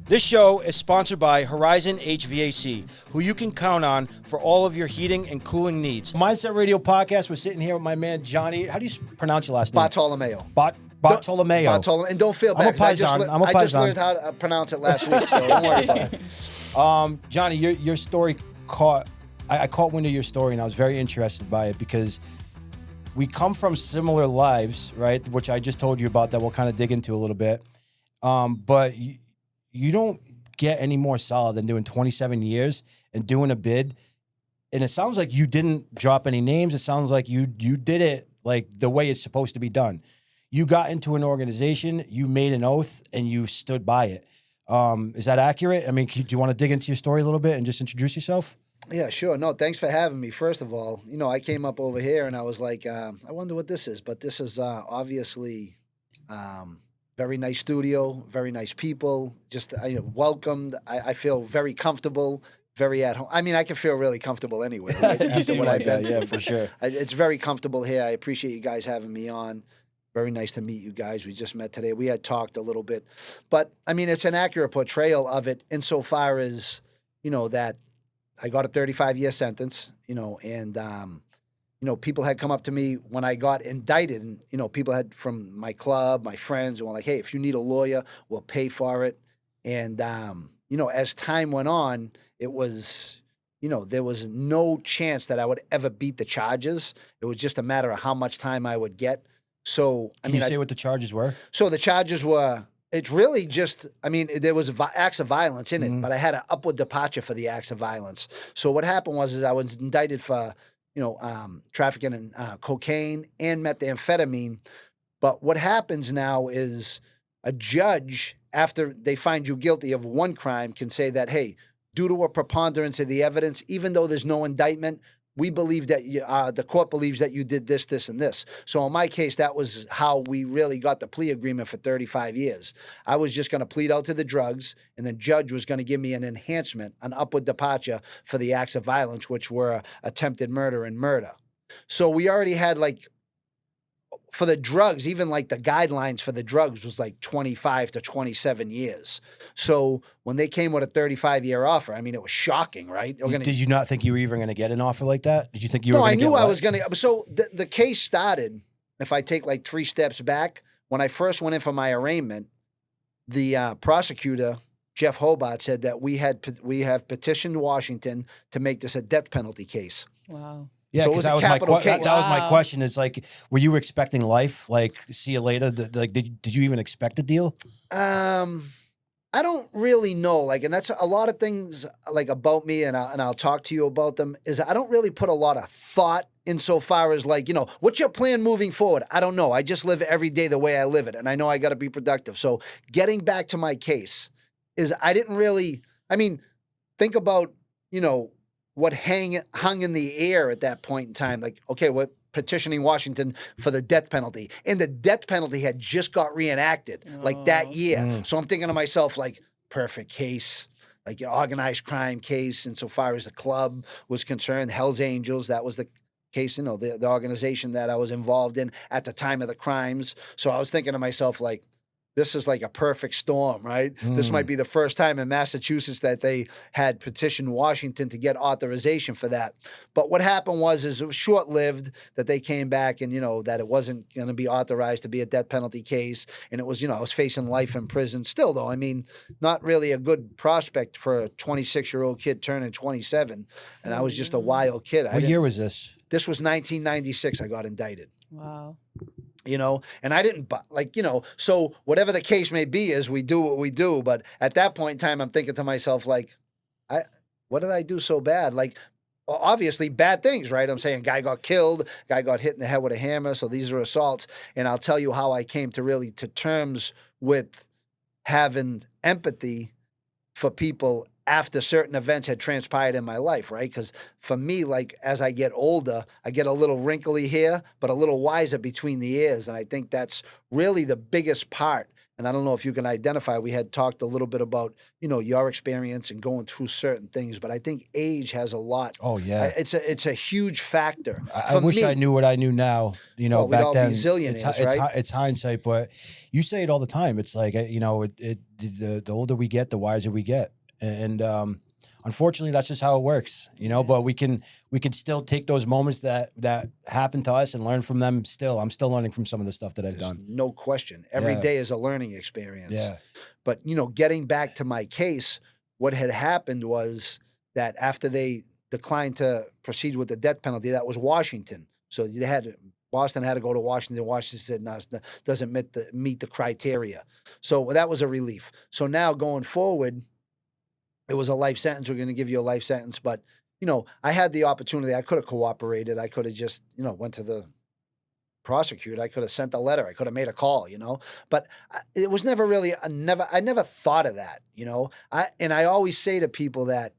This show is sponsored by Horizon HVAC, who you can count on for all of your heating and cooling needs. Mindset Radio Podcast, we're sitting here with my man, Johnny. How do you pronounce your last name? Bartolomeo. Bartolomeo. And don't feel bad. I just learned how to pronounce it last week, so don't worry about it. Johnny, your story caught... I caught wind of your story, and I was very interested by it because we come from similar lives, right? Which I just told you about that we'll kind of dig into a little bit. But you don't get any more solid than doing 27 years and doing a bid. And it sounds like you didn't drop any names. It sounds like you did it like the way it's supposed to be done. You got into an organization, you made an oath, and you stood by it. Is that accurate? I mean, do you want to dig into your story a little bit and just introduce yourself? Yeah, sure. No, thanks for having me. First of all, I came up over here and I was like, I wonder what this is. But this is obviously very nice studio, very nice people. Just welcomed. I feel very comfortable, very at home. I mean, I can feel really comfortable anywhere. Right? You seem like that, yeah, for sure. It's very comfortable here. I appreciate you guys having me on. Very nice to meet you guys. We just met today. We had talked a little bit. But, I mean, it's an accurate portrayal of it insofar as, that I got a 35-year sentence, and people had come up to me when I got indicted, and, people had from my club, my friends, and were like, hey, if you need a lawyer, we'll pay for it. And, as time went on, it was, there was no chance that I would ever beat the charges. It was just a matter of how much time I would get. So, Can you say what the charges were? So the charges were, it's really just, there was acts of violence in it, but I had an upward departure for the acts of violence. So what happened was I was indicted for, trafficking in cocaine and methamphetamine. But what happens now is a judge, after they find you guilty of one crime, can say that, hey, due to a preponderance of the evidence, even though there's no indictment, we believe that the court believes that you did this, this, and this. So in my case, that was how we really got the plea agreement for 35 years. I was just going to plead out to the drugs, and the judge was going to give me an enhancement, an upward departure for the acts of violence, which were attempted murder and murder. So we already had for the drugs, even the guidelines for the drugs was 25 to 27 years. So when they came with a 35-year offer, it was shocking, right? Did you not think you were even going to get an offer like that? Did you think you were No, going to I knew I was going to. So the case started, if I take 3 steps back, when I first went in for my arraignment, the prosecutor, Jeff Hobart, said that we have petitioned Washington to make this a death penalty case. Wow. Yeah, so it because was a capital case. That was my question. Is were you expecting life? See you later. Did you even expect a deal? I don't really know. And that's a lot of things about me, and I'll talk to you about them. Is I don't really put a lot of thought insofar as what's your plan moving forward? I don't know. I just live every day the way I live it, and I know I got to be productive. So getting back to my case is I didn't really. Think about what hung in the air at that point in time. Okay, we're petitioning Washington for the death penalty. And the death penalty had just got reenacted that year. So I'm thinking to myself, perfect case, organized crime case insofar as the club was concerned, Hell's Angels, that was the case, the organization that I was involved in at the time of the crimes. So I was thinking to myself, this is a perfect storm, right? This might be the first time in Massachusetts that they had petitioned Washington to get authorization for that. But what happened was it was short-lived that they came back and, that it wasn't going to be authorized to be a death penalty case. And it was, I was facing life in prison. Still, though, not really a good prospect for a 26-year-old kid turning 27. And I was just a wild kid. What year was this? This was 1996 I got indicted. Wow. And I didn't, so whatever the case may be is we do what we do. But at that point in time, I'm thinking to myself, what did I do so bad? Obviously bad things, right? I'm saying guy got killed, guy got hit in the head with a hammer. So these are assaults. And I'll tell you how I came to terms with having empathy for people after certain events had transpired in my life, right? Because for me, as I get older, I get a little wrinkly here, but a little wiser between the ears. And I think that's really the biggest part and I don't know if you can identify, we had talked a little bit about, your experience and going through certain things, but I think age has a lot. Oh yeah. It's a huge factor I for wish I me. knew what I knew now. Well, we'd Back all be then zillionaires, right? it's hindsight, but you say it all the time. It's like the older we get, the wiser we get, and unfortunately, that's just how it works. But we can still take those moments that happen to us and learn from them. Still, I'm still learning from some of the stuff that I've There's done. no question. Every Yeah. day is a learning experience. Yeah. But, getting back to my case, what had happened was that after they declined to proceed with the death penalty, that was Washington. So Boston had to go to Washington. Washington said, no, it doesn't meet the criteria. So that was a relief. So now going forward, it was a life sentence. We're going to give you a life sentence. But, I had the opportunity. I could have cooperated. I could have just, went to the prosecutor. I could have sent a letter. I could have made a call, but it was never really, I never thought of that, I always say to people that,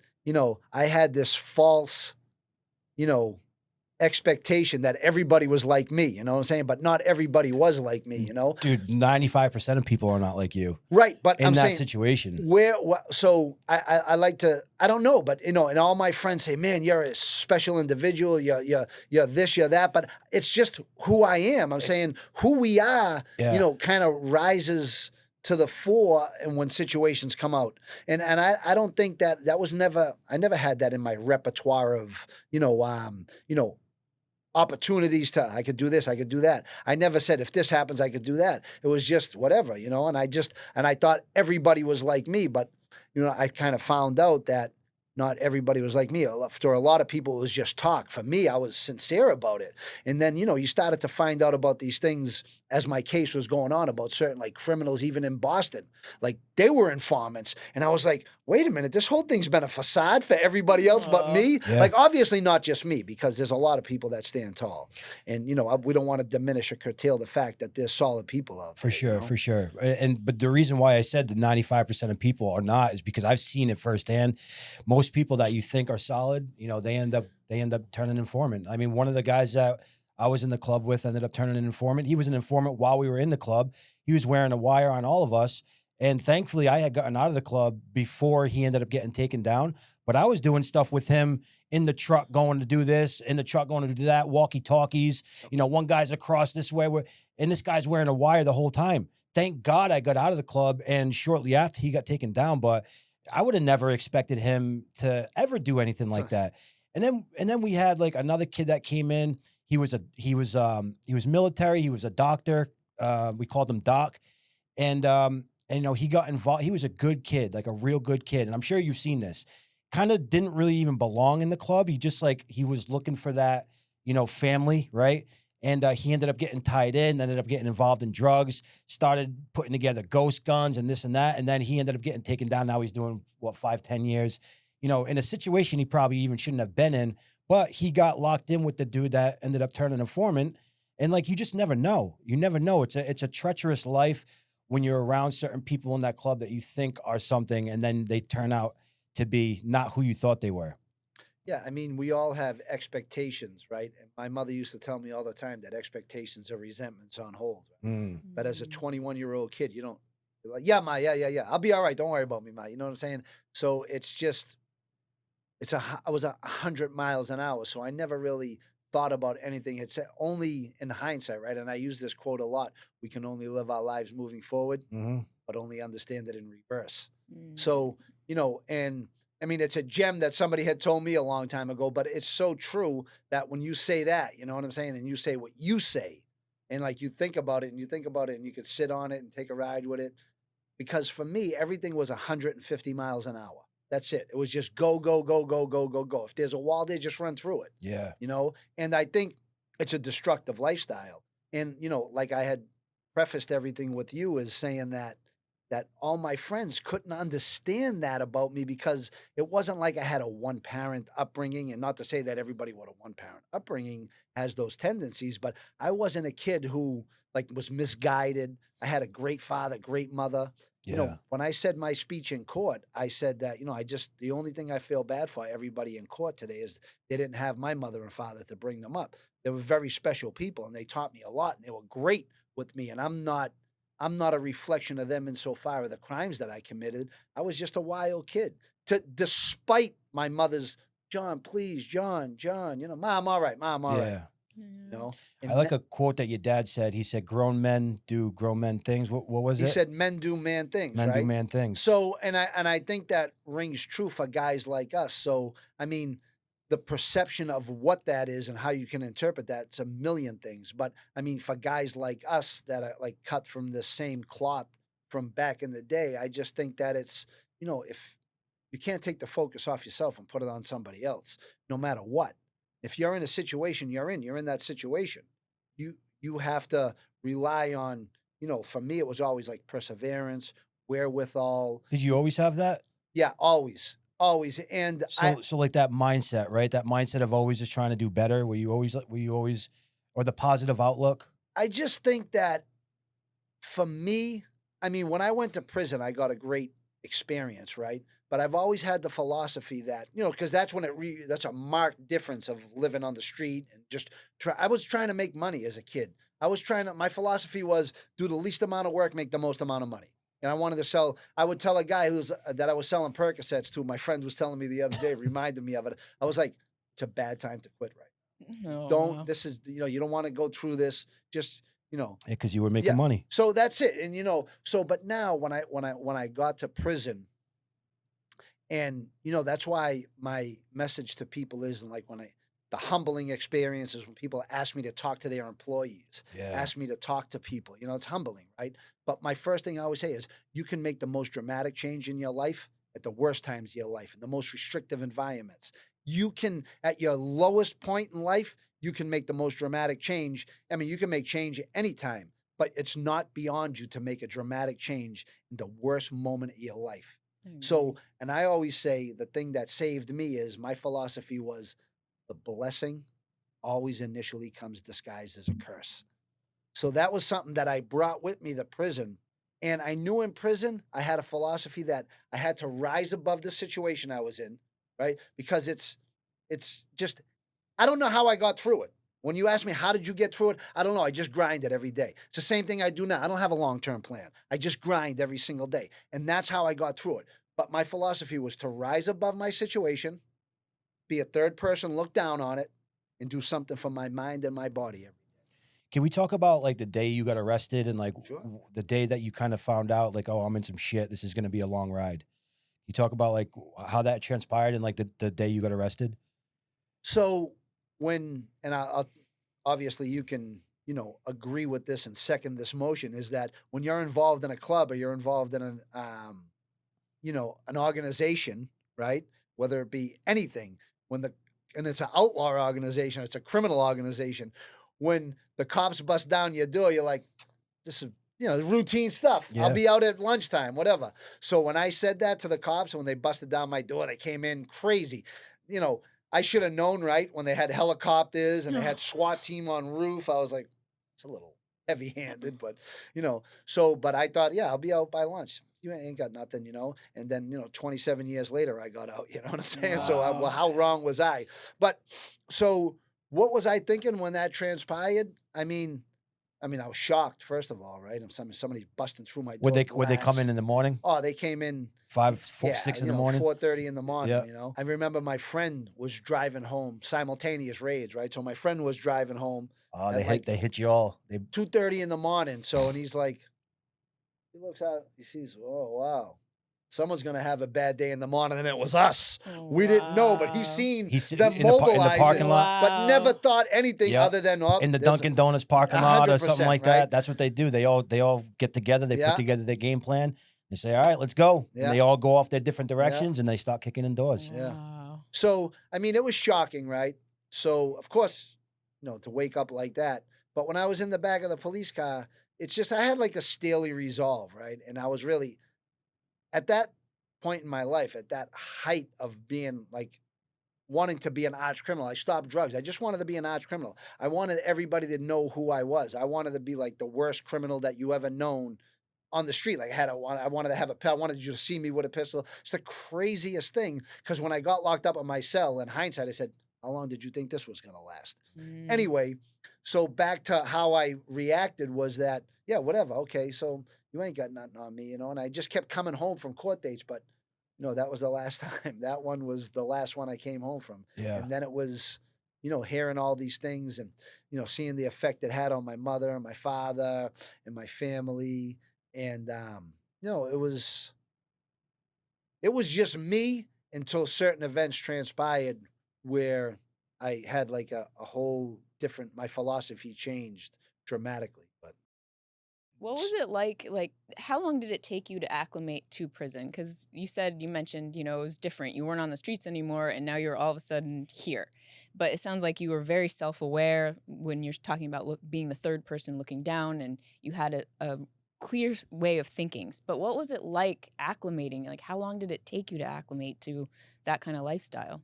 I had this false, expectation that everybody was like me, you know what I'm saying? But not everybody was like me, Dude, 95% of people are not like you. Right. But in I'm that saying situation. So I like to, I don't know, but and all my friends say, man, you're a special individual. You're this, you're that, but it's just who I am. I'm saying who we are, kind of rises to the fore and when situations come out. And I don't think that was I never had that in my repertoire of, opportunities to, I could do this, I could do that. I never said, if this happens, I could do that. It was just whatever, and I thought everybody was like me, but, I kind of found out that not everybody was like me. For a lot of people, it was just talk. For me, I was sincere about it. And then, you started to find out about these things as my case was going on about certain like criminals, even in Boston, like they were informants. And I was like, wait a minute, this whole thing's been a facade for everybody else but me. Yeah. Like, obviously not just me, because there's a lot of people that stand tall. And, we don't want to diminish or curtail the fact that there's solid people out there. For sure. But the reason why I said that 95% of people are not is because I've seen it firsthand. Most people that you think are solid, they end up turning informant. I mean, one of the guys that I was in the club with ended up turning an informant. He was an informant while we were in the club. He was wearing a wire on all of us. And thankfully, I had gotten out of the club before he ended up getting taken down. But I was doing stuff with him in the truck going to do this, in the truck going to do that, walkie-talkies. One guy's across this way, and this guy's wearing a wire the whole time. Thank God I got out of the club, and shortly after he got taken down. But I would have never expected him to ever do anything like that. And then we had like another kid that came in. He was military. He was a doctor. We called him Doc, and he got involved. He was a good kid, like a real good kid. And I'm sure you've seen this. Kind of didn't really even belong in the club. He just he was looking for that, family, right? And he ended up getting tied in, ended up getting involved in drugs, started putting together ghost guns and this and that. And then he ended up getting taken down. Now he's doing 5-10 years, in a situation he probably even shouldn't have been in. But he got locked in with the dude that ended up turning informant. And you just never know. You never know. It's a treacherous life when you're around certain people in that club that you think are something, and then they turn out to be not who you thought they were. Yeah, I mean, we all have expectations, right? And my mother used to tell me all the time that expectations are resentments on hold. Right? But as a 21-year-old kid, you don't, you're like, yeah, Ma, yeah. I'll be all right. Don't worry about me, Ma. You know what I'm saying? So it's just, I was 100 miles an hour. So I never really thought about anything. It's only in hindsight, right? And I use this quote a lot. We can only live our lives moving forward, but only understand it in reverse. So, and I mean, it's a gem that somebody had told me a long time ago, but it's so true that when you say that, you know what I'm saying? And you say what you say, and you think about it and you could sit on it and take a ride with it. Because for me, everything was 150 miles an hour. That's it. It was just go, go, go, go, go, go, go. If there's a wall there, just run through it. Yeah. And I think it's a destructive lifestyle. And, like I had prefaced everything with you is saying that all my friends couldn't understand that about me, because it wasn't like I had a one-parent upbringing. And not to say that everybody with a one-parent upbringing has those tendencies, but I wasn't a kid who was misguided. I had a great father, great mother. Yeah. When I said my speech in court, I said that, the only thing I feel bad for everybody in court today is they didn't have my mother and father to bring them up. They were very special people, and they taught me a lot, and they were great with me. And I'm not I'm not a reflection of them insofar of the crimes that I committed. I was just a wild kid. Despite my mother's, John, please, John, Mom, all right, Mom, all right. Yeah. You know, I like a quote that your dad said. He said, "Grown men do grown men things." What was it? He said, "Men do man things." Men right? do man things. So, and I think that rings true for guys like us. So, I mean, the perception of what that is and how you can interpret that, it's a million things. But I mean, for guys like us that are like cut from the same cloth from back in the day, I just think that it's, if you can't take the focus off yourself and put it on somebody else, no matter what. If you're in a situation you're in that situation. You have to rely on, for me, it was always like perseverance, wherewithal. Did you always have that? Yeah, always. Always. And so like that mindset, right? That mindset of always just trying to do better. Were you always, or the positive outlook? I just think that for me, I mean, when I went to prison, I got a great experience, right? But I've always had the philosophy that, because that's when that's a marked difference of living on the street and just I was trying to make money as a kid. My philosophy was do the least amount of work, make the most amount of money. And I wanted to sell. I would tell a guy that I was selling Percocets to. My friend was telling me the other day, reminded me of it. I was like, it's a bad time to quit right now. Oh, This is, you don't want to go through this. Just, Because you were making money. So that's it. And, but now when I got to prison, and, that's why my message to people is like the humbling experiences when people ask me to talk to their employees, ask me to talk to people, it's humbling, right? But my first thing I always say is you can make the most dramatic change in your life at the worst times of your life, in the most restrictive environments. You can, at your lowest point in life, you can make the most dramatic change. I mean, you can make change at any time, but it's not beyond you to make a dramatic change in the worst moment of your life. So, and I always say the thing that saved me is my philosophy was the blessing always initially comes disguised as a curse. So that was something that I brought with me to prison. And I knew in prison, I had a philosophy that I had to rise above the situation I was in, right? Because it's just, I don't know how I got through it. When you ask me, how did you get through it? I don't know. I just grind it every day. It's the same thing I do now. I don't have a long-term plan. I just grind every single day. And that's how I got through it. But my philosophy was to rise above my situation, be a third person, look down on it, and do something for my mind and my body every day. Can we talk about like the day you got arrested and like Sure. the day that you kind of found out like, oh, I'm in some shit. This is going to be a long ride. You talk about like how that transpired and like the day you got arrested. So I'll obviously you can, agree with this and second this motion is that when you're involved in a club or you're involved in an organization, right? Whether it be anything, and it's an outlaw organization, it's a criminal organization. When the cops bust down your door, you're like, this is, routine stuff. Yeah. I'll be out at lunchtime, whatever. So when I said that to the cops, when they busted down my door, they came in crazy. I should have known, right? When they had helicopters and they had SWAT team on roof, I was like, it's a little heavy-handed, but, but I thought, yeah, I'll be out by lunch. You ain't got nothing, and then, 27 years later, I got out, you know what I'm saying? Wow. So how wrong was I? But so what was I thinking when that transpired? I mean, I was shocked, first of all, right? Somebody busting through my door. Would they come in the morning? Oh, they came in 6 in the morning? 4:30 in the morning, Yeah. I remember my friend was driving home, simultaneous raids, right? So my friend was driving home. Oh, they hit you all. 2:30 in the morning. So, and he's like, he looks out, he sees, oh, wow. Someone's going to have a bad day in the morning, and it was us. We didn't know, but he's seen them in the mobilizing, parking lot. but never thought anything Yep. other than In the Dunkin' Donuts parking lot or something 100%, like right? that. That's what they do. They all get together. They Yeah. put together their game plan. They say, all right, let's go. Yeah. And they all go off their different directions and they start kicking in doors. Yeah. Wow. So, it was shocking, right? So, of course, to wake up like that. But when I was in the back of the police car, it's just, I had like a Steely Resolve, right? And I was really, at that point in my life, at that height of being like, wanting to be an arch criminal. I stopped drugs. I just wanted to be an arch criminal. I wanted everybody to know who I was. I wanted to be like the worst criminal that you ever known on the street. Like I wanted to have a pistol. I wanted you to see me with a pistol. It's the craziest thing. Because when I got locked up in my cell, in hindsight, I said, how long did you think this was going to last? Anyway, so back to how I reacted was that, yeah, whatever. Okay, so you ain't got nothing on me, you know. And I just kept coming home from court dates, but that was the last time. That one was the last one I came home from. Yeah. And then it was, hearing all these things and, seeing the effect it had on my mother and my father and my family. And, it was just me until certain events transpired where I had like a whole different, my philosophy changed dramatically. But What was it like? Like, how long did it take you to acclimate to prison? Because you mentioned, it was different. You weren't on the streets anymore, and now you're all of a sudden here. But it sounds like you were very self-aware when you're talking about being the third person looking down, and you had a clear way of thinking. But what was it like acclimating? Like, how long did it take you to acclimate to that kind of lifestyle?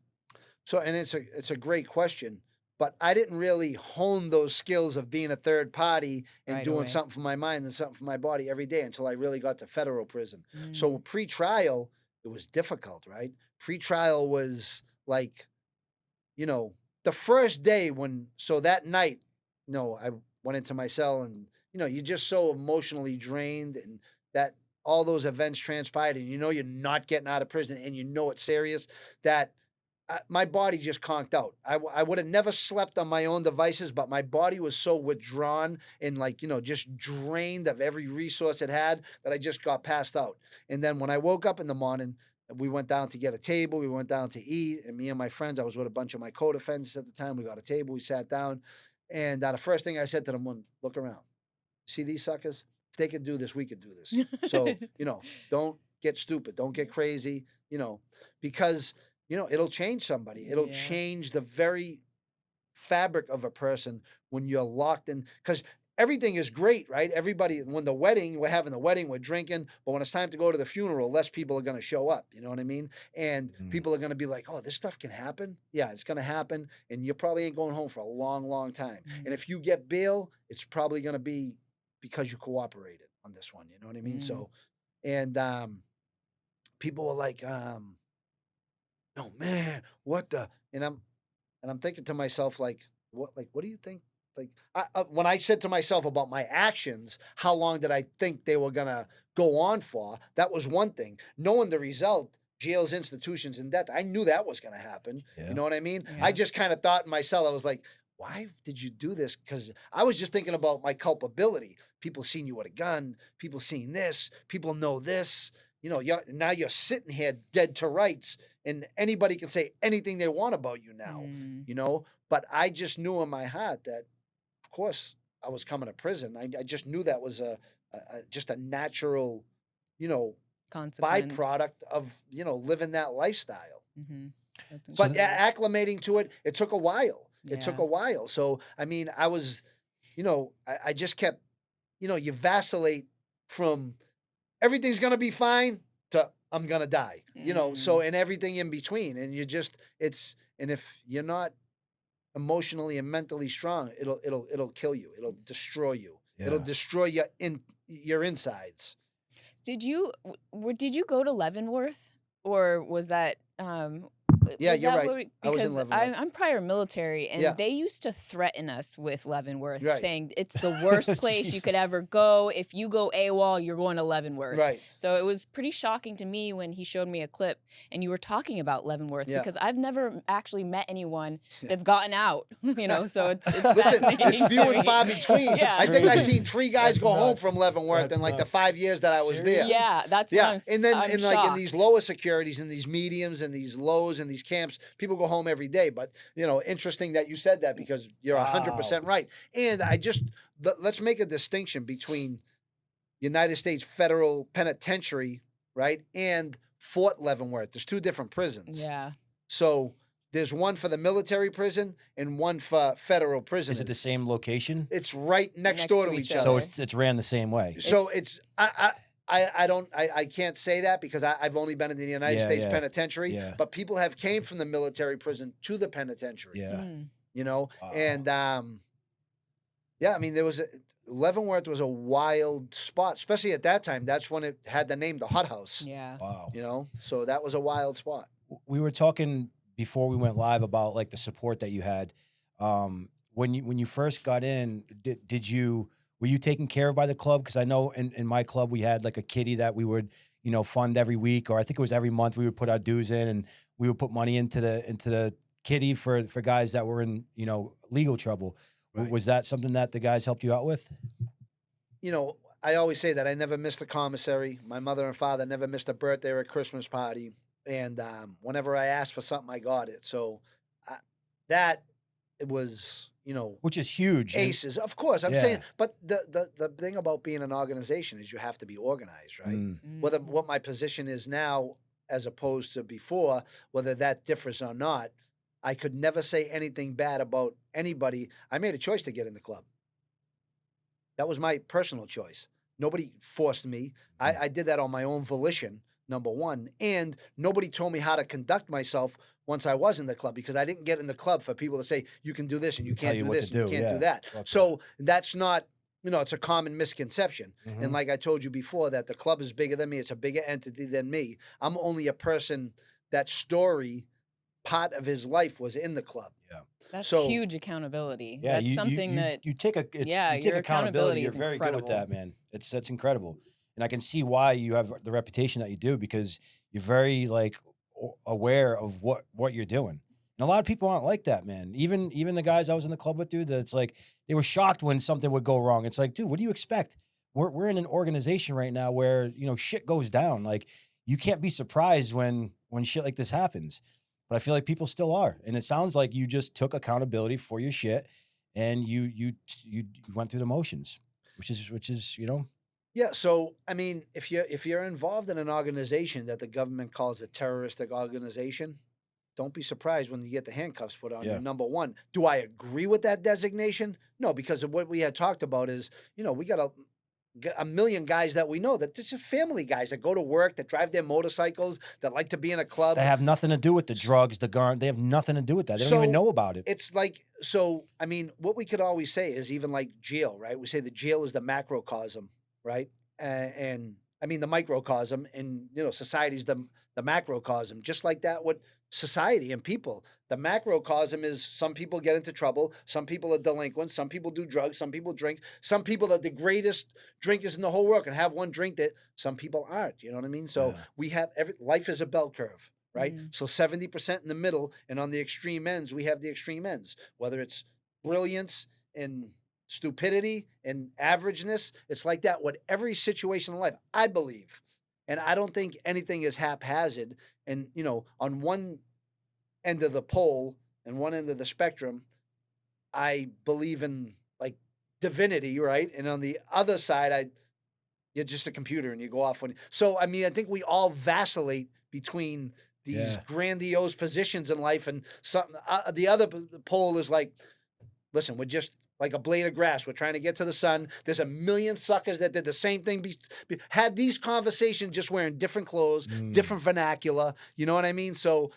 So, and it's a great question, but I didn't really hone those skills of being a third party and Right doing away. something for my mind and something for my body every day until I really got to federal prison. So Mm. pre-trial, it was difficult, right? Pre-trial was like, the first day so that night, I went into my cell and, you're just so emotionally drained and that all those events transpired and you're not getting out of prison and it's serious that my body just conked out. I would have never slept on my own devices, but my body was so withdrawn and just drained of every resource it had that I just got passed out. And then when I woke up in the morning, we went down to get a table. We went down to eat, and me and my friends, I was with a bunch of my co-defendants at the time. We got a table. We sat down, and the first thing I said to them was, "Look around. See these suckers? If they could do this, we could do this. So, don't get stupid. Don't get crazy, because, it'll change somebody. It'll Yeah. change the very fabric of a person when you're locked in. Because everything is great, right? Everybody, when we're having the wedding, we're drinking. But when it's time to go to the funeral, less people are going to show up. You know what I mean? And people are going to be like, oh, this stuff can happen. Yeah, it's going to happen. And you probably ain't going home for a long, long time. And if you get bail, it's probably going to be because you cooperated on this one. You know what I mean? So, and people were like, no, man, what the? And I'm thinking to myself, like, what do you think? Like, when I said to myself about my actions, how long did I think they were gonna go on for? That was one thing. Knowing the result, jails, institutions, and death, I knew that was gonna happen. Yeah. You know what I mean? Yeah. I just kind of thought in myself, I was like, why did you do this? Because I was just thinking about my culpability. People seen you with a gun. People seen this. People know this. Now you're sitting here dead to rights, and anybody can say anything they want about you now. But I just knew in my heart that, of course, I was coming to prison. I just knew that was just a natural, Consequence. byproduct of living that lifestyle. Mm-hmm. But acclimating to it, it took a while. Yeah. It took a while. So I mean, I was, I just kept, you vacillate from everything's gonna be fine to I'm gonna die. So and everything in between, and and if you're not emotionally and mentally strong, it'll kill you. It'll destroy you. Yeah. It'll destroy your insides. Did you go to Levvenworth, or was that? Yeah, was you're that right. where we- I was in because Leavenworth. I'm prior military, and Yeah. they used to threaten us with Levvenworth, Right. saying it's the worst place you Jesus. could ever go. If you go AWOL, you're going to Leavenworth. Right. So it was pretty shocking to me when he showed me a clip and you were talking about Leavenworth, Yeah. because I've never actually met anyone that's gotten out. So it's Listen, fascinating. it's few to and me. far between. Yeah. I think I Crazy. seen 3 guys That's go home nuts. from Leavenworth That's in like the nuts. 5 years that I was there. Yeah, that's what Yeah, I'm and then I'm in like in these shocked. lower securities, in these mediums, and these lows, and these camps, people go home every day. But interesting that you said that, because you're 100% right. And let's make a distinction between United States Federal Penitentiary, right, and Fort Leavenworth. There's 2 different prisons. Yeah. So there's one for the military prison and one for federal prison. Is it the same location? It's right next door to each other. So it's ran the same way. So I can't say that because I've only been in the United States Penitentiary, but people have came from the military prison to the penitentiary. Yeah. Wow. And I mean, Leavenworth was a wild spot, especially at that time. That's when it had the name the Hot House. Yeah. Wow. So that was a wild spot. We were talking before we went live about like the support that you had. When you first got in, were you taken care of by the club? Because I know in my club we had like a kitty that we would, fund every week, or I think it was every month we would put our dues in, and we would put money into the kitty for guys that were in, legal trouble. Right. Was that something that the guys helped you out with? I always say that I never missed a commissary. My mother and father never missed a birthday or a Christmas party. And whenever I asked for something, I got it. So that it was, Which is huge. aces. Of course, I'm Yeah. saying, but the thing about being an organization is you have to be organized, right? Whether what my position is now as opposed to before, whether that differs or not, I could never say anything bad about anybody. I made a choice to get in the club. That was my personal choice. Nobody forced me. I did that on my own volition, number one. And nobody told me how to conduct myself once I was in the club, because I didn't get in the club for people to say, you can do this and you can't do this and you can't do that. So that's not, it's a common misconception. Mhm. And like I told you before, that the club is bigger than me. It's a bigger entity than me. I'm only a person that story part of his life was in the club. Yeah. That's So- huge accountability. Yeah, That's something that you take yeah, you take your accountability. accountability You're is very good with that, incredible. man. That's incredible, and I can see why you have the reputation that you do, because you're very aware of what you're doing. And a lot of people aren't like that, man. Even the guys I was in the club with, dude, that's like they were shocked when something would go wrong. It's like, dude, what do you expect? We're in an organization right now where shit goes down. Like you can't be surprised when shit like this happens. But I feel like people still are, and it sounds like you just took accountability for your shit, and you went through the motions, which is Yeah. So, I mean, if you're involved in an organization that the government calls a terroristic organization, don't be surprised when you get the handcuffs put on you. Yeah. Number one, do I agree with that designation? No, because of what we had talked about is, we got a million guys that we know that they're just family guys that go to work, that drive their motorcycles, that like to be in a club. they have nothing to do with the drugs, the gun. They have nothing to do with that. They don't even know about it. It's like, so, I mean, what we could always say is even like jail, right? We say the jail is the macrocosm, right? And I mean, the microcosm, and, society's the macrocosm, just like that with society and people. The macrocosm is some people get into trouble. Some people are delinquents. Some people do drugs. Some people drink. Some people are the greatest drinkers in the whole world and have one drink that some people aren't. You know what I mean? So Yeah. we have life is a bell curve, right? Mm. So 70% in the middle, and on the extreme ends, we have the extreme ends, whether it's brilliance and stupidity and averageness. It's like that with every situation in life, I believe. And I don't think anything is haphazard. And, on one end of the pole and one end of the spectrum, I believe in like divinity, right? And on the other side, you're just a computer and you go off when. So, I mean, I think we all vacillate between these grandiose positions in life, and something. The other pole is like, listen, we're just like a blade of grass. We're trying to get to the sun. There's a million suckers that did the same thing, had these conversations just wearing different clothes, different vernacular. You know what I mean? So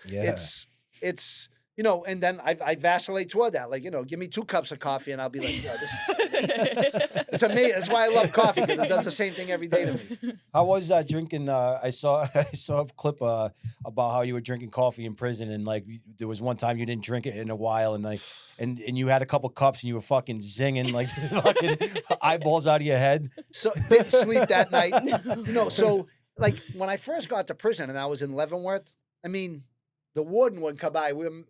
it's and then I vacillate toward that. Like, give me 2 cups of coffee and I'll be like, it's amazing. That's why I love coffee, because it does the same thing every day to me. How was drinking? I saw a clip about how you were drinking coffee in prison, and like there was one time you didn't drink it in a while, and like and you had a couple cups and you were fucking zinging like fucking eyeballs out of your head. So didn't sleep that night. So like when I first got to prison and I was in Levvenworth, I mean, the warden would come by. We were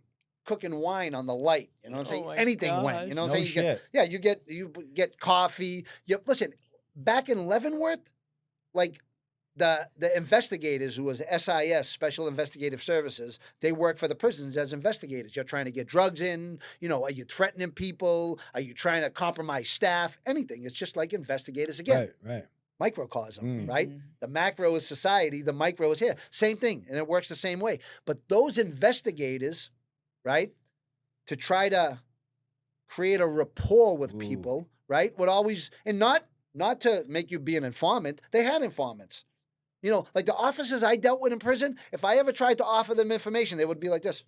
cooking wine on the light. You know what I'm saying? Oh my Anything went. You know what I'm No saying? shit. You get coffee. Listen, back in Leavenworth, like the investigators, who was SIS, Special Investigative Services, they work for the prisons as investigators. You're trying to get drugs in. Are you threatening people? Are you trying to compromise staff? Anything. It's just like investigators again. Right. Microcosm, right? The macro is society, the micro is here. Same thing, and it works the same way. But those investigators, right, to try to create a rapport with people, right, would always, and not to make you be an informant, they had informants. Like the officers I dealt with in prison, if I ever tried to offer them information, they would be like this.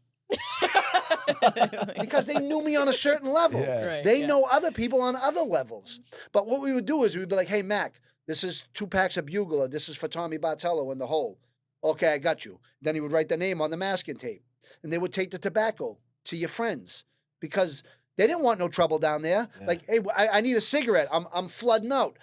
Because they knew me on a certain level. Yeah. Right, They yeah. know other people on other levels. But what we would do is we'd be like, hey, Mac, this is 2 packs of Bugler. This is for Tommy Bartello in the hole. Okay, I got you. Then he would write the name on the masking tape. And they would take the tobacco to your friends. Because They didn't want no trouble down there. Yeah. Like, hey, I need a cigarette. I'm flooding out.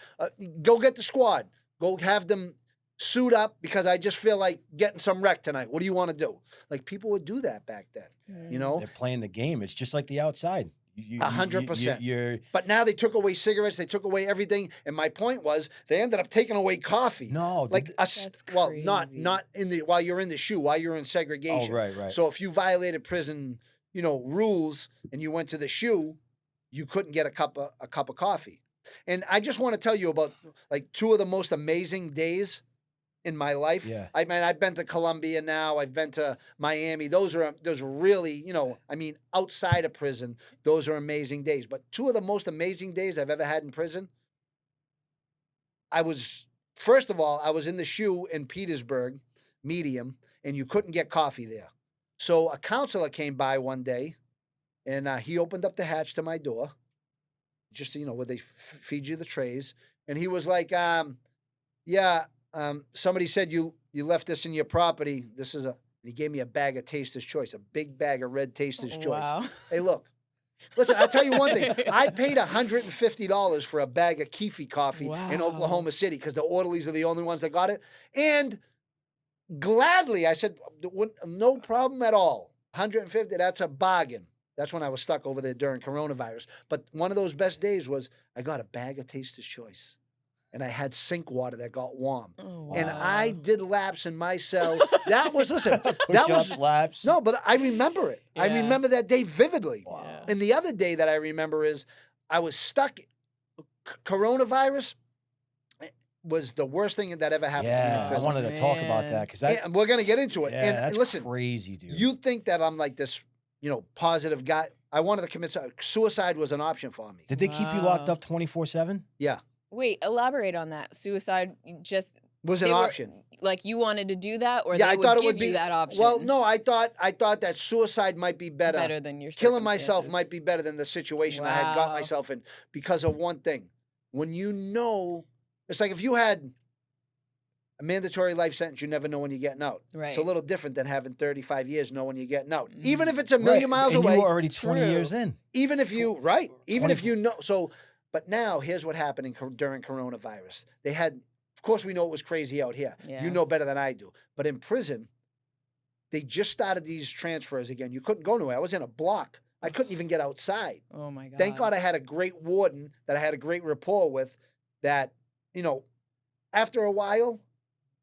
Go get the squad. Go have them suit up because I just feel like getting some wreck tonight. What do you want to do? Like, people would do that back then, you know? They're playing the game. It's just like the outside. 100%. But now they took away cigarettes. They took away everything. And my point was, they ended up taking away coffee. No, like That's well, crazy. not in the while you're in the shoe, while you're in segregation. Oh, right. So if you violated prison, rules, and you went to the shoe, you couldn't get a cup of coffee. And I just want to tell you about like two of the most amazing days in my life. Yeah. I mean, I've been to Colombia now. I've been to Miami. Those really, outside of prison, those are amazing days. But two of the most amazing days I've ever had in prison, first of all, I was in the shoe in Petersburg, medium, and you couldn't get coffee there. So a counselor came by one day, and he opened up the hatch to my door, just, where they feed you the trays. And he was like, somebody said you left this in your property. And he gave me a bag of Taster's Choice, a big bag of red Taster's Choice. Wow. Hey, look, listen, I'll tell you one thing. I paid $150 for a bag of Keefe coffee in Wow. Oklahoma City because the orderlies are the only ones that got it. And gladly, I said, no problem at all. 150, that's a bargain. That's when I was stuck over there during coronavirus. But one of those best days was I got a bag of Taster's Choice. And I had sink water that got warm. Oh, And wow. I did laps in my cell. That was, listen, that Push-ups, was, laps. no, but I remember it. I Yeah. remember that day vividly. Wow. Yeah. And the other day that I remember is I was stuck. Coronavirus was the worst thing that ever happened to me in Yeah, I prison. wanted to talk about that because And we're going to get into it. yeah, and that's listen, crazy, dude. you think that I'm like this, positive guy. I wanted to commit suicide was an option for me. Did they keep you locked Wow. up 24/7? Yeah, Wait, elaborate on that. Suicide just was an they were- option. like you wanted to do that, or Yeah, they I would thought it give would be you that option. Well, no, I thought that suicide might be better. Than your Killing myself circumstances. might be better than the situation I had got Wow. myself in because of one thing. When it's like if you had a mandatory life sentence, you never know when you're getting out. Right. It's a little different than having 35 years knowing you're getting out. Mhm. Even if it's a million miles and away, you were already 20 True. years in. even if you, right, even if 20 you know. So, but now here's what happened during coronavirus. They had, of course, we know it was crazy out here. Yeah. You know better than I do. But in prison, they just started these transfers again. You couldn't go nowhere. I was in a block. I couldn't even get outside. Oh my god. Thank God I had a great warden that I had a great rapport with that, after a while,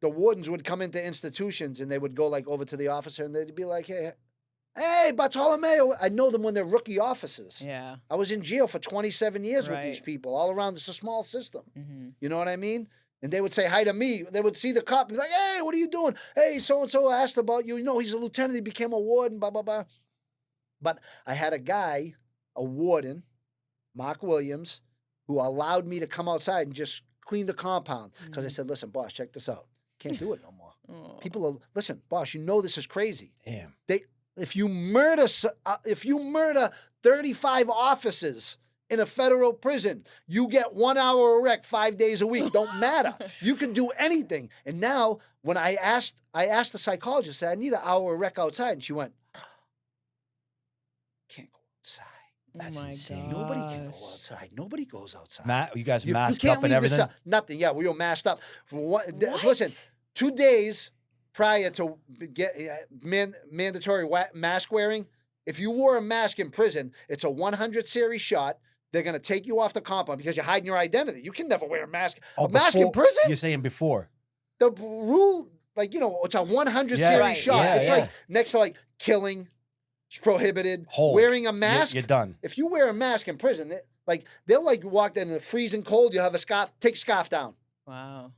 the wardens would come into institutions and they would go like over to the officer and they'd be like, hey, Bartolomeo. I know them when they're rookie officers. Yeah. I was in jail for 27 years with these Right. people all around. It's a small system. Mm-hmm. You know what I mean? And they would say hi to me. They would see the cop and be like, hey, what are you doing? Hey, so-and-so asked about you. He's a lieutenant. He became a warden, blah, blah, blah. But I had a guy, a warden, Mark Williams, who allowed me to come outside and just clean the compound. Because I said, listen, boss, check this out. Can't do it no more. Oh. People listen, boss, this is crazy. Damn. If you murder 35 officers in a federal prison, you get 1 hour a rec 5 days a week. Don't matter. You can do anything. And now, when I asked the psychologist, I said, I need an hour a rec outside, and she went, can't go outside. That's oh my insane. Gosh. Nobody can go outside. Nobody goes outside. You guys You masked can't up leave and this everything? nothing. Yeah, we were masked up. What? Listen, 2 days prior to get mandatory mask wearing, if you wore a mask in prison, it's a 100 series shot. They're going to take you off the compound because you're hiding your identity. You can never wear a mask. Oh, a mask in before- prison? You're saying before. The rule, it's a 100 Yeah, series right. shot. Yeah, It's yeah. like next to like killing, it's prohibited. Hold. Wearing a mask. You're done. If you wear a mask in prison, they'll walk in the freezing cold. You'll have a scarf. Take scarf down. Wow.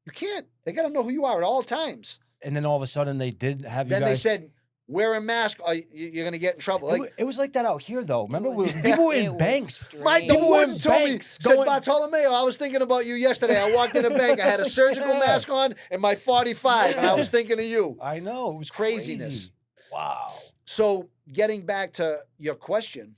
You can't. They got to know who you are at all times. And then all of a sudden they did have you Then guys. they said, wear a mask or you're going to get in trouble. It was like that out here, though. Remember, was- people were it in was banks. My strange. the People were in warden told me, banks said, going- Bartolomeo, I was thinking about you yesterday. I walked in a bank. I had a surgical Yeah. mask on and my 45, and I was thinking of you. I know. It was Craziness. crazy. Wow. So getting back to your question,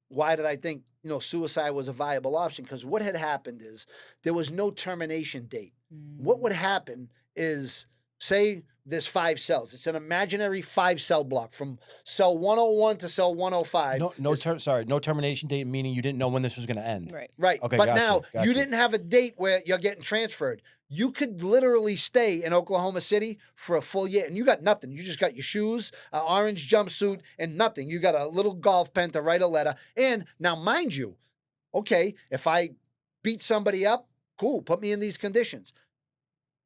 why did I think, suicide was a viable option? Because what had happened is there was no termination date. Mm. What would happen is, say there's 5 cells. It's an imaginary 5-cell block from cell 101 to cell 105. No termination date, meaning you didn't know when this was going to end. Right. Right. Okay, but gotcha, now gotcha. you didn't have a date where you're getting transferred. You could literally stay in Oklahoma City for a full year and you got nothing. You just got your shoes, an orange jumpsuit, and nothing. You got a little golf pen to write a letter. And now, mind you, okay, if I beat somebody up, cool, put me in these conditions.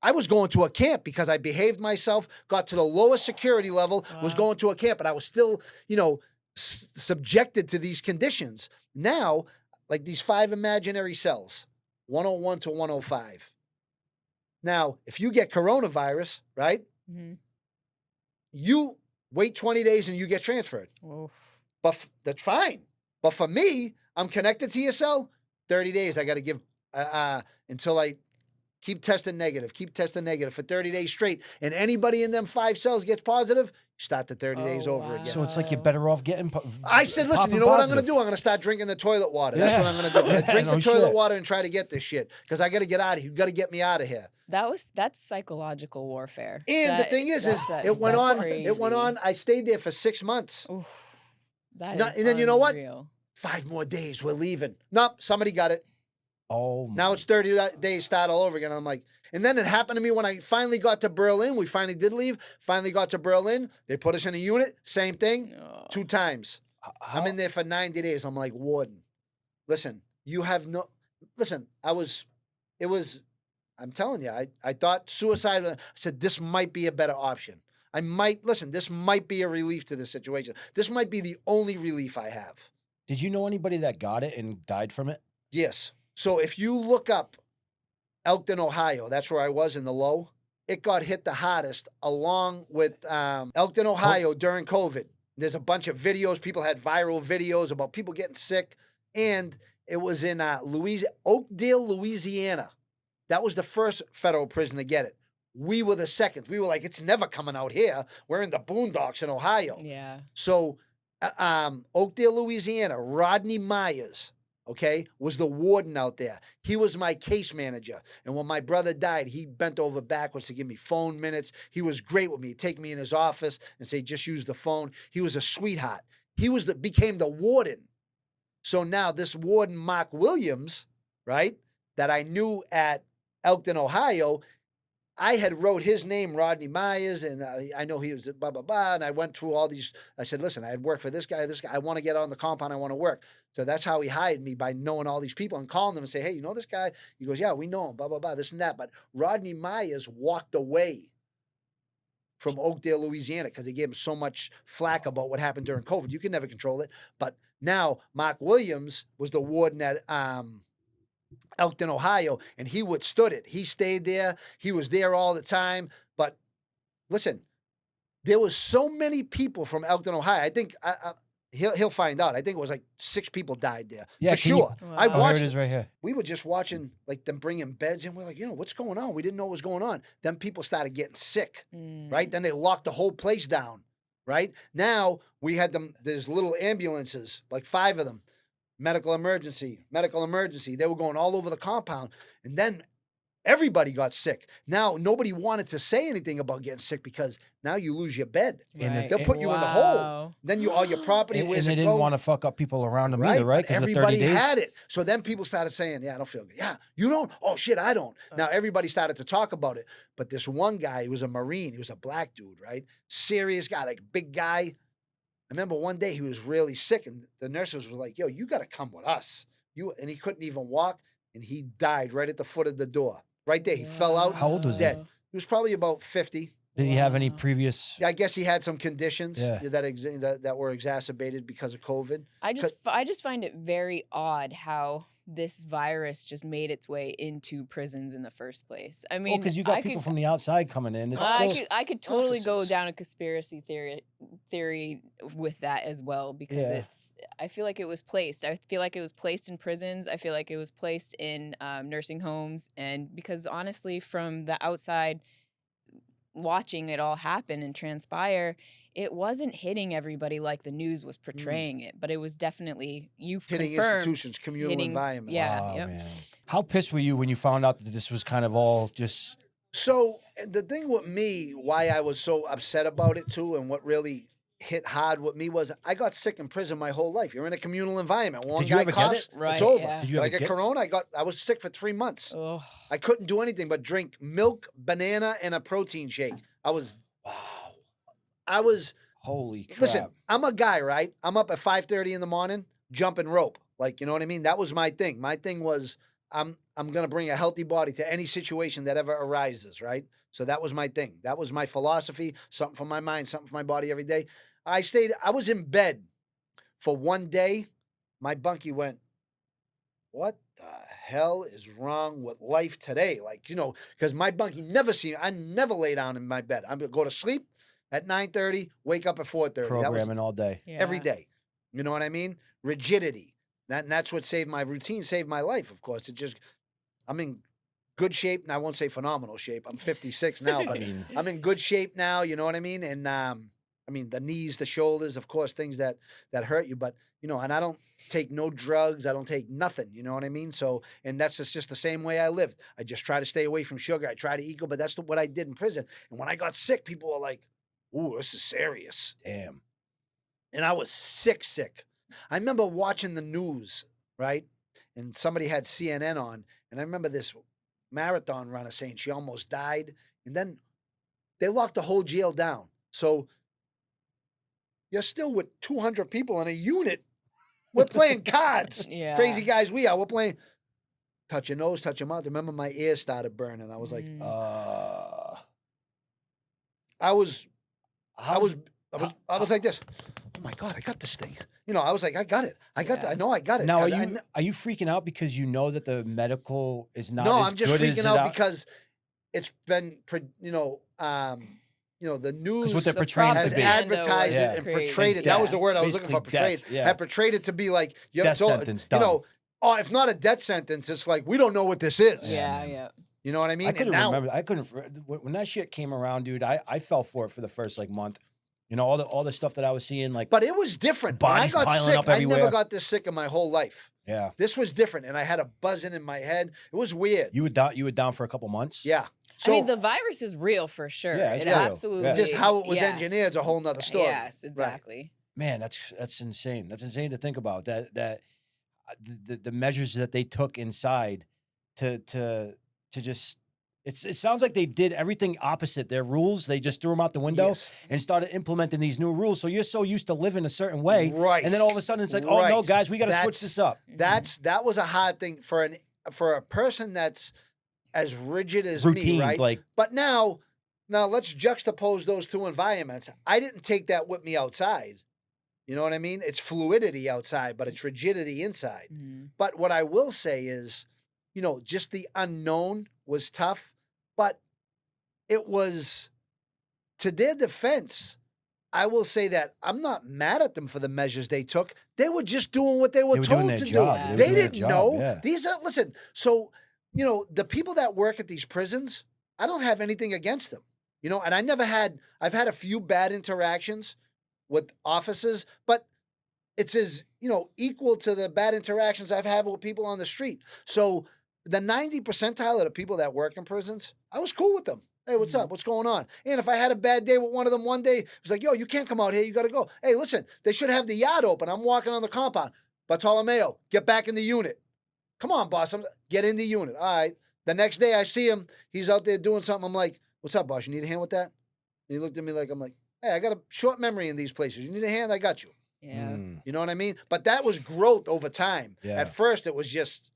I was going to a camp because I behaved myself, got to the lowest security level, was going to a camp, and I was still, subjected to these conditions. Now, like these 5 imaginary cells, 101 to 105. Now, if you get coronavirus, right, you wait 20 days and you get transferred. Oof. But that's fine. But for me, I'm connected to your cell, 30 days. I got to give until I keep testing negative for 30 days straight. And anybody in them 5 cells gets positive, start the 30 days over again. So it's like you're better off getting. I said, listen, you know what I'm going to do? I'm going to start drinking the toilet water. That's what I'm going to do. I'm going to drink the toilet water and try to get this shit because I got to get out of here. You got to get me out of here. That's psychological warfare. And the thing is it went on. Crazy. It went on. I stayed there for 6 months. Oof, that is and then you know what? unreal. 5 more days. We're leaving. Nope. Somebody got it. Oh, now it's 30 days, start all over again. I'm like, and then it happened to me when I finally got to Berlin. We finally did leave. Finally got to Berlin. They put us in a unit. Same thing. 2 times. I'm in there for 90 days. I'm like, warden, listen, you have no, listen, I'm telling you, I thought suicide, I said, this might be a better option. This might be a relief to this situation. This might be the only relief I have. Did you know anybody that got it and died from it? Yes. So if you look up Elton, Ohio, that's where I was in the low, it got hit the hardest along with Elton, Ohio during COVID. There's a bunch of videos. People had viral videos about people getting sick. And it was in Oakdale, Louisiana. That was the first federal prison to get it. We were the second. We were like, it's never coming out here. We're in the boondocks in Ohio. Yeah. So Oakdale, Louisiana, Rodney Myers, okay, was the warden out there. He was my case manager. And when my brother died, he bent over backwards to give me phone minutes. He was great with me. He'd take me in his office and say, just use the phone. He was a sweetheart. He became the warden. So now this warden, Mark Williams, right, that I knew at Elton, Ohio, I had wrote his name, Rodney Myers, and I know he was blah, blah, blah. And I went through all these. I said, listen, I had worked for this guy. I want to get on the compound. I want to work. So that's how he hired me, by knowing all these people and calling them and say, hey, you know this guy? He goes, yeah, we know him, blah, blah, blah, this and that. But Rodney Myers walked away from Oakdale, Louisiana, because they gave him so much flack about what happened during COVID. You can never control it. But now Mark Williams was the warden at Elton, Ohio, and he withstood it. He stayed there. He was there all the time. But listen, there was so many people from Elton, Ohio. I think he'll find out. I think it was like 6 people died there. Yeah, for sure. I Here watched it is right here. We were just watching like them bringing beds in. We're like, what's going on? We didn't know what was going on. Then people started getting sick, right? Then they locked the whole place down, right? Now we had there's little ambulances, like 5 of them. Medical emergency. They were going all over the compound. And then everybody got sick. Now, nobody wanted to say anything about getting sick because now you lose your bed. Right. They'll put you in the hole. Then all your property, And where's they it didn't go? want to fuck up people around them Right? either, right? But everybody had it. So then people started saying, yeah, I don't feel good. Yeah, you don't? Oh, shit, I don't. Now everybody started to talk about it. But this one guy, he was a Marine. He was a black dude, right? Serious guy, like big guy. I remember one day he was really sick, and the nurses were like, yo, you got to come with us. And he couldn't even walk, and he died right at the foot of the door. Right there. He fell out. How old was he? Dead. He was probably about 50. Did he have any previous? Yeah, I guess he had some conditions Yeah. that were exacerbated because of COVID. I just find it very odd how this virus just made its way into prisons in the first place. I mean, because you got people from the outside coming in. It's I could totally go offices. down a conspiracy theory with that as well, because I feel like it was placed. I feel like it was placed in prisons. I feel like it was placed in nursing homes, and because honestly, from the outside, watching it all happen and transpire, it wasn't hitting everybody like the news was portraying it, but it was definitely hitting confirmed, institutions, communal environments. Yeah. Oh, yep. man. How pissed were you when you found out that this was kind of all just So the thing with me, why I was so upset about it too, and what really hit hard with me was I got sick in prison my whole life. You're in a communal environment. One Did you guy ever get coughs, it? it's Right, over. yeah. Did you Did ever I get get? corona? I was sick for 3 months. Oh, I couldn't do anything but drink milk, banana, and a protein shake. Wow. I was Holy crap. listen, I'm a guy, right? I'm up at 5:30 in the morning, jumping rope. Like, you know what I mean? That was my thing. My thing was I'm gonna bring a healthy body to any situation that ever arises, right? So that was my thing. That was my philosophy, something for my mind, something for my body every day. I was in bed for one day. My bunkie went, what the hell is wrong with life today? Like, because my bunkie I never lay down in my bed. I'm gonna go to sleep at 9:30, wake up at 4:30. That was Programming all day. yeah. every day. You know what I mean? Rigidity. That's what saved my routine, saved my life, of course. I'm in good shape, and I won't say phenomenal shape. I'm 56 now, I but mean, I'm in good shape now, you know what I mean? And I mean the knees, the shoulders, of course, things that hurt you, but and I don't take no drugs, I don't take nothing, you know what I mean? So, and that's just the same way I lived. I just try to stay away from sugar. I try to eat good, but that's what I did in prison. And when I got sick, people were like, "Ooh, this is serious." damn. And I was sick. I remember watching the news, right? And somebody had CNN on, and I remember this marathon runner saying she almost died, and then they locked the whole jail down. So you're still with 200 people in a unit. We're playing cards. Yeah. Crazy guys we are. We're playing touch your nose, touch your mouth. Remember my ear started burning. I was like, Mm. I was How's- like this. Oh my God, I got this thing. I was like, I got it. I got that. I know I got it. Now, I are you freaking out because you know that the medical is not? No, as I'm just good as freaking it out because it's been, the news what they're portraying it has to be. advertised Yeah. it and Crazy. portrayed it. That was the Death. word I was looking for. Basically Portrayed. death, yeah. Had portrayed it to be like Death sentence, done. Oh, if not a death sentence, it's like we don't know what this is. Yeah, yeah. You know what I mean? I couldn't And now, remember. I couldn't when that shit came around, dude. I fell for it for the first month. All the stuff that I was seeing, like, but it was different. When I Bodies got piling sick, up I everywhere. never got this sick in my whole life. yeah, This was different, and I had a buzzing in my head. It was weird. you were down for a couple months. Yeah. I So mean, the virus is real for sure. Yeah, it's it real. absolutely. Yeah. just how it was yeah. engineered is a whole nother story. Yes, exactly. Man, that's insane. That's insane to think about. That the measures that they took inside to just. It sounds like they did everything opposite their rules. They just threw them out the window Yes. and started implementing these new rules. So you're so used to living a certain way, Right. and then all of a sudden it's like, oh no, Right. guys, we got to switch That's- this up. That was a hard thing for a person that's as rigid as Routine, me, right? like But now let's juxtapose those two environments. I didn't take that with me outside. You know what I mean? It's fluidity outside, but it's rigidity inside. Mhm. But what I will say is, just the unknown was tough, but it was, to their defense, I will say that I'm not mad at them for the measures they took. They were just doing what they were They were doing told their to job. Yeah. do. were They doing their didn't job, know. yeah. These are, listen, so, the people that work at these prisons, I don't have anything against them, and I've had a few bad interactions with officers, but it's as, equal to the bad interactions I've had with people on the street. So the 90 percentile of the people that work in prisons, I was cool with them. Hey, what's up? What's going on? And if I had a bad day with one of them one day, it was like, yo, you can't come out here. You got to go. Hey, listen, they should have the yard open. I'm walking on the compound. Bartolomeo, get back in the unit. Come on, boss. Get in the unit. All right. The next day I see him. He's out there doing something. I'm like, what's up, boss? You need a hand with that? And he looked at me like, I'm like, hey, I got a short memory in these places. You need a hand? I got you. Yeah. Mm. You know what I mean? But that was growth over time. Yeah. At first, it was just,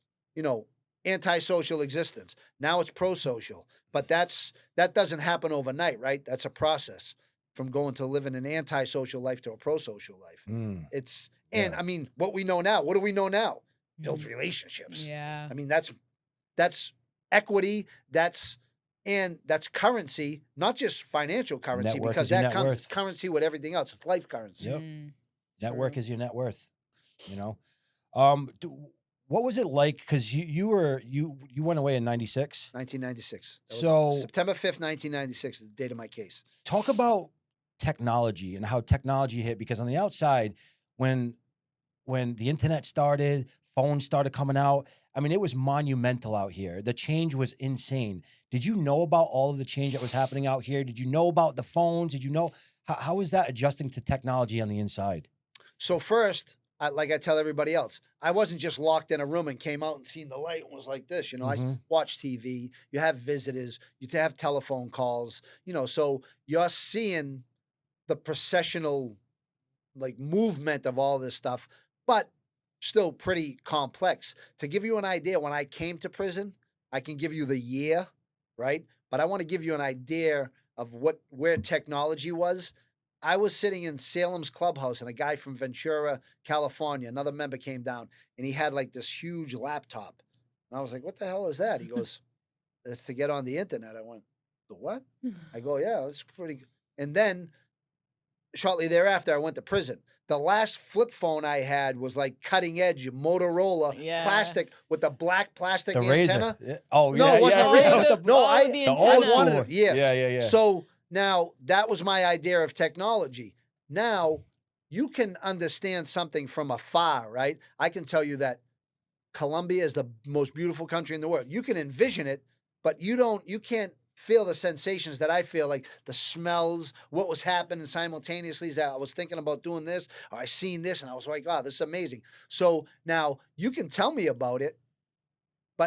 antisocial existence. Now it's pro-social. But that doesn't happen overnight, right? That's a process from going to living an antisocial life to a pro-social life. Mm. And Yeah. I mean, what we know now, what do we know now? Build Mhm. relationships. Yeah. I mean, that's equity, that's currency, not just financial currency, Network because is your that net comes worth. currency with everything else. It's life currency. Yep. Mm. Network True. is your net worth. What was it like? Because you went away in '96. 1996. That was So September 5th, 1996 is the date of my case. talk about technology and how technology hit. Because on the outside, when the internet started, phones started coming out. I mean, it was monumental out here. The change was insane. Did you know about all of the change that was happening out here? Did you know about the phones? Did you know how was that adjusting to technology on the inside? So first, like I tell everybody else, I wasn't just locked in a room and came out and seen the light and was like this. You know, I watch TV. You have visitors. You have telephone calls. You know, so you're seeing the processional like movement of all this stuff, but still pretty complex. To give you an idea, when I came to prison, I can give you the year, right? But I want to give you an idea of where technology was. I was sitting in Salem's Clubhouse, and a guy from Ventura, California, another member came down, and he had like this huge laptop. And I was like, what the hell is that? He goes, it's to get on the internet. I went, the what? I go, yeah, it's pretty good. And then shortly thereafter, I went to prison. The last flip phone I had was like cutting edge Motorola plastic with the black plastic antenna. Razor. Oh, no, yeah, it wasn't a razor. No, the old I wanted school. it. Yes. Yeah. So now that was my idea of technology. Now you can understand something from afar, right? I can tell you that Colombia is the most beautiful country in the world. You can envision it, but you can't feel the sensations that I feel, like the smells, what was happening simultaneously. Is that I was thinking about doing this, or I seen this, and I was like, wow, this is amazing. So now you can tell me about it,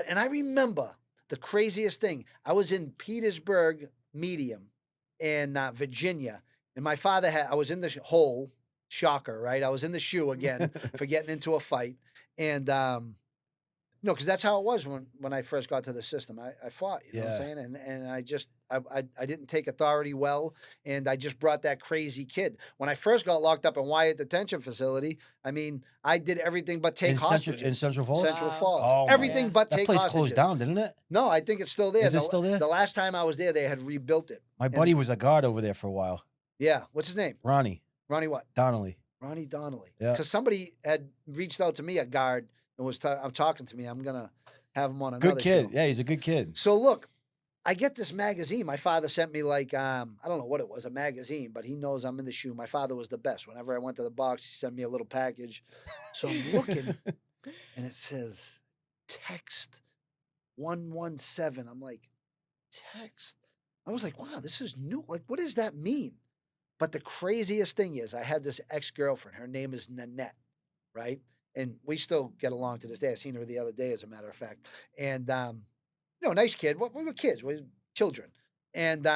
and I remember the craziest thing. I was in Petersburg Medium in Virginia, and my father I was in the hole, shocker, right? I was in the shoe again for getting into a fight. And, no, because that's how it was when I first got to the system. I fought, you know what I'm saying? And I didn't take authority well, and I just brought that crazy kid. When I first got locked up in Wyatt Detention Facility, I mean, I did everything but take hostages. In Central Falls? Central Falls. Oh, everything but take hostages. That place closed down, didn't it? No, I think it's still there. Is it still there? The last time I was there, they had rebuilt it. My buddy was a guard over there for a while. Yeah. What's his name? Ronnie. Ronnie what? Donnelly. Ronnie Donnelly. Yeah. Because somebody had reached out to me, a guard, and was I'm talking to me. I'm going to have him on another Good kid. show. Yeah, he's a good kid. So look, I get this magazine. My father sent me like, I don't know what it was, a magazine, but he knows I'm in the shoe. My father was the best. Whenever I went to the box, he sent me a little package. So I'm looking, and it says, text 117. I'm like, text? I was like, wow, this is new. Like, what does that mean? But the craziest thing is I had this ex-girlfriend. Her name is Nanette, right? And we still get along to this day. I seen her the other day, as a matter of fact. And, nice kid. We were kids. We were children. And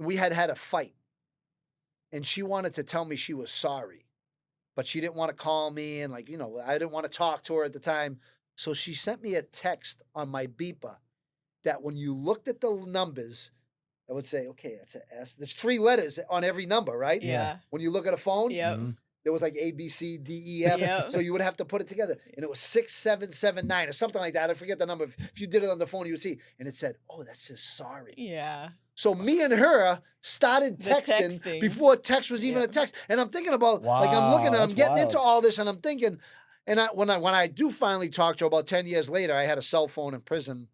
we had a fight. And she wanted to tell me she was sorry. But she didn't want to call me. And, I didn't want to talk to her at the time. So she sent me a text on my beeper that when you looked at the numbers, I would say, okay, that's an S. There's 3 letters on every number, right? Yeah. When you look at a phone. Yep. Mm-hmm. There was like A, B, C, D, E, F. Yep. So you would have to put it together. And it was 6779 or something like that. I forget the number. If you did it on the phone, you would see. And it said, oh, that says sorry. Yeah. So me and her started texting before text was even a text. And I'm thinking about, I'm looking and I'm getting into all this and I'm thinking, and when I do finally talk to her about 10 years later, I had a cell phone in prison,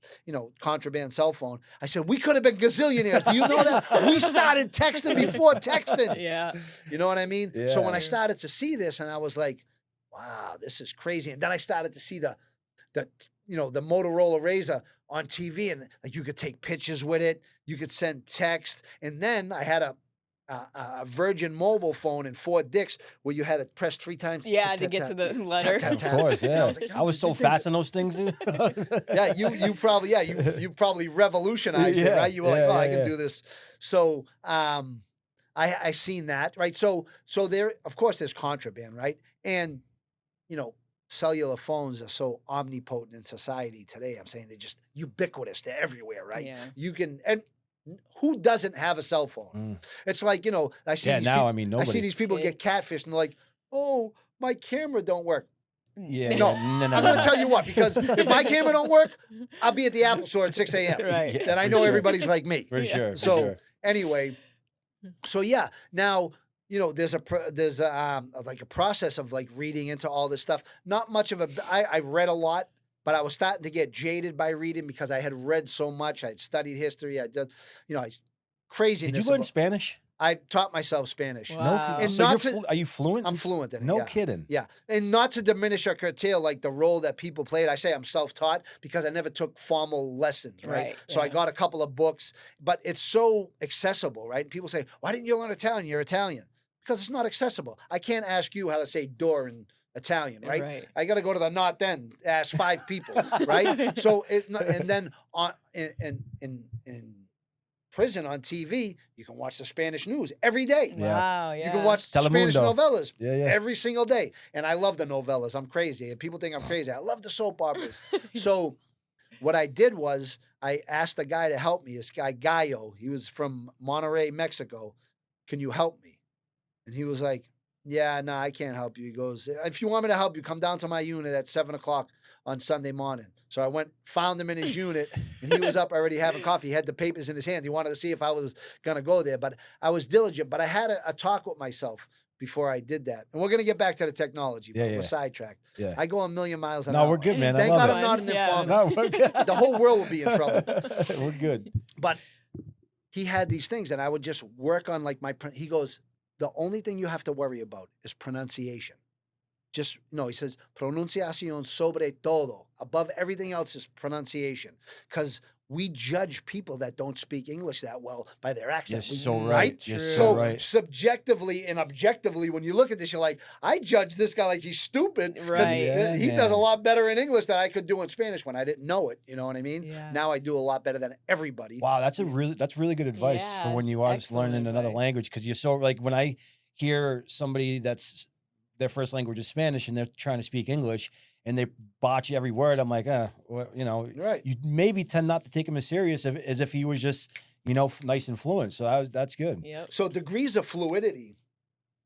contraband cell phone. I said, we could have been gazillionaires. Do you know that? We started texting before texting. Yeah. You know what I mean? Yeah. So when I started to see this and I was like, wow, this is crazy. And then I started to see the Motorola Razor on TV, and like you could take pictures with it. You could send text. And then I had a Virgin mobile phone in Fort Dix where you had to press 3 times. Yeah, to get to the letter. Of course, yeah. I was so fast in those things. Yeah, you probably revolutionized it, right? You were like, I can do this. So I seen that, right? So there, of course, there's contraband, right? And cellular phones are so omnipotent in society today. I'm saying they're just ubiquitous. They're everywhere, right? Yeah. You can, and who doesn't have a cell phone? It's like, I see nobody. I see these people get catfished and they're like, oh, my camera don't work. Yeah. No. I'm going to tell you what, because if my camera don't work, I'll be at the Apple store at 6 a.m. Right. Then I know everybody's like me. For sure. So anyway, yeah, now, there's a process of like reading into all this stuff. Not much of I read a lot, but I was starting to get jaded by reading because I had read so much. I had studied history. I did, craziness. Did you learn Spanish? I taught myself Spanish. Wow. And So not are you fluent? I'm fluent in it. No yeah. kidding. Yeah. And not to diminish or curtail like the role that people played. I say I'm self-taught because I never took formal lessons, right? Right, So I yeah. got a couple of books, but it's so accessible, right? And people say, why didn't you learn Italian? You're Italian. Because it's not accessible. I can't ask you how to say door in Italian, right? Right. I got to go to the North End, ask 5 people, right? So and then in prison on TV, you can watch the Spanish news every day. Yeah. Wow, yeah. You can watch Spanish Telemundo. novellas Yeah, yeah. every single day. And I love the novellas. I'm crazy. People think I'm crazy. I love the soap operas. So what I did was I asked the guy to help me, this guy Gallo. He was from Monterrey, Mexico. Can you help me? And he was like, yeah, no, I can't help you. He goes, if you want me to help you, come down to my unit at 7 o'clock on Sunday morning. So I went, found him in his unit, and he was up already having coffee. He had the papers in his hand. He wanted to see if I was going to go there, but I was diligent. But I had a talk with myself before I did that. And we're going to get back to the technology, but we're sidetracked. Yeah. I go a million miles an No, hour. we're good, man. Thank I love God it. I'm not an Yeah. informant. No, we're good. The whole world will be in trouble. We're good. But he had these things, and I would just work on like he goes, the only thing you have to worry about is pronunciation. Just, no, he says, pronunciación sobre todo. Above everything else is pronunciation. Because we judge people that don't speak English that well by their accent. You're so right. You're so right. Subjectively and objectively, when you look at this, you're like, I judge this guy like he's stupid. 'cause Right. Yeah, he man. does a lot better in English than I could do in Spanish when I didn't know it. You know what I mean? Yeah. Now I do a lot better than everybody. Wow, that's really good advice for Yeah, when you are just excellent learning another advice. language, because you're so like when I hear somebody that's their first language is Spanish and they're trying to speak English and they botch every word, I'm like, well, you know, Right. you maybe tend not to take him as serious as if he was just, you know, nice and fluent. So that's good. Yep. So degrees of fluidity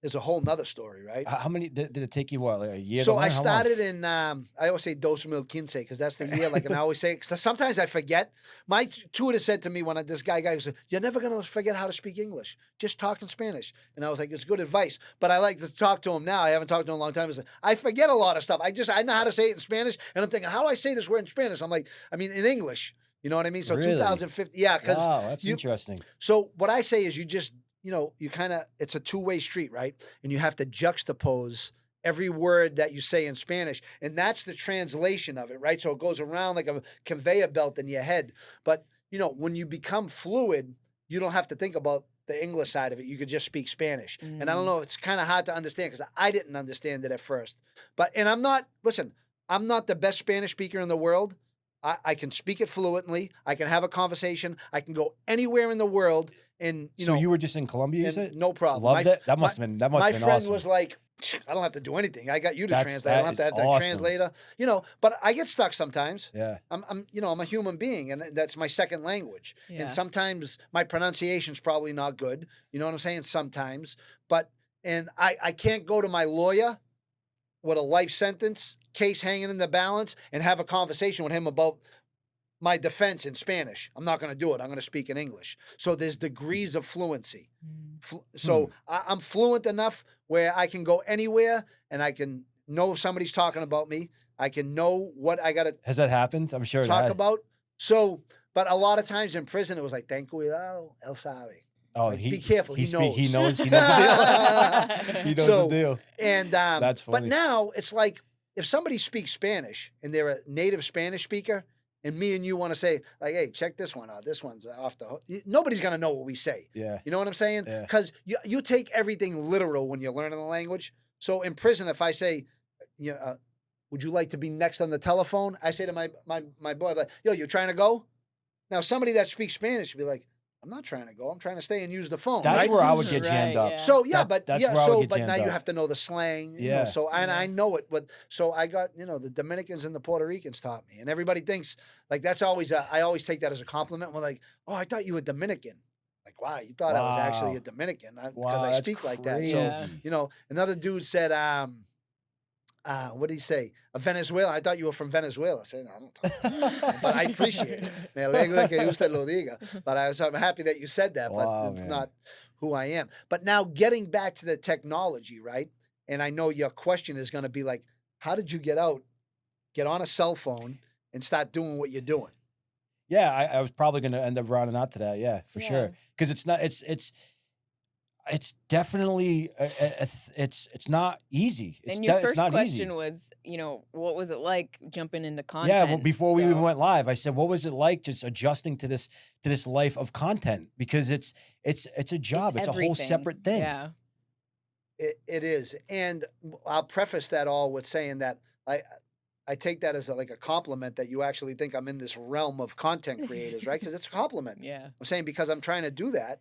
is a whole nother story, right? How many did it take you? What, like a year? So to learn? I How long? started in, I always say 2015 because that's the year. Like, and I always say, 'cause sometimes I forget. My tutor said to me when this guy goes, "You're never gonna forget how to speak English. Just talk in Spanish." And I was like, "It's good advice." But I like to talk to him now. I haven't talked to him in a long time. I forget a lot of stuff. I know how to say it in Spanish, and I'm thinking, how do I say this word in Spanish? I'm like, in English. You know what I mean? So Really? 2015, yeah. Because Wow, that's interesting. so what I say is you just, you kind of, it's a two-way street, right? And you have to juxtapose every word that you say in Spanish. And that's the translation of it, right? So it goes around like a conveyor belt in your head. But, when you become fluid, you don't have to think about the English side of it. You could just speak Spanish. And I don't know, it's kind of hard to understand because I didn't understand it at first. And I'm not the best Spanish speaker in the world. I can speak it fluently. I can have a conversation. I can go anywhere in the world. And So you were just in Colombia, you said? no problem. Loved it? That must have been my awesome. friend was like, I don't have to do anything. I got you to translate. I don't have to have the awesome. translator. But I get stuck sometimes. Yeah. I'm a human being, and that's my second language. Yeah. And sometimes my pronunciation's probably not good. You know what I'm saying? Sometimes, and I can't go to my lawyer with a life sentence case hanging in the balance and have a conversation with him about my defense in Spanish. I'm not going to do it. I'm going to speak in English. So there's degrees of fluency. So I'm fluent enough where I can go anywhere and I can know if somebody's talking about me. I can know what I got to Has that happened? I'm sure it talk had. about. So, but a lot of times in prison, it was like, ten cuidado, él sabe. Oh, Like, be careful. He knows. He knows the deal. He knows the deal. And That's but funny. now it's like if somebody speaks Spanish and they're a native Spanish speaker, and me and you want to say like, "Hey, check this one out. This one's off the hook." Nobody's gonna know what we say. Yeah. You know what I'm saying? Yeah. Because you take everything literal when you're learning the language. So in prison, if I say, would you like to be next on the telephone? I say to my boy, like, "Yo, you trying to go?" Now somebody that speaks Spanish would be like, "I'm not trying to go. I'm trying to stay and use the phone." That's right? where I would get jammed Right, up. yeah. So yeah, That's where I would get but jammed now you up. have to know the slang. Yeah. So I know it, but so I got the Dominicans and the Puerto Ricans taught me, and everybody thinks like that's always I always take that as a compliment. We're like, "Oh, I thut you were Dominican." Like, wow, you thought I was actually Wow. a Dominican because Wow, I that's speak like that. crazy. So another dude said, what did he say? A Venezuela. I thought you were from Venezuela. I said, no, I don't talk. But I appreciate it. Me alegra que usted lo diga. But I'm happy that you said that, Wow, but it's man. not who I am. But now getting back to the technology, right? And I know your question is going to be like, how did you get on a cell phone and start doing what you're doing? Yeah, I was probably going to end up rounding out to that. Yeah, for Yeah. sure. Because it's not, it's It's definitely it's not easy. It's And your it's first not question easy. was, what was it like jumping into Yeah, well, content? before we even So, went live, I said, "What was it like just adjusting to this life of content?" Because it's a job. It's a whole everything. separate thing. Yeah. It is, and I'll preface that all with saying that I take that as like a compliment that you actually think I'm in this realm of content creators, right? Because it's a compliment. Yeah. I'm saying because I'm trying to do that,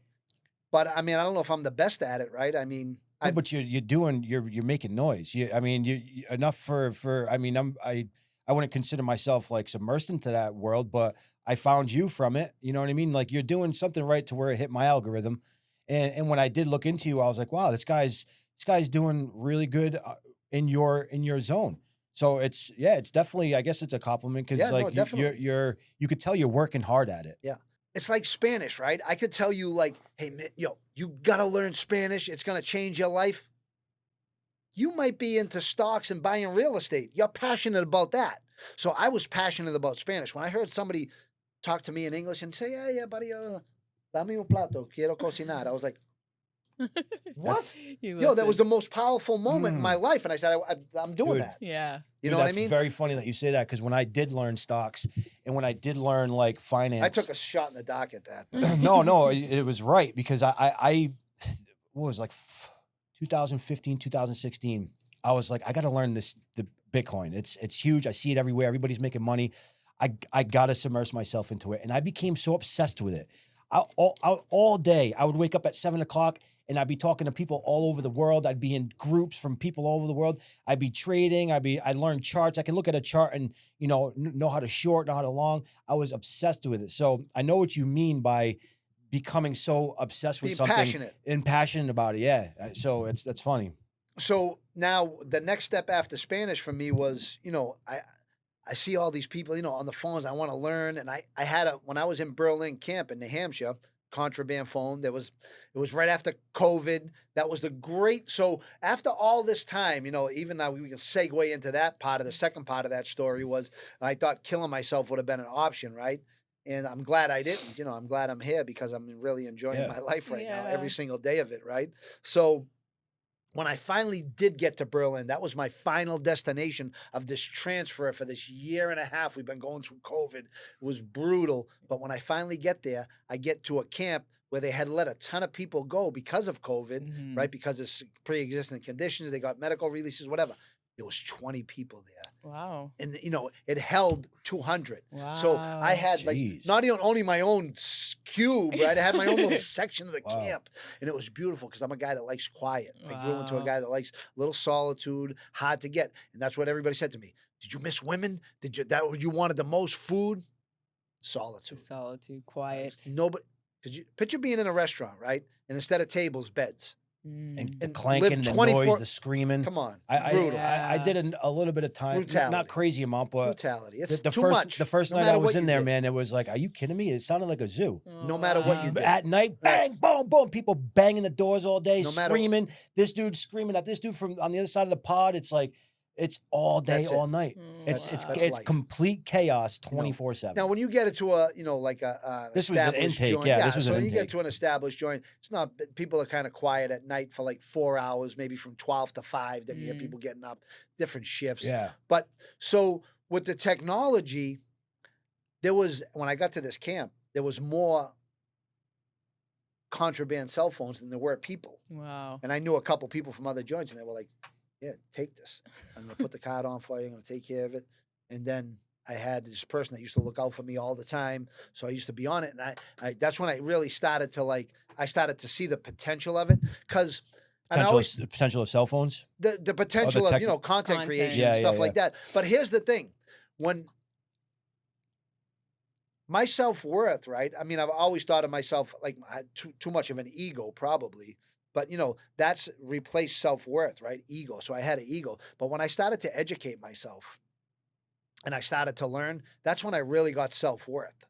but I mean I don't know if I'm the best at it, right? I mean No, but you're making noise. I mean, enough for. I mean, I wouldn't consider myself like submersed into that world, but I found you from it. You know what I mean? Like you're doing something right to where it hit my algorithm, and when I did look into you, I was like, wow, this guy's doing really good in your zone. So it's definitely, I guess it's a compliment because Yeah, no, like definitely. you could tell you're working hard at it. Yeah. It's like Spanish, right? I could tell you like, hey man, you gotta learn Spanish. It's gonna change your life. You might be into stocks and buying real estate. You're passionate about that. So I was passionate about Spanish. When I heard somebody talk to me in English and say, yeah, buddy, dame un plato, quiero cocinar. I was like, what? You That was listen. the most powerful moment in my life. And I said, I'm doing Dude. that. Yeah. You Dude, know what I that's mean? very funny that you say that because when I did learn stocks and when I did learn like finance, I took a shot in the dock at that. no, it was right because I what was like 2015, 2016. I was like, I got to learn the Bitcoin. It's huge. I see it everywhere. Everybody's making money. I got to submerge myself into it, and I became so obsessed with it. All day, I would wake up at 7 o'clock. And I'd be talking to people all over the world. I'd be in groups from people all over the world. I'd be trading. I'd learn charts. I can look at a chart and, know how to short, know how to long. I was obsessed with it. So I know what you mean by becoming so obsessed with Being something passionate. and passionate about it. Yeah. So that's funny. So now the next step after Spanish for me was, I see all these people, on the phones. I want to learn, and I had when I was in Berlin camp in New Hampshire, contraband phone. It was right after COVID. That was the great. So after all this time, even now we can segue into that part of the second part of that story was I thought killing myself would have been an option, right? And I'm glad I didn't. I'm glad I'm here because I'm really enjoying my life right now, every single day of it, right? So when I finally did get to Berlin, that was my final destination of this transfer for this year and a half. We've been going through COVID. It was brutal. But when I finally get there, I get to a camp where they had let a ton of people go because of COVID, right? Because of pre-existing conditions. They got medical releases, whatever. There was 20 people there. Wow. And, it held 200. Wow. So I had not even only my own cube, right? I had my own little section of the camp. And it was beautiful because I'm a guy that likes quiet. I grew into a guy that likes a little solitude, hard to get. And that's what everybody said to me. Did you miss women? You wanted the most food? Solitude. Solitude, quiet. Nobody, because you picture being in a restaurant, right? And instead of tables, beds. And the And clanking, live the 24 noise, the screaming. Come on. Brutal. Yeah. I did a little bit of time, Brutality. not crazy amount, but Brutality. It's the too first much. the first No night I matter was what in you there, did. man, it was like, are you kidding me? It sounded like a zoo. No matter what you did. At night, bang, boom, boom, people banging the doors all day, No matter- screaming. This dude screaming at this dude from on the other side of the pod. It's like it's all day, That's it. all night. That's It's life. complete chaos, 24/7. Now, when you get into a, like This was an established intake, joint, yeah, this was so an you get intake. to an established joint. It's not people are kind of quiet at night for like 4 hours, maybe from 12 to 5. Then you get people getting up, different shifts. Yeah. But so with the technology, when I got to this camp, there was more contraband cell phones than there were people. Wow. And I knew a couple people from other joints, and they were like, yeah, take this. I'm going to put the card on for you. I'm going to take care of it. And then I had this person that used to look out for me all the time. So I used to be on it. And I that's when I really started to I started to see the potential of it. Because The potential of cell phones. the potential of, content creation and stuff like that. But here's the thing. When my self-worth, right? I mean, I've always thought of myself like I had too much of an ego, probably. But, that's replaced self-worth, right? Ego. So I had an ego. But when I started to educate myself and I started to learn, that's when I really got self-worth.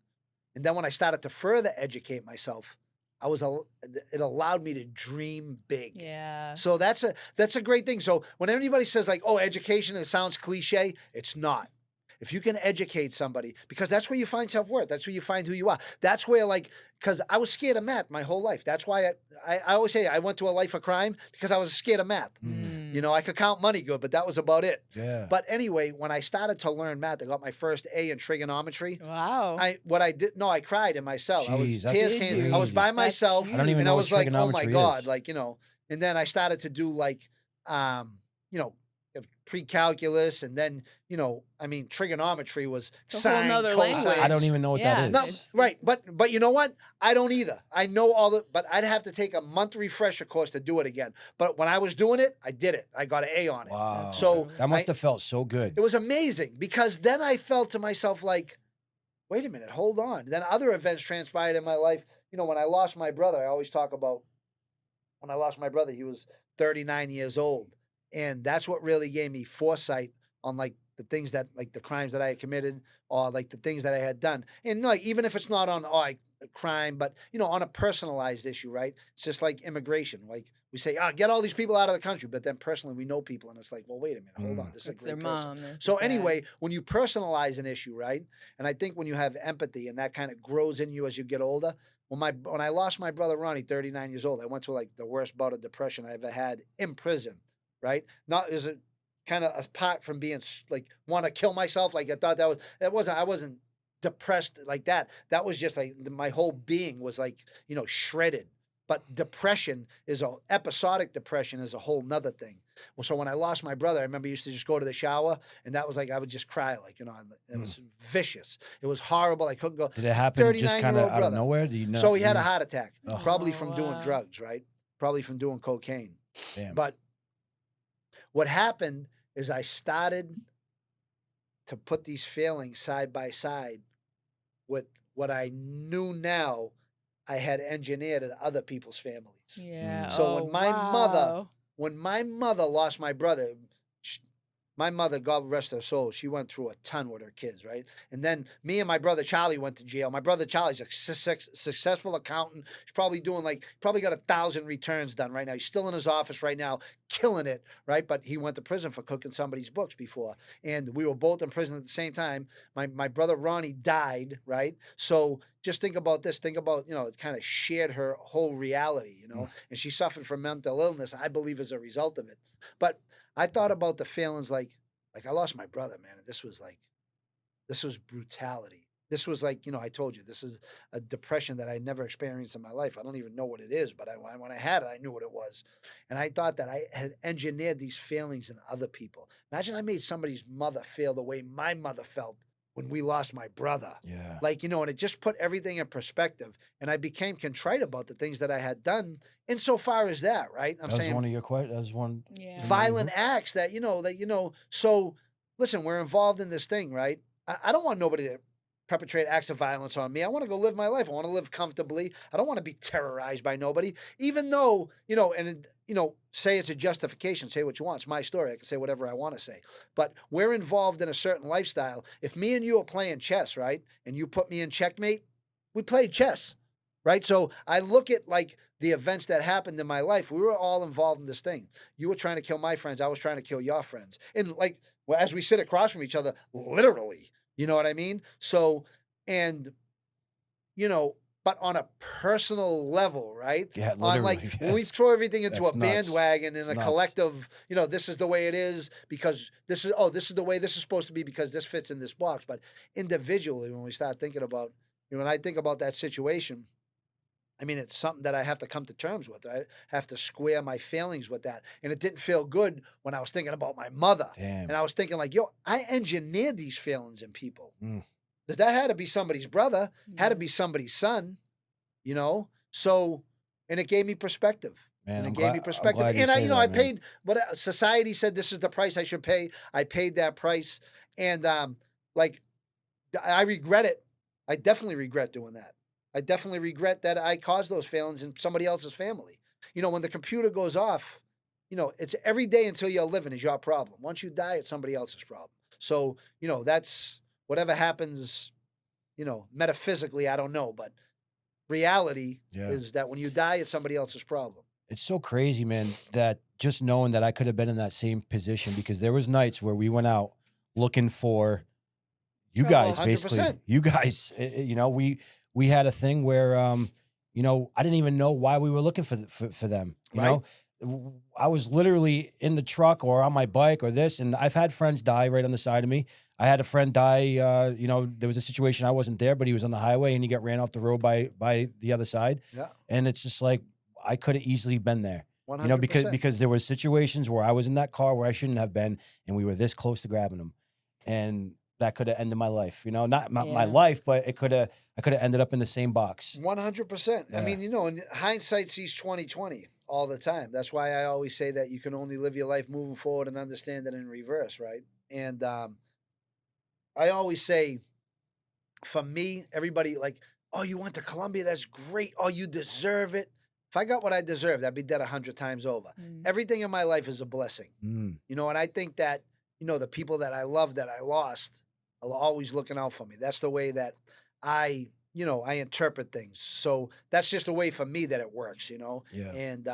And then when I started to further educate myself, it allowed me to dream big. Yeah. So that's a great thing. So when anybody says like, oh, education, it sounds cliche, it's not. if you can educate somebody, because that's where you find self-worth. That's where you find who you are. That's where, like, because I was scared of math my whole life. That's why I always say I went to a life of crime because I was scared of math. You know, I could count money good, but that was about it. Yeah. But anyway, when I started to learn math, I got my first A in trigonometry. Wow. I cried in my cell. Jeez, that's Tears came. I was crazy. by That's myself. huge. I don't even And know I what was like, oh my trigonometry God, is. like, you know, and then I started to do like, you know, pre-calculus, and then, you know, I mean, trigonometry was It's a whole sine, nother cosine. language. I don't even know what that Yeah. is. No, It's- right, but you know what? I don't either. I know all the, but I'd have to take a month refresher course to do it again. But when I was doing it, I did it. I got an A on it. Wow. So that must have felt so good. it was amazing, because then I felt to myself like, wait a minute, hold on. Then other events transpired in my life. You know, when I lost my brother, I always talk about when I lost my brother, he was 39 years old. And that's what really gave me foresight on like the things that, like the crimes that I had committed, or like the things that I had done. And like, even if it's not on like a crime, but, you know, on a personalized issue, right? It's just like immigration. Like we say, get all these people out of the country. But then personally, we know people, and it's like, well, wait a minute, hold on. This is That's a great their person. mom. That's So their dad. anyway, when you personalize an issue, right? And I think when you have empathy and that kind of grows in you as you get older. When I lost my brother Ronnie, 39 years old, I went to like the worst bout of depression I ever had in prison, right? Not as a kind of apart from being like want to kill myself. Like I thought I wasn't depressed like that. That was just like my whole being was like, you know, shredded. But depression episodic depression is a whole nother thing. Well, so when I lost my brother, I remember I used to just go to the shower, and that was like, I would just cry, like, you know, it was vicious. It was horrible. I couldn't go. Did it happen just 39-year-old kind of out of brother. nowhere? Do you know? So he had you a heart attack, Ugh. probably Oh, from doing wow. drugs, right? Probably from doing cocaine. Damn. But what happened is I started to put these feelings side by side with what I knew now I had engineered in other people's families. Yeah. So oh, when my wow. mother lost my brother, my mother, God rest her soul, she went through a ton with her kids, right? And then me and my brother Charlie went to jail. My brother Charlie's a successful accountant. He's probably doing probably got 1,000 returns done right now. He's still in his office right now, killing it, right? But he went to prison for cooking somebody's books before. And we were both in prison at the same time. My brother Ronnie died, right? So just think about this. Think about, you know, it kind of shared her whole reality, you know, and she suffered from mental illness, I believe, as a result of it. But I thought about the feelings like I lost my brother, man. And this was brutality. This was like, you know, I told you, this is a depression that I never experienced in my life. I don't even know what it is, but when I had it, I knew what it was. And I thought that I had engineered these feelings in other people. Imagine I made somebody's mother feel the way my mother felt when we lost my brother. Yeah. Like, you know, and it just put everything in perspective. And I became contrite about the things that I had done insofar as that, right? That was one of your questions. That was one. Yeah. Violent acts that, you know, so listen, we're involved in this thing, right? I don't want nobody to perpetrate acts of violence on me. I want to go live my life. I want to live comfortably. I don't want to be terrorized by nobody, even though, you know, and, you know, say it's a justification, say what you want. It's my story. I can say whatever I want to say, but we're involved in a certain lifestyle. If me and you are playing chess, right? And you put me in checkmate, we played chess, right? So I look at like the events that happened in my life. We were all involved in this thing. You were trying to kill my friends. I was trying to kill your friends. And like, well, as we sit across from each other, literally, you know what I mean? So, and, you know, but on a personal level, right? Yeah, On like, literally, when we yes. throw everything into That's a nuts. bandwagon and It's a nuts. collective, you know, this is the way it is because this is the way this is supposed to be because this fits in this box. But individually, when we start thinking about, you know, when I think about that situation, I mean, it's something that I have to come to terms with. I have to square my feelings with that. And it didn't feel good when I was thinking about my mother. Damn. And I was thinking like, yo, I engineered these feelings in people. Mm. Because that had to be somebody's brother, had to Yeah. be somebody's son, you know? So, and it gave me perspective. Man, And it I'm gave me glad- I'm perspective. glad you And I, say you know, that, I man. paid what society said this is the price I should pay. I paid that price. And like, I regret it. I definitely regret doing that. I definitely regret that I caused those failings in somebody else's family. You know, when the computer goes off, you know, it's every day until you're living is your problem. Once you die, it's somebody else's problem. So, you know, that's whatever happens, you know, metaphysically, I don't know, but reality Yeah. is that when you die, it's somebody else's problem. It's so crazy, man, that just knowing that I could have been in that same position because there was nights where we went out looking for You Trouble. guys, basically, 100%. you guys, you know, we had a thing where, you know, I didn't even know why we were looking for them. You Right. know, I was literally in the truck or on my bike or this, and I've had friends die right on the side of me. I had a friend die. You know, there was a situation I wasn't there, but he was on the highway and he got ran off the road by the other side. Yeah. And it's just like I could have easily been there. 100%. You know, because there were situations where I was in that car where I shouldn't have been, and we were this close to grabbing them, and that could have ended my life. You know, not my Yeah. life, but I could have ended up in the same box. 100%. I Yeah. mean, you know, and hindsight sees 2020 all the time. That's why I always say that you can only live your life moving forward and understand it in reverse, right? And I always say, for me, everybody like, oh, you went to Columbia, that's great. Oh, you deserve it. If I got what I deserved, I'd be dead 100 times over. Everything in my life is a blessing. Mm. You know, and I think that, you know, the people that I love that I lost are always looking out for me. That's the way that I interpret things. So that's just the way for me that it works, you know? Yeah. And,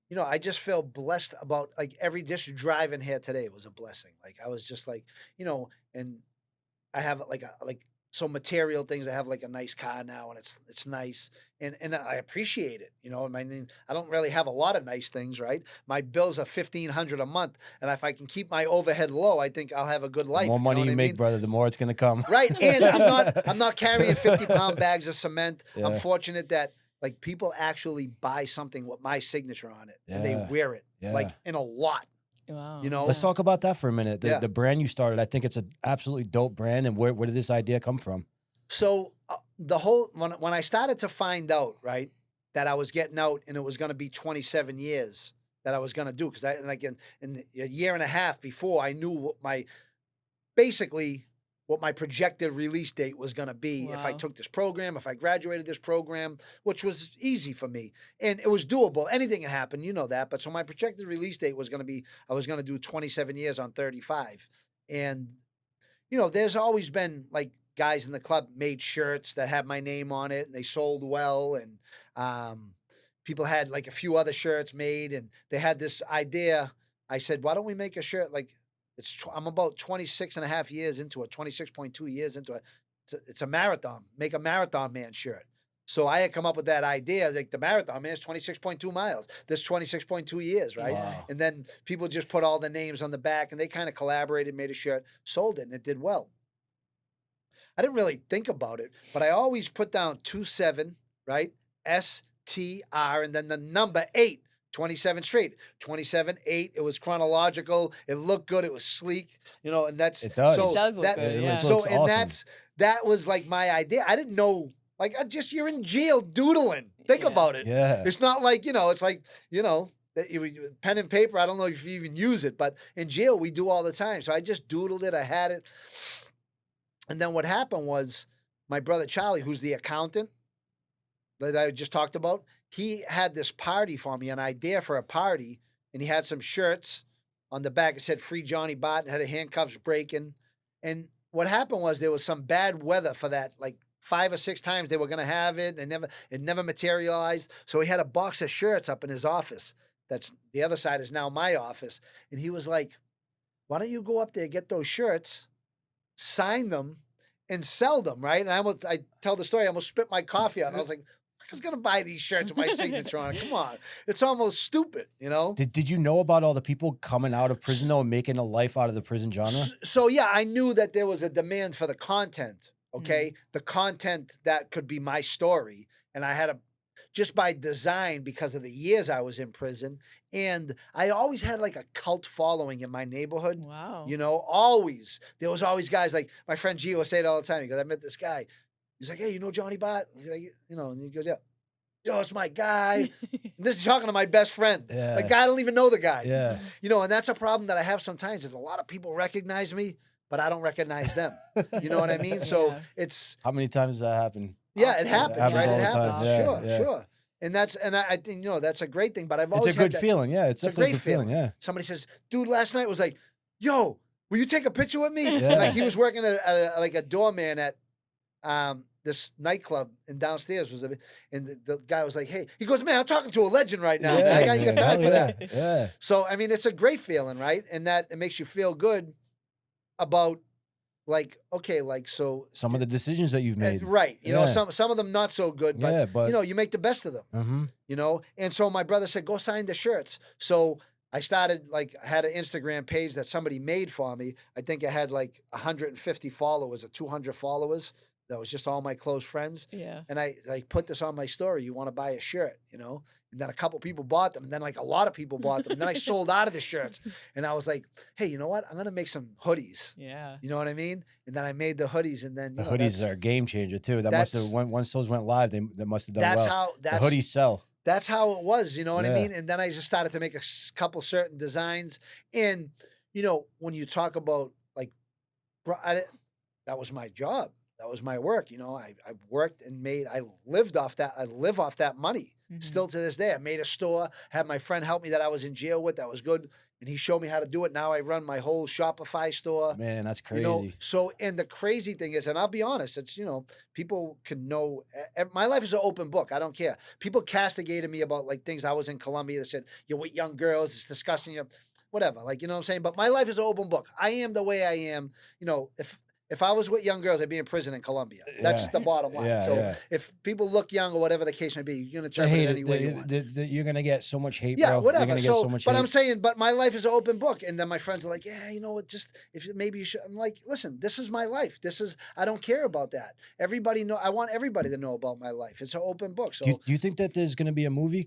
you know, I just feel blessed about like just driving here today was a blessing. Like I was just like, you know, and I have so material things. I have like a nice car now and it's nice and I appreciate it. You know, I mean, I don't really have a lot of nice things, right? My bills are $1,500 a month. And if I can keep my overhead low, I think I'll have a good life. The more money know what you I make, mean? brother, the more it's gonna come. Right. And I'm not carrying 50-pound bags of cement. Yeah. I'm fortunate that like people actually buy something with my signature on it and they Yeah. wear it Yeah. like in a lot. Wow. You know? Let's talk about that for a minute. Yeah. The brand you started, I think it's an absolutely dope brand. And where did this idea come from? So the whole when I started to find out, right, that I was getting out and it was going to be 27 years that I was going to do, because in a year and a half before I knew what my projected release date was going to be if I Wow. took this program, if I graduated this program, which was easy for me and it was doable. Anything can happen, you know that. But so my projected release date was going to be I was going to do 27 years on 35, and you know, there's always been like guys in the club made shirts that had my name on it and they sold well. And people had like a few other shirts made and they had this idea. I said, why don't we make a shirt? Like I'm about 26 and a half years into it, 26.2 years into it. It's a marathon, make a Marathon Man shirt. So I had come up with that idea, like the Marathon Man is 26.2 miles. That's 26.2 years, right? Wow. And then people just put all the names on the back and they kind of collaborated, made a shirt, sold it, and it did well. I didn't really think about it, but I always put down 27, right? STR, and then the number 8, 27 straight. 27, 8. It was chronological. It looked good. It was sleek, you know, and that's It does. So It does look that's, good, yeah. It So looks and awesome. that was like my idea. I didn't know. Like, you're in jail doodling. Think Yeah. about it. Yeah. It's not like, you know, it's like, you know, that pen and paper. I don't know if you even use it, but in jail we do all the time. So I just doodled it. I had it. And then what happened was my brother Charlie, who's the accountant that I just talked about, he had this party for me, an idea for a party. And he had some shirts on the back. It said "Free Johnny Bart" and had a handcuffs breaking. And what happened was there was some bad weather for that, like 5 or 6 times they were going to have it. It never materialized. So he had a box of shirts up in his office. That's the other side is now my office. And he was like, why don't you go up there, get those shirts, sign them and sell them. Right. And I tell the story. I almost spit my coffee out. And I was like, who's going to buy these shirts with my signature on it? Come on. It's almost stupid, you know? Did you know about all the people coming out of prison though and making a life out of the prison genre? So yeah, I knew that there was a demand for the content. Okay. The content that could be my story. And I had just by design, because of the years I was in prison. And I always had like a cult following in my neighborhood. Wow. You know, always. There was always guys like my friend Gio would say it all the time. He goes, I met this guy. He's like, hey, you know Johnny Bart? Like, you know, and he goes, yeah. Yo, it's my guy. This is talking to my best friend. Yeah. Like, I don't even know the guy. Yeah. You know, and that's a problem that I have sometimes is a lot of people recognize me, but I don't recognize them. You know what I mean? So Yeah. it's, How many times does that happen? yeah, it happens, happens right? all It the time. happens. Yeah, Sure, yeah. sure. And I think, you know, that's a great thing, but I've It's always a good had that, feeling. Yeah. It's a definitely a great good feeling. feeling. Yeah. Somebody says, dude, last night was like, yo, will you take a picture with me? Yeah. Like he was working like a doorman at this nightclub and downstairs and the guy was like, hey, he goes, man, I'm talking to a legend right now. Yeah, I got you got man. time for Hell that. yeah. Yeah. So, I mean, it's a great feeling, right? And that it makes you feel good about like, okay, like, so. Some of the decisions that you've made. Right. You know, Yeah. some of them not so good, but, Yeah, but- you know, you make the best of them, Mm-hmm. you know? And so my brother said, go sign the shirts. So I started, like, I had an Instagram page that somebody made for me. I think it had like 150 followers or 200 followers. That was just all my close friends. Yeah. And I like put this on my story. You want to buy a shirt, you know? And then a couple people bought them. And then like a lot of people bought them. And then I sold out of the shirts. And I was like, hey, you know what? I'm going to make some hoodies. Yeah. You know what I mean? And then I made the hoodies. And then, The you know, hoodies are a game changer too. That must have, once those went live, they must have done that's well. how, The hoodies sell. that's how it was, you know what I Yeah. mean? And then I just started to make couple certain designs. And, you know, when you talk about like, that was my job. That was my work. You know, I worked and I lived off that. I live off that money still to this day. I made a store, had my friend help me that I was in jail with. That was good. And he showed me how to do it. Now I run my whole Shopify store. Man, that's crazy. You know, so, and the crazy thing is, and I'll be honest, it's, you know, people can know, my life is an open book. I don't care. People castigated me about like things. I was in Colombia. They said, you're with young girls. It's disgusting. Whatever. Like, you know what I'm saying? But my life is an open book. I am the way I am. You know, if I was with young girls, I'd be in prison in Colombia. That's Yeah. the bottom line. Yeah, so yeah. if people look young or whatever the case may be, you're going to The interpret hate, it any way you want. you're gonna get so much hate, Yeah, bro. whatever. You're gonna get So, so much but hate. I'm saying, but my life is an open book. And then my friends are like, yeah, you know what, just, if maybe you should. I'm like, listen, this is my life. I don't care about that. I want everybody to know about my life. It's an open book. So, do you think that there's gonna be a movie?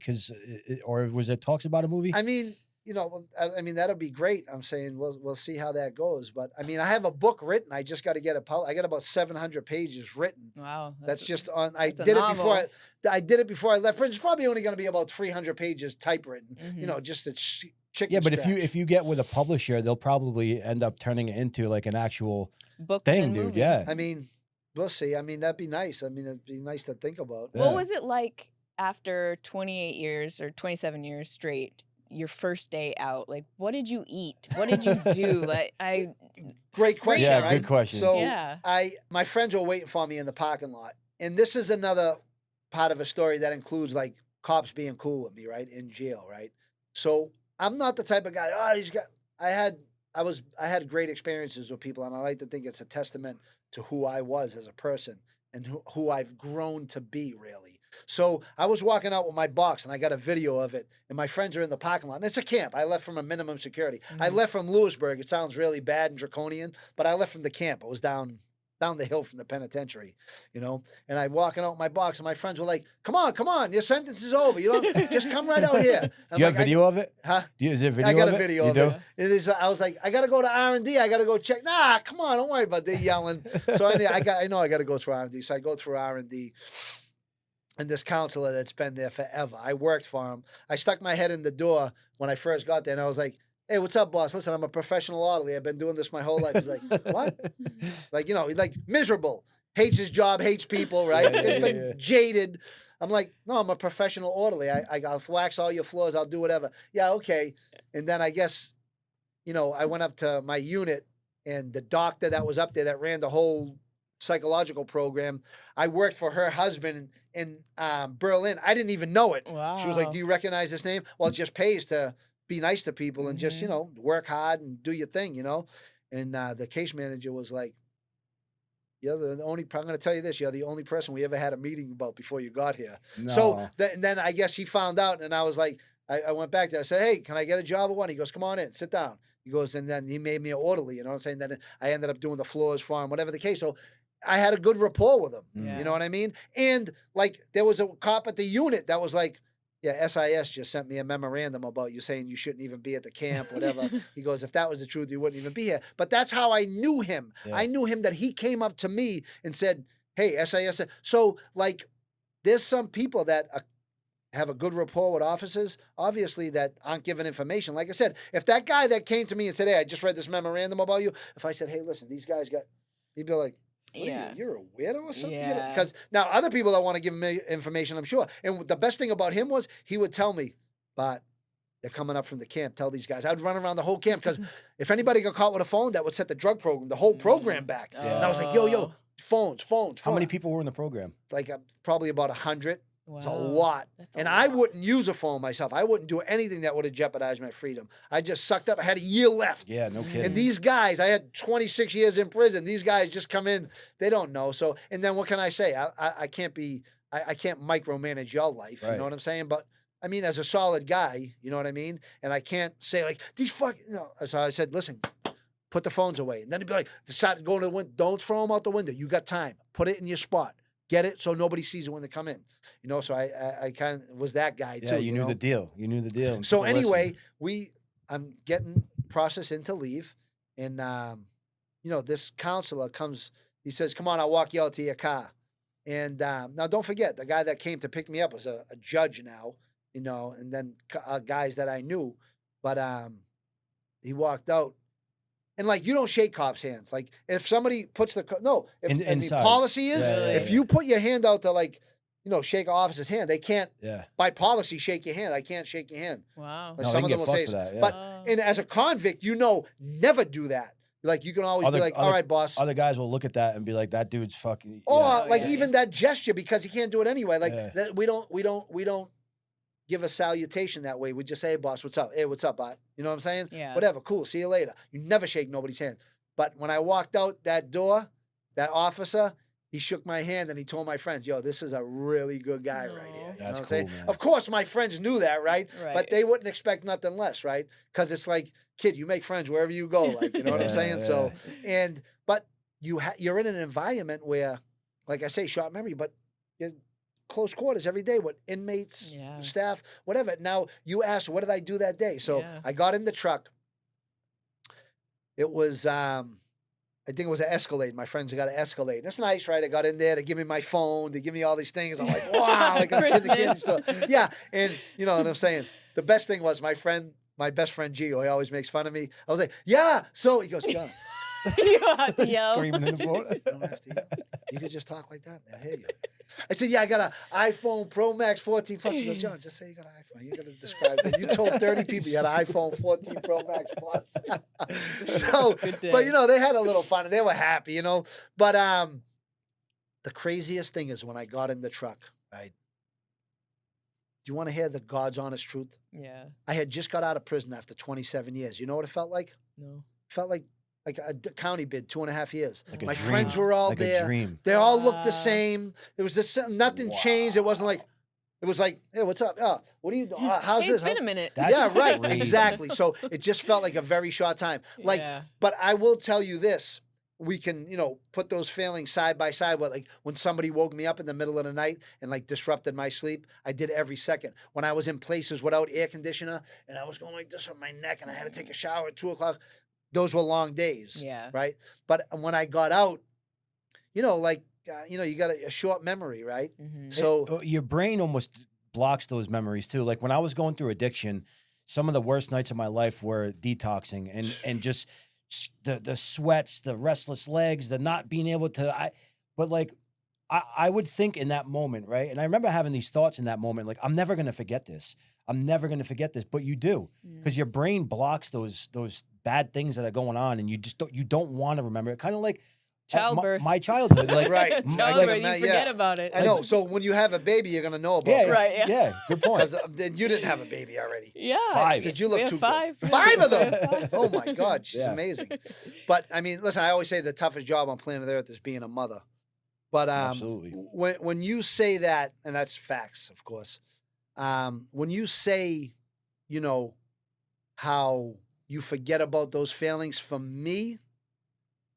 Or was there talks about a movie? I mean, you know, I mean, that'll be great. I'm saying we'll see how that goes. But I mean, I have a book written. I just got to get it. I got about 700 pages written. Wow. That's just on. I that's a did it before. novel. I did it before I left. It's probably only going to be about 300 pages typewritten. You know, just a chicken. Yeah, but scratch. if you get with a publisher, they'll probably end up turning it into like an actual Book thing, and dude. movie. Yeah. I mean, we'll see. I mean, that'd be nice. I mean, it'd be nice to think about. Yeah. What was it like after 28 years or 27 years straight? Your first day out, like, what did you eat? What did you do? Like, Great question. Yeah, right? good question. So Yeah. my friends were waiting for me in the parking lot, and this is another part of a story that includes like cops being cool with me, right, in jail, right. So I'm not the type of guy. I had great experiences with people, and I like to think it's a testament to who I was as a person and who I've grown to be, really. So I was walking out with my box, and I got a video of it, and my friends are in the parking lot. And it's a camp. I left from a minimum security. I left from Lewisburg. It sounds really bad and draconian, but I left from the camp. I was down the hill from the penitentiary, you know. And I'm walking out with my box, and my friends were like, "Come on, your sentence is over. You don't just come right out here." Do you have video of it? Huh? Is there video I got of a it? video You of do? it. It is. I was like, I got to go to R&D. I got to go check. Nah, come on, don't worry about it. They're yelling. So I know I got to go through R&D. So I go through R&D. And this counselor that's been there forever. I worked for him. I stuck my head in the door when I first got there, and I was like, "Hey, what's up, boss? Listen, I'm a professional orderly. I've been doing this my whole life." He's like, "What?" Like, you know, he's like miserable, hates his job, hates people, right? Been jaded. I'm like, "No, I'm a professional orderly. I'll wax all your floors. I'll do whatever." Yeah, okay. And then I guess, you know, I went up to my unit, and the doctor that was up there that ran the whole psychological program, I worked for her husband in Berlin. I didn't even know it. Wow. She was like, "Do you recognize this name?" Well, it just pays to be nice to people and just, you know, work hard and do your thing, you know. And the case manager was like, "You're the only, I'm going to tell you this, you're the only person we ever had a meeting about before you got here." No. So and then I guess he found out, and I was like, I went back there. I said, "Hey, can I get a job or what?" He goes, "Come on in, sit down." He goes, and then he made me an orderly, you know what I'm saying? Then I ended up doing the floors for him, whatever the case. So I had a good rapport with him. Yeah. You know what I mean? And like there was a cop at the unit that was like, "Yeah, SIS just sent me a memorandum about you saying you shouldn't even be at the camp, whatever." He goes, "If that was the truth, you wouldn't even be here." But that's how I knew him. Yeah. I knew him that he came up to me and said, "Hey, SIS." So like there's some people that have a good rapport with officers, obviously, that aren't giving information. Like I said, if that guy that came to me and said, "Hey, I just read this memorandum about you," if I said, "Hey, listen, these guys got," he'd be like, "What Yeah. are you? You're a weirdo or something?" Yeah. Because now other people that want to give me information, I'm sure. And the best thing about him was he would tell me, "But they're coming up from the camp. Tell these guys." I'd run around the whole camp because if anybody got caught with a phone, that would set the drug program, the whole program back. And I was like, yo, Oh. phones. How many people were in the program? Like probably about 100. Wow. It's a lot. That's a And I lot. wouldn't use a phone myself. I wouldn't do anything that would have jeopardized my freedom. I just sucked up. I had a year left. Yeah, no kidding. And these guys, I had 26 years in prison. These guys just come in. They don't know. So, and then what can I say? I can't micromanage your life. You Right. know what I'm saying? But I mean, as a solid guy, you know what I mean? And I can't say like, these so I said, listen, put the phones away. And then he'd be like, start going to the window. Don't throw them out the window. You got time. Put it in your spot. Get it so nobody sees it when they come in. You know, so I kind of was that guy too. Yeah, you knew know? the deal. You knew the deal. So People anyway, listen. I'm getting processed into leave, and you know, this counselor comes. He says, "Come on, I'll walk you out to your car." And now, don't forget, the guy that came to pick me up was a judge now. You know, and then guys that I knew, but he walked out. And like, you don't shake cops' hands. Like, if somebody puts the if the inside. policy is if Yeah. you put your hand out to, like, you know, shake an officer's hand, they can't Yeah. by policy shake your hand. I can't shake your hand. Wow. Like, No, some they of can them get will say, fucked for that, yeah. but Oh. and as a convict, you know, never do that. Like, you can always be like, all right, boss. Other guys will look at that and be like, that dude's fucking. Or yeah. like yeah, even that gesture, because he can't do it anyway. Like Yeah. that, we don't give a salutation that way. We just say, hey, boss, what's up? Hey, what's up, bot? You know what I'm saying? Yeah. Whatever, cool. See you later. You never shake nobody's hand. But when I walked out that door, that officer, he shook my hand and he told my friends, yo, this is a really good guy right here. You know That's what I'm cool, saying? man. Of course, my friends knew that, right? Right. But they wouldn't expect nothing less, right? Because it's like, kid, you make friends wherever you go. Like, you know what I'm Yeah, saying? So, yeah. but you're in an environment where, like I say, short memory, but you're close quarters every day with inmates, Yeah. staff, whatever. Now, you asked, what did I do that day? So Yeah. I got in the truck. It was, I think it was an Escalade. My friends got an Escalade. That's nice, right? I got in there. They give me my phone. They give me all these things. I'm like, wow, like a kid to kid Christmas. stuff. Yeah, and you know what I'm saying. The best thing was my best friend Gio. He always makes fun of me. I was like, yeah. So he goes, John, You have to yell. Screaming in the phone. you don't have to yell. You could just talk like that. I hear you. I said, yeah, I got an iPhone Pro Max 14 Plus. He goes, John, just say you got an iPhone. You got to describe it. You told 30 people you had an iPhone 14 Pro Max Plus. So, Good day. but you know, they had a little fun. They were happy, you know. But the craziest thing is when I got in the truck, right? Do you want to hear the God's honest truth? Yeah. I had just got out of prison after 27 years. You know what it felt like? No. It felt like county bid, 2.5 years. Like a My dream. friends were all Like there. a dream. They all looked the Wow. same. It was just nothing changed. It wasn't like, it was like, hey, what's up? Oh, what are you doing? How's Hey, this? it's been a minute. That's Yeah, right. crazy. Exactly. So it just felt like a very short time. Like, Yeah. but I will tell you this. We can, you know, put those feelings side by side. With, like, when somebody woke me up in the middle of the night and like disrupted my sleep, I did every second. When I was in places without air conditioner and I was going like this on my neck and I had to take a shower at 2:00, those were long days. Yeah. Right. But when I got out, you know, like, you know, you got a short memory, right? Mhm. So Your brain almost blocks those memories too. Like when I was going through addiction, some of the worst nights of my life were detoxing and just the sweats, the restless legs, the not being able to. But like I would think in that moment, right? And I remember having these thoughts in that moment, like I'm never gonna forget this. I'm never gonna forget this. But you do, because your brain blocks those bad things that are going on, and you don't want to remember it. Kind of like Childbirth. my childhood, like Right. Childbirth, Like, you forget yeah. about it. I know. So when you have a baby, you're gonna know about yeah, it. Right, yeah. yeah, good point. Because then you didn't have a baby already. Yeah. 5. Because you We look have too 5. good. 5 of We have them. 5. Oh my God, she's Yeah. amazing. But I mean, listen, I always say the toughest job on planet Earth is being a mother. But Absolutely. when you say that, and that's facts, of course. When you say, you know, how you forget about those feelings, for me,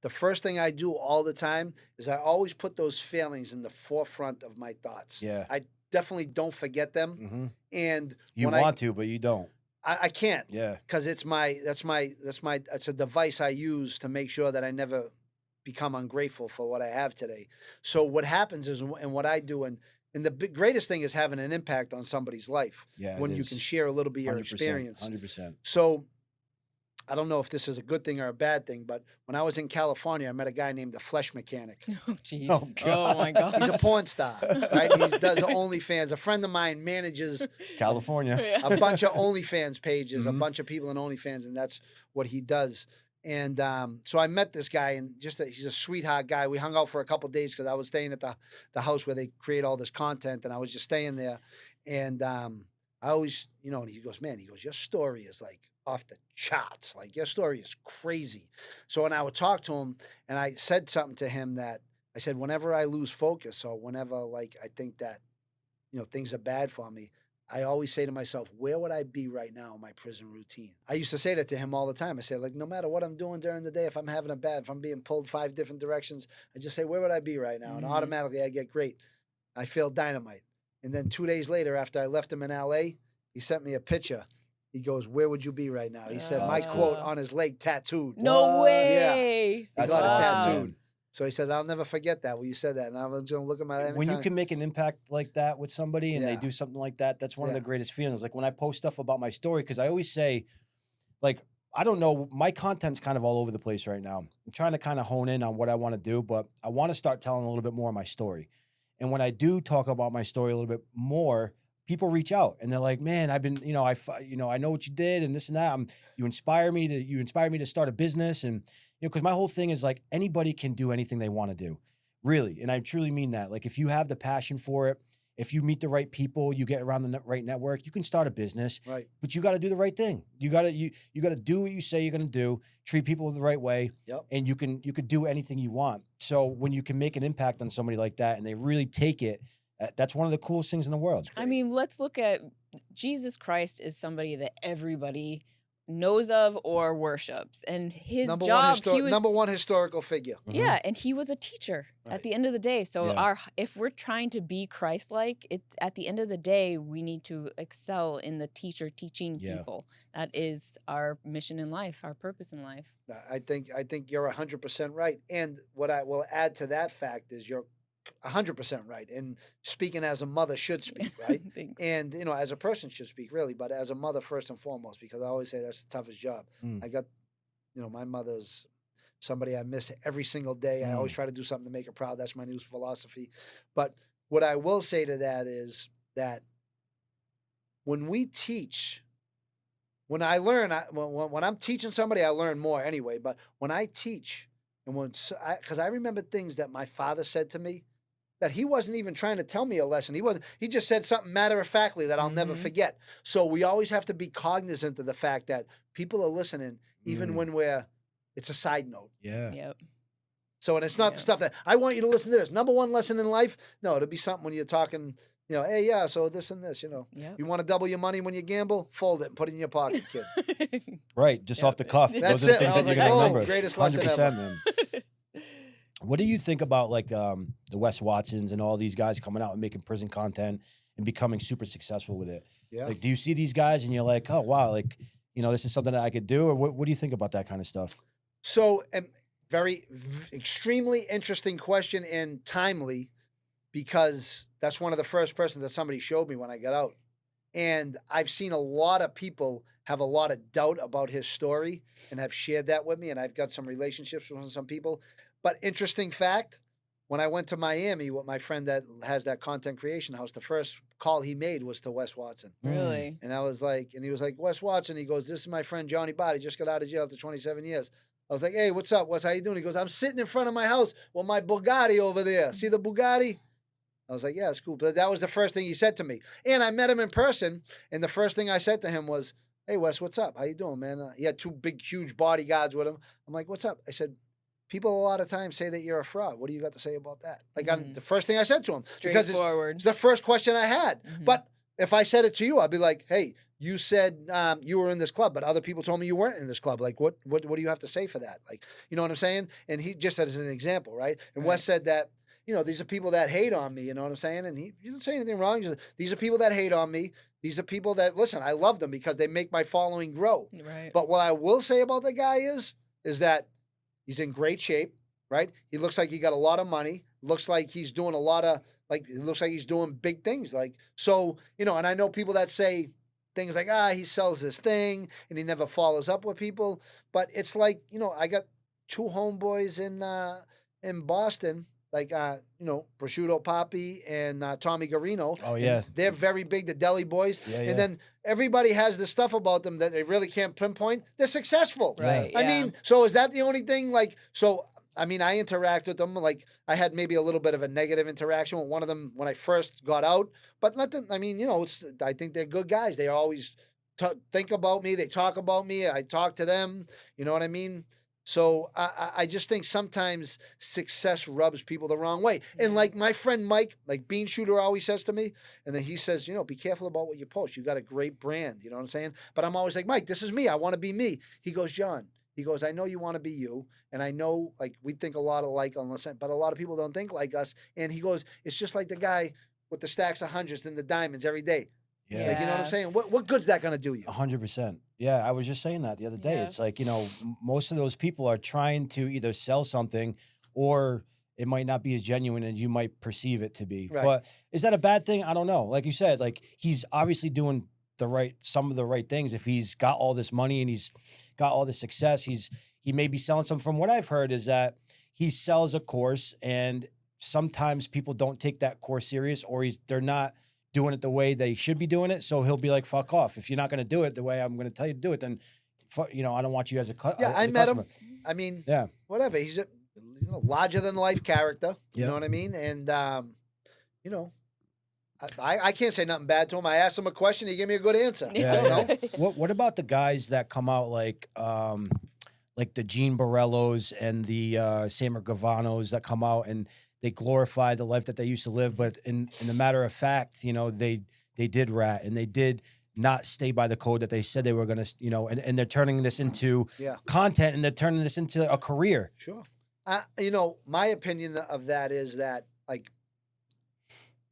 the first thing I do all the time is I always put those feelings in the forefront of my thoughts. Yeah. I definitely don't forget them. hmm And You when want to, but you don't. I can't. Yeah. Because it's a device I use to make sure that I never become ungrateful for what I have today. So what happens is, and what I do, and the greatest thing is having an impact on somebody's life Yeah. when it you is. can share a little bit of your 100%, experience. 100%. So I don't know if this is a good thing or a bad thing, but when I was in California, I met a guy named the Flesh Mechanic. Oh, jeez. Oh, Oh, my God. He's a porn star, right? He does OnlyFans. A friend of mine manages California. Yeah. a bunch of OnlyFans pages, a Mhm. bunch of people in OnlyFans, and that's what he does. And so I met this guy, and he's a sweetheart guy. We hung out for a couple of days because I was staying at the house where they create all this content, and I was just staying there. And I always, and he goes, man, your story is like off the charts. Like your story is crazy. So when I would talk to him, and I said something to him that I said, whenever I lose focus or whenever like I think that, things are bad for me, I always say to myself, where would I be right now in my prison routine? I used to say that to him all the time. I say, like, no matter what I'm doing during the day, if I'm having if I'm being pulled 5 different directions, I just say, where would I be right now? And automatically I get great. I feel dynamite. And then 2 days later, after I left him in LA, he sent me a picture. He goes, where would you be right now? He said, my quote on his leg tattooed. No Yeah. way. He That's got it awesome, tattooed. man. So he says, I'll never forget that when you said that. And I was going to look at my anytime. When you can make an impact like that with somebody and they do something like that, that's one of the greatest feelings. Like when I post stuff about my story, because I always say, like, I don't know, my content's kind of all over the place right now. I'm trying to kind of hone in on what I want to do, but I want to start telling a little bit more of my story. And when I do talk about my story a little bit more, people reach out and they're like, man, I've been, I know what you did and this and that. You inspire me to start a business. And, because my whole thing is like anybody can do anything they want to do, really. And I truly mean that. Like if you have the passion for it, if you meet the right people, you get around the right network, you can start a business, right? But you got to do the right thing. You got to do what you say you're going to do, treat people the right way. Yep. And you could do anything you want. So when you can make an impact on somebody like that and they really take it, that's one of the coolest things in the world. I mean, let's look at Jesus Christ is somebody that everybody knows of or worships, and his job, he was number one historical figure. Yeah, and he was a teacher at the end of the day. So if we're trying to be Christ-like, at the end of the day, we need to excel in the teaching people. That is our mission in life, our purpose in life. I think you're 100% right. And what I will add to that fact is you're 100% right. And speaking as a mother should speak, right? And, as a person should speak, really, but as a mother first and foremost, because I always say that's the toughest job. I got, my mother's somebody I miss every single day. I always try to do something to make her proud. That's my new philosophy. But what I will say to that is that when we teach, when I learn, when I'm teaching somebody, I learn more anyway. But when I teach, and because I remember things that my father said to me, that he wasn't even trying to tell me a lesson. He just said something matter-of-factly that I'll never forget. So we always have to be cognizant of the fact that people are listening, even when it's a side note. Yeah. Yep. So, and it's not the stuff that, I want you to listen to this. Number one lesson in life? No, it'll be something when you're talking, hey, so this and this, You want to double your money when you gamble? Fold it and put it in your pocket, kid. Right, just off the cuff. That's Those are the it. things I was that you're like, going to remember. greatest lesson 100%, ever. man. What do you think about like the Wes Watsons and all these guys coming out and making prison content and becoming super successful with it? Yeah. Like, do you see these guys and you're like, oh wow, like this is something that I could do, or what do you think about that kind of stuff? So, extremely interesting question and timely, because that's one of the first persons that somebody showed me when I got out, and I've seen a lot of people have a lot of doubt about his story and have shared that with me, and I've got some relationships with some people. But interesting fact, when I went to Miami with my friend that has that content creation house, the first call he made was to Wes Watson. Really? And I was like, and he was like, Wes Watson. He goes, this is my friend Johnny Bart. He just got out of jail after 27 years. I was like, hey, what's up? How you doing? He goes, I'm sitting in front of my house with my Bugatti over there. See the Bugatti? I was like, yeah, it's cool. But that was the first thing he said to me. And I met him in person, and the first thing I said to him was, hey, Wes, what's up? How you doing, man? He had 2 big, huge bodyguards with him. I'm like, what's up? I said, people a lot of times say that you're a fraud. What do you got to say about that? Like, the first thing I said to him. Because it's the first question I had. But if I said it to you, I'd be like, hey, you said you were in this club, but other people told me you weren't in this club. Like, what do you have to say for that? Like, you know what I'm saying? And he just said as an example, right? And Wes said that, these are people that hate on me, you know what I'm saying? And he didn't say anything wrong. He said, these are people that hate on me. These are people that, listen, I love them because they make my following grow. Right. But what I will say about the guy is that he's in great shape, right? He looks like he got a lot of money. Looks like he's doing a lot of, it looks like he's doing big things. So, and I know people that say things like, he sells this thing and he never follows up with people. But it's like, I got 2 homeboys in Boston Prosciutto Papi and Tommy Garino. Oh, yeah. And they're very big, the Deli Boys. Yeah, yeah. And then everybody has this stuff about them that they really can't pinpoint. They're successful. Right. I yeah. mean, so is that the only thing? I interact with them. Like, I had maybe a little bit of a negative interaction with one of them when I first got out, but nothing. I mean, I think they're good guys. They always think about me. They talk about me. I talk to them. You know what I mean? So I just think sometimes success rubs people the wrong way. And like my friend Mike, like Bean Shooter always says to me, and then he says, be careful about what you post. You got a great brand. You know what I'm saying? But I'm always like, Mike, this is me. I want to be me. He goes, John, I know you want to be you. And I know like we think a lot alike, but a lot of people don't think like us. And he goes, it's just like the guy with the stacks of hundreds and the diamonds every day. Yeah. Like, you know what I'm saying? What good's that going to do you? 100%. Yeah, I was just saying that the other day. Yeah. It's like, most of those people are trying to either sell something or it might not be as genuine as you might perceive it to be. Right. But is that a bad thing? I don't know. Like you said, like he's obviously doing some of the right things. If he's got all this money and he's got all this success, he may be selling some. From what I've heard is that he sells a course and sometimes people don't take that course serious or they're not doing it the way they should be doing it. So he'll be like, fuck off. If you're not going to do it the way I'm going to tell you to do it, then, I don't want you as a Yeah, I met him. I mean, whatever. He's a larger than life character. You know what I mean? And, I can't say nothing bad to him. I asked him a question. He gave me a good answer. Yeah. What about the guys that come out like the Gene Borellos and the Samer Gavanos that come out and they glorify the life that they used to live, but in the matter of fact, they did rat and they did not stay by the code that they said they were going to, and they're turning this into content and they're turning this into a career. Sure. My opinion of that is that like,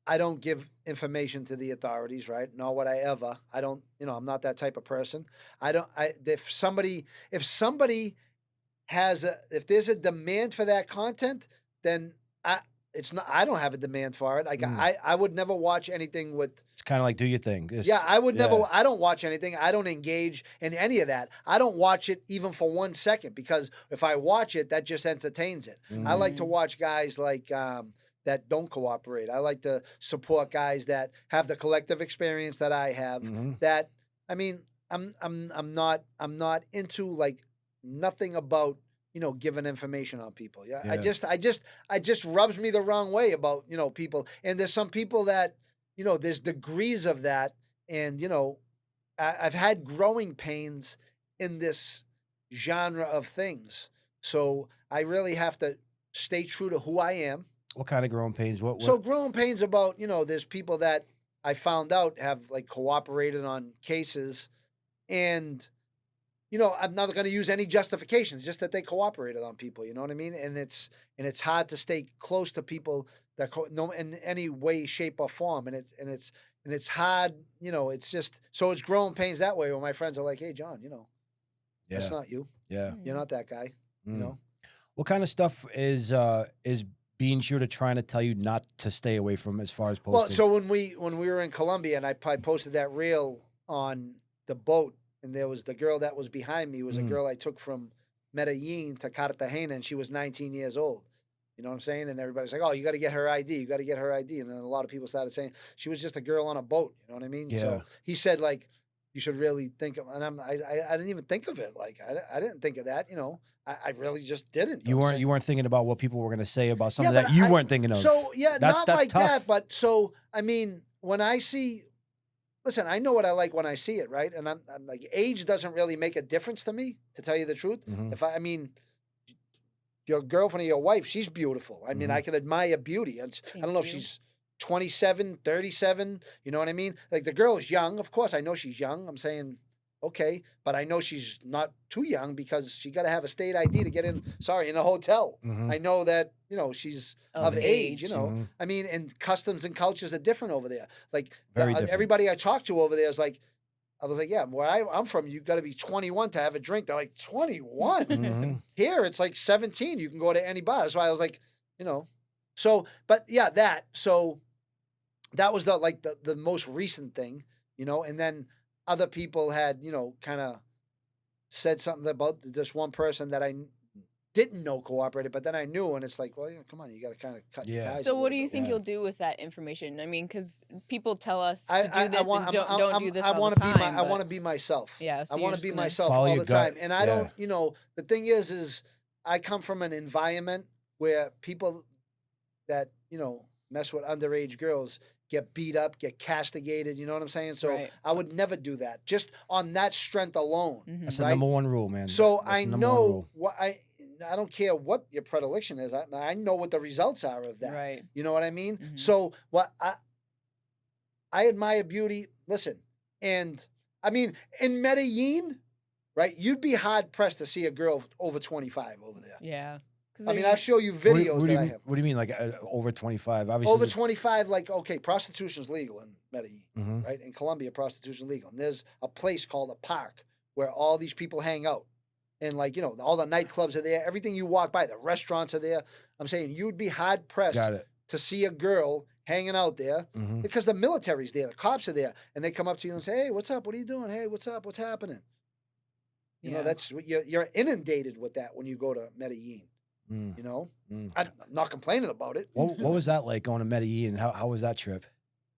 I don't give information to the authorities, right? Nor would I ever. I don't, I'm not that type of person. If somebody if there's a demand for that content, then I don't have a demand for it. Like I would never watch anything with. It's kind of like do your thing. I would never. I don't watch anything. I don't engage in any of that. I don't watch it even for 1 second because if I watch it, that just entertains it. I like to watch guys like that don't cooperate. I like to support guys that have the collective experience that I have. That I mean, I'm not into like nothing about. Giving information on people. Yeah. I just rubs me the wrong way about, people. And there's some people that, there's degrees of that. And, I've had growing pains in this genre of things. So I really have to stay true to who I am. What kind of growing pains? What? So growing pains about, there's people that I found out have like cooperated on cases and, I'm not going to use any justifications, just that they cooperated on people. You know what I mean? And it's hard to stay close to people that in any way, shape, or form. And it's hard. It's just so it's growing pains that way. Where my friends are like, "Hey, John, that's not you. Yeah, you're not that guy. What kind of stuff is Bean Shooter trying to tell you not to stay away from as far as posting? Well, so when we were in Colombia, and I posted that reel on the boat. And there was the girl that was behind me was a girl I took from Medellin to Cartagena, and she was 19 years old. You know what I'm saying? And everybody's like, "Oh, you got to get her ID. You got to get her ID." And then a lot of people started saying she was just a girl on a boat. You know what I mean? Yeah. So he said like, "You should really think of." And I didn't even think of it. Like I didn't think of that. I really just didn't. You weren't thinking about what people were going to say about something that you weren't thinking of. So that's like tough. that. But so I mean, when I see. Listen, I know what I like when I see it, right? And I'm like, age doesn't really make a difference to me, to tell you the truth. If I mean, your girlfriend or your wife, she's beautiful. I mean, I can admire beauty. I don't know if she's 27, 37, you know what I mean? Like the girl is young. Of course, I know she's young. I'm saying, okay, but I know she's not too young because she got to have a state ID to get in a hotel. I know that, she's of age, I mean, and customs and cultures are different over there. Like everybody I talk to over there is like, I was like, yeah, where I'm from, you got to be 21 to have a drink. They're like, 21? Here, it's like 17. You can go to any bar. That's why I was like, so, but yeah, so that was the most recent thing, and then other people had, kind of said something about this one person that didn't know cooperated, but then I knew, and it's like, well, come on, you got to kind of cut your ties. So what do you think you'll do with that information? I mean, because people tell us to do this and don't do this all the time. I want to be myself. Yeah, so I want to be myself follow all your the time. gut. And I don't, the thing is I come from an environment where people that, mess with underage girls get beat up, get castigated. You know what I'm saying? So I would never do that. Just on that strength alone. That's the number one rule, man. So I know what I don't care what your predilection is. I know what the results are of that. Right. You know what I mean? So what I admire beauty. Listen, and I mean in Medellin, right? You'd be hard pressed to see a girl over 25 over there. Yeah. I mean, I'll show you videos that I have. What do you mean, like over 25? Obviously, over 25, like, okay, prostitution's legal in Medellin, right? In Colombia, prostitution's legal. And there's a place called a park where all these people hang out. And, like, all the nightclubs are there. Everything you walk by, the restaurants are there. I'm saying you'd be hard-pressed to see a girl hanging out there because the military's there, the cops are there. And they come up to you and say, hey, what's up? What are you doing? Hey, what's up? What's happening? You know, that's you're inundated with that when you go to Medellin. I'm not complaining about it. What was that like going to Medellin? How was that trip?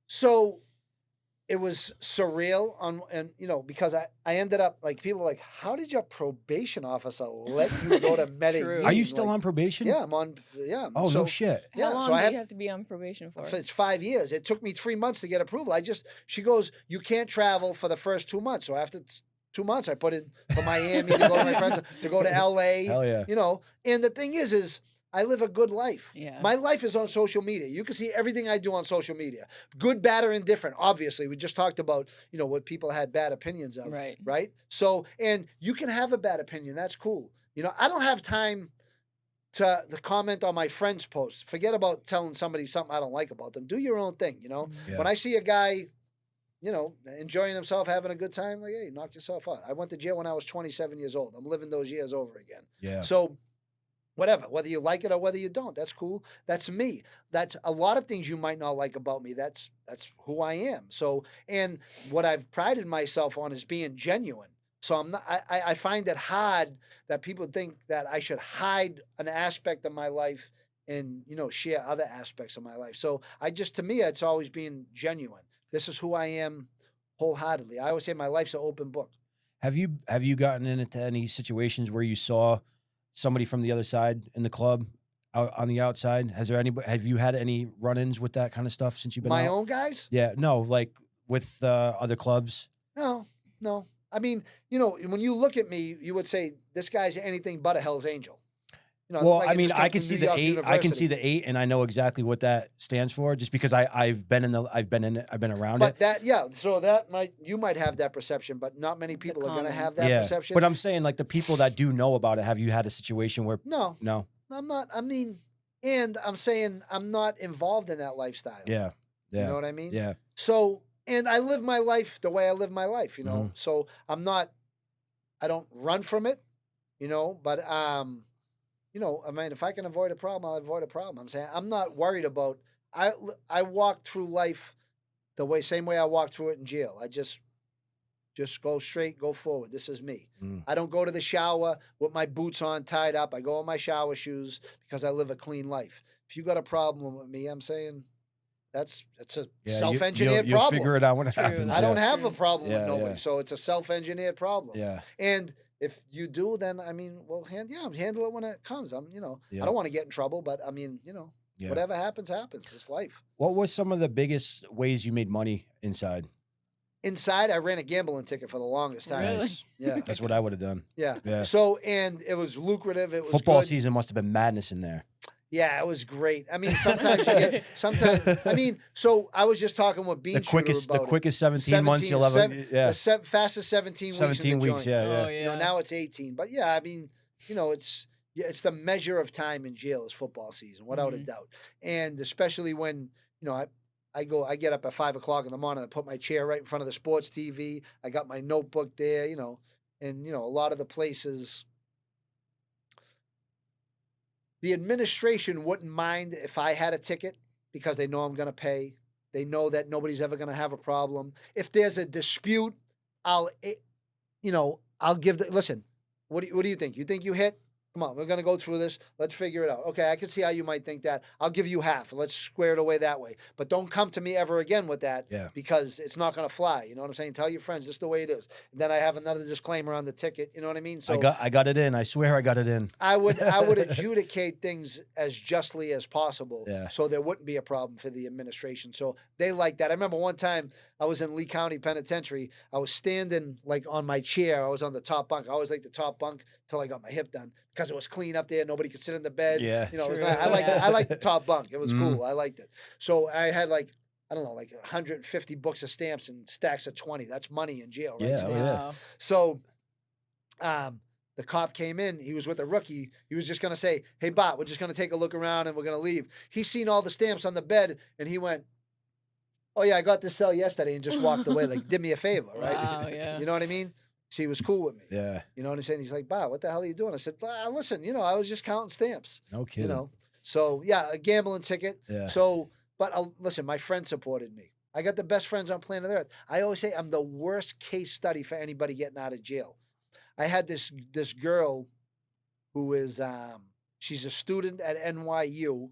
So it was surreal and because I ended up like people were like, how did your probation officer let you go to Medellin? Are you still on probation? Yeah, I'm on. Yeah. Oh, no shit. How long do you have to be on probation for? It's 5 years. It took me 3 months to get approval. She goes, you can't travel for the first 2 months. So after 2 months, I put in for Miami to go to my friends, to go to LA. Hell yeah. And the thing is I live a good life. Yeah. My life is on social media. You can see everything I do on social media. Good, bad, or indifferent. Obviously, we just talked about, what people had bad opinions of. Right. Right? So, and you can have a bad opinion. That's cool. I don't have time to comment on my friend's posts. Forget about telling somebody something I don't like about them. Do your own thing, Yeah. When I see a guy enjoying himself, having a good time, like, hey, knock yourself out. I went to jail when I was 27 years old. I'm living those years over again. Yeah. So whatever, whether you like it or whether you don't, that's cool. That's me. That's a lot of things you might not like about me. That's who I am. So, and what I've prided myself on is being genuine. So I'm not, I find it hard that people think that I should hide an aspect of my life and, share other aspects of my life. So to me, it's always being genuine. This is who I am wholeheartedly. I always say my life's an open book. Have you gotten into any situations where you saw somebody from the other side in the club out on the outside? Have you had any run-ins with that kind of stuff since you've been my out? own guys? Yeah, no, like with other clubs. No. I mean, when you look at me, you would say this guy's anything but a Hell's Angel. Well, I mean, I can see the 8. I can see the 8, and I know exactly what that stands for, just because I've been around but it. So you might have that perception, but not many people are going to have that perception. But I'm saying, like, the people that do know about it, have you had a situation where? No, I'm not. I mean, and I'm saying I'm not involved in that lifestyle. Yeah. You know what I mean? Yeah. So, and I live my life the way I live my life. So I'm not. I don't run from it. But I mean, if I can avoid a problem, I'll avoid a problem. I'm saying I'm not worried about. I walk through life the same way I walked through it in jail. I just go straight, go forward. This is me. I don't go to the shower with my boots on, tied up. I go in my shower shoes because I live a clean life. If you got a problem with me, I'm saying it's a self-engineered you'll problem. Figure it out when it happens. I don't have a problem with nobody, yeah. so it's a self-engineered problem. Yeah. And if you do, then I mean, handle it when it comes. I don't want to get in trouble, but I mean, whatever happens, happens. It's life. What was some of the biggest ways you made money inside? Inside, I ran a gambling ticket for the longest time. Really? Yeah. That's what I would have done. Yeah. So, and it was lucrative. It was football good. season must have been madness in there. Yeah, it was great. I mean, so I was just talking with Bean the quickest 17 months you'll ever, the fastest 17 weeks. 17 weeks, yeah. Oh, yeah. Now it's 18. But yeah, I mean, it's the measure of time in jail is football season, without a doubt. And especially when, I get up at 5 o'clock in the morning, I put my chair right in front of the sports TV. I got my notebook there, and, a lot of the places, the administration wouldn't mind if I had a ticket because they know I'm going to pay. They know that nobody's ever going to have a problem. If there's a dispute, I'll give listen, what do you think? You think you hit? Come on, we're going to go through this. Let's figure it out. Okay, I can see how you might think that. I'll give you half. Let's square it away that way. But don't come to me ever again with that because it's not going to fly. You know what I'm saying? Tell your friends this is the way it is. And then I have another disclaimer on the ticket. You know what I mean? So I got it in. I swear I got it in. I would adjudicate things as justly as possible so there wouldn't be a problem for the administration. So they like that. I remember one time I was in Lee County Penitentiary. I was standing like on my chair. I was on the top bunk. I always like the top bunk till I got my hip done because it was clean up there. Nobody could sit in the bed. Yeah. You know, it was nice. I liked the top bunk. It was cool. I liked it. So I had like 150 books of stamps and stacks of 20. That's money in jail, right? Yeah. Stamps. Wow. So the cop came in. He was with a rookie. He was just going to say, hey, Bart, we're just going to take a look around and we're going to leave. He seen all the stamps on the bed and he went, oh, yeah, I got this cell yesterday and just walked away. Like, did me a favor, right? Wow, yeah. You know what I mean? So he was cool with me. Yeah. You know what I'm saying? He's like, Bart, what the hell are you doing? I said, listen, I was just counting stamps. No kidding. So, yeah, a gambling ticket. Yeah. So, but listen, my friend supported me. I got the best friends on planet Earth. I always say I'm the worst case study for anybody getting out of jail. I had this girl who is, she's a student at NYU,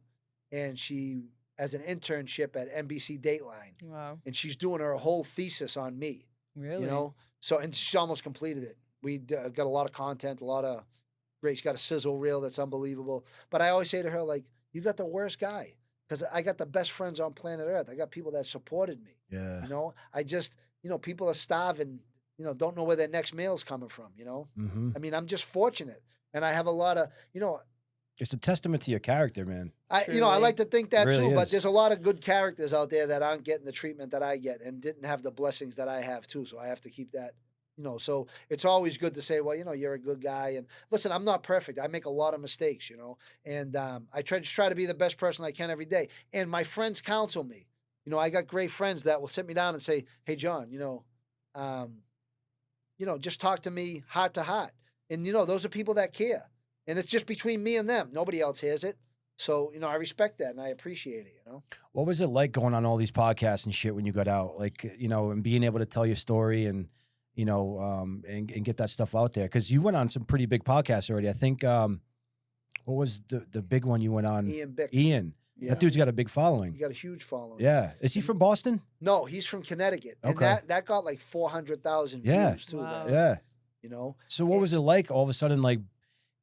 and she has an internship at NBC Dateline. Wow. And she's doing her whole thesis on me. Really? So, and she almost completed it. We got a lot of content, a lot of great. She's got a sizzle reel that's unbelievable. But I always say to her, like, you got the worst guy because I got the best friends on planet Earth. I got people that supported me. Yeah. I just, people are starving, don't know where their next meal's coming from, Mm-hmm. I mean, I'm just fortunate. And I have a lot of, It's a testament to your character, man. I like to think that Really too, but is. there's a lot of good characters out there that aren't getting the treatment that I get and didn't have the blessings that I have too. So I have to keep that, so it's always good to say, well, you're a good guy. And listen, I'm not perfect. I make a lot of mistakes, and I try to be the best person I can every day. And my friends counsel me. I got great friends that will sit me down and say, hey, John, just talk to me heart to heart. And, those are people that care. And it's just between me and them. Nobody else hears it. So, I respect that and I appreciate it, What was it like going on all these podcasts and shit when you got out? Like, and being able to tell your story and, and get that stuff out there? Because you went on some pretty big podcasts already. I think, what was the big one you went on? Ian Bick. Ian. Yeah. That dude's got a big following. He got a huge following. Yeah. Is he from Boston? No, he's from Connecticut. And Okay. that got like 400,000 Yeah. views too. Wow. Yeah. So what And- was it like all of a sudden, like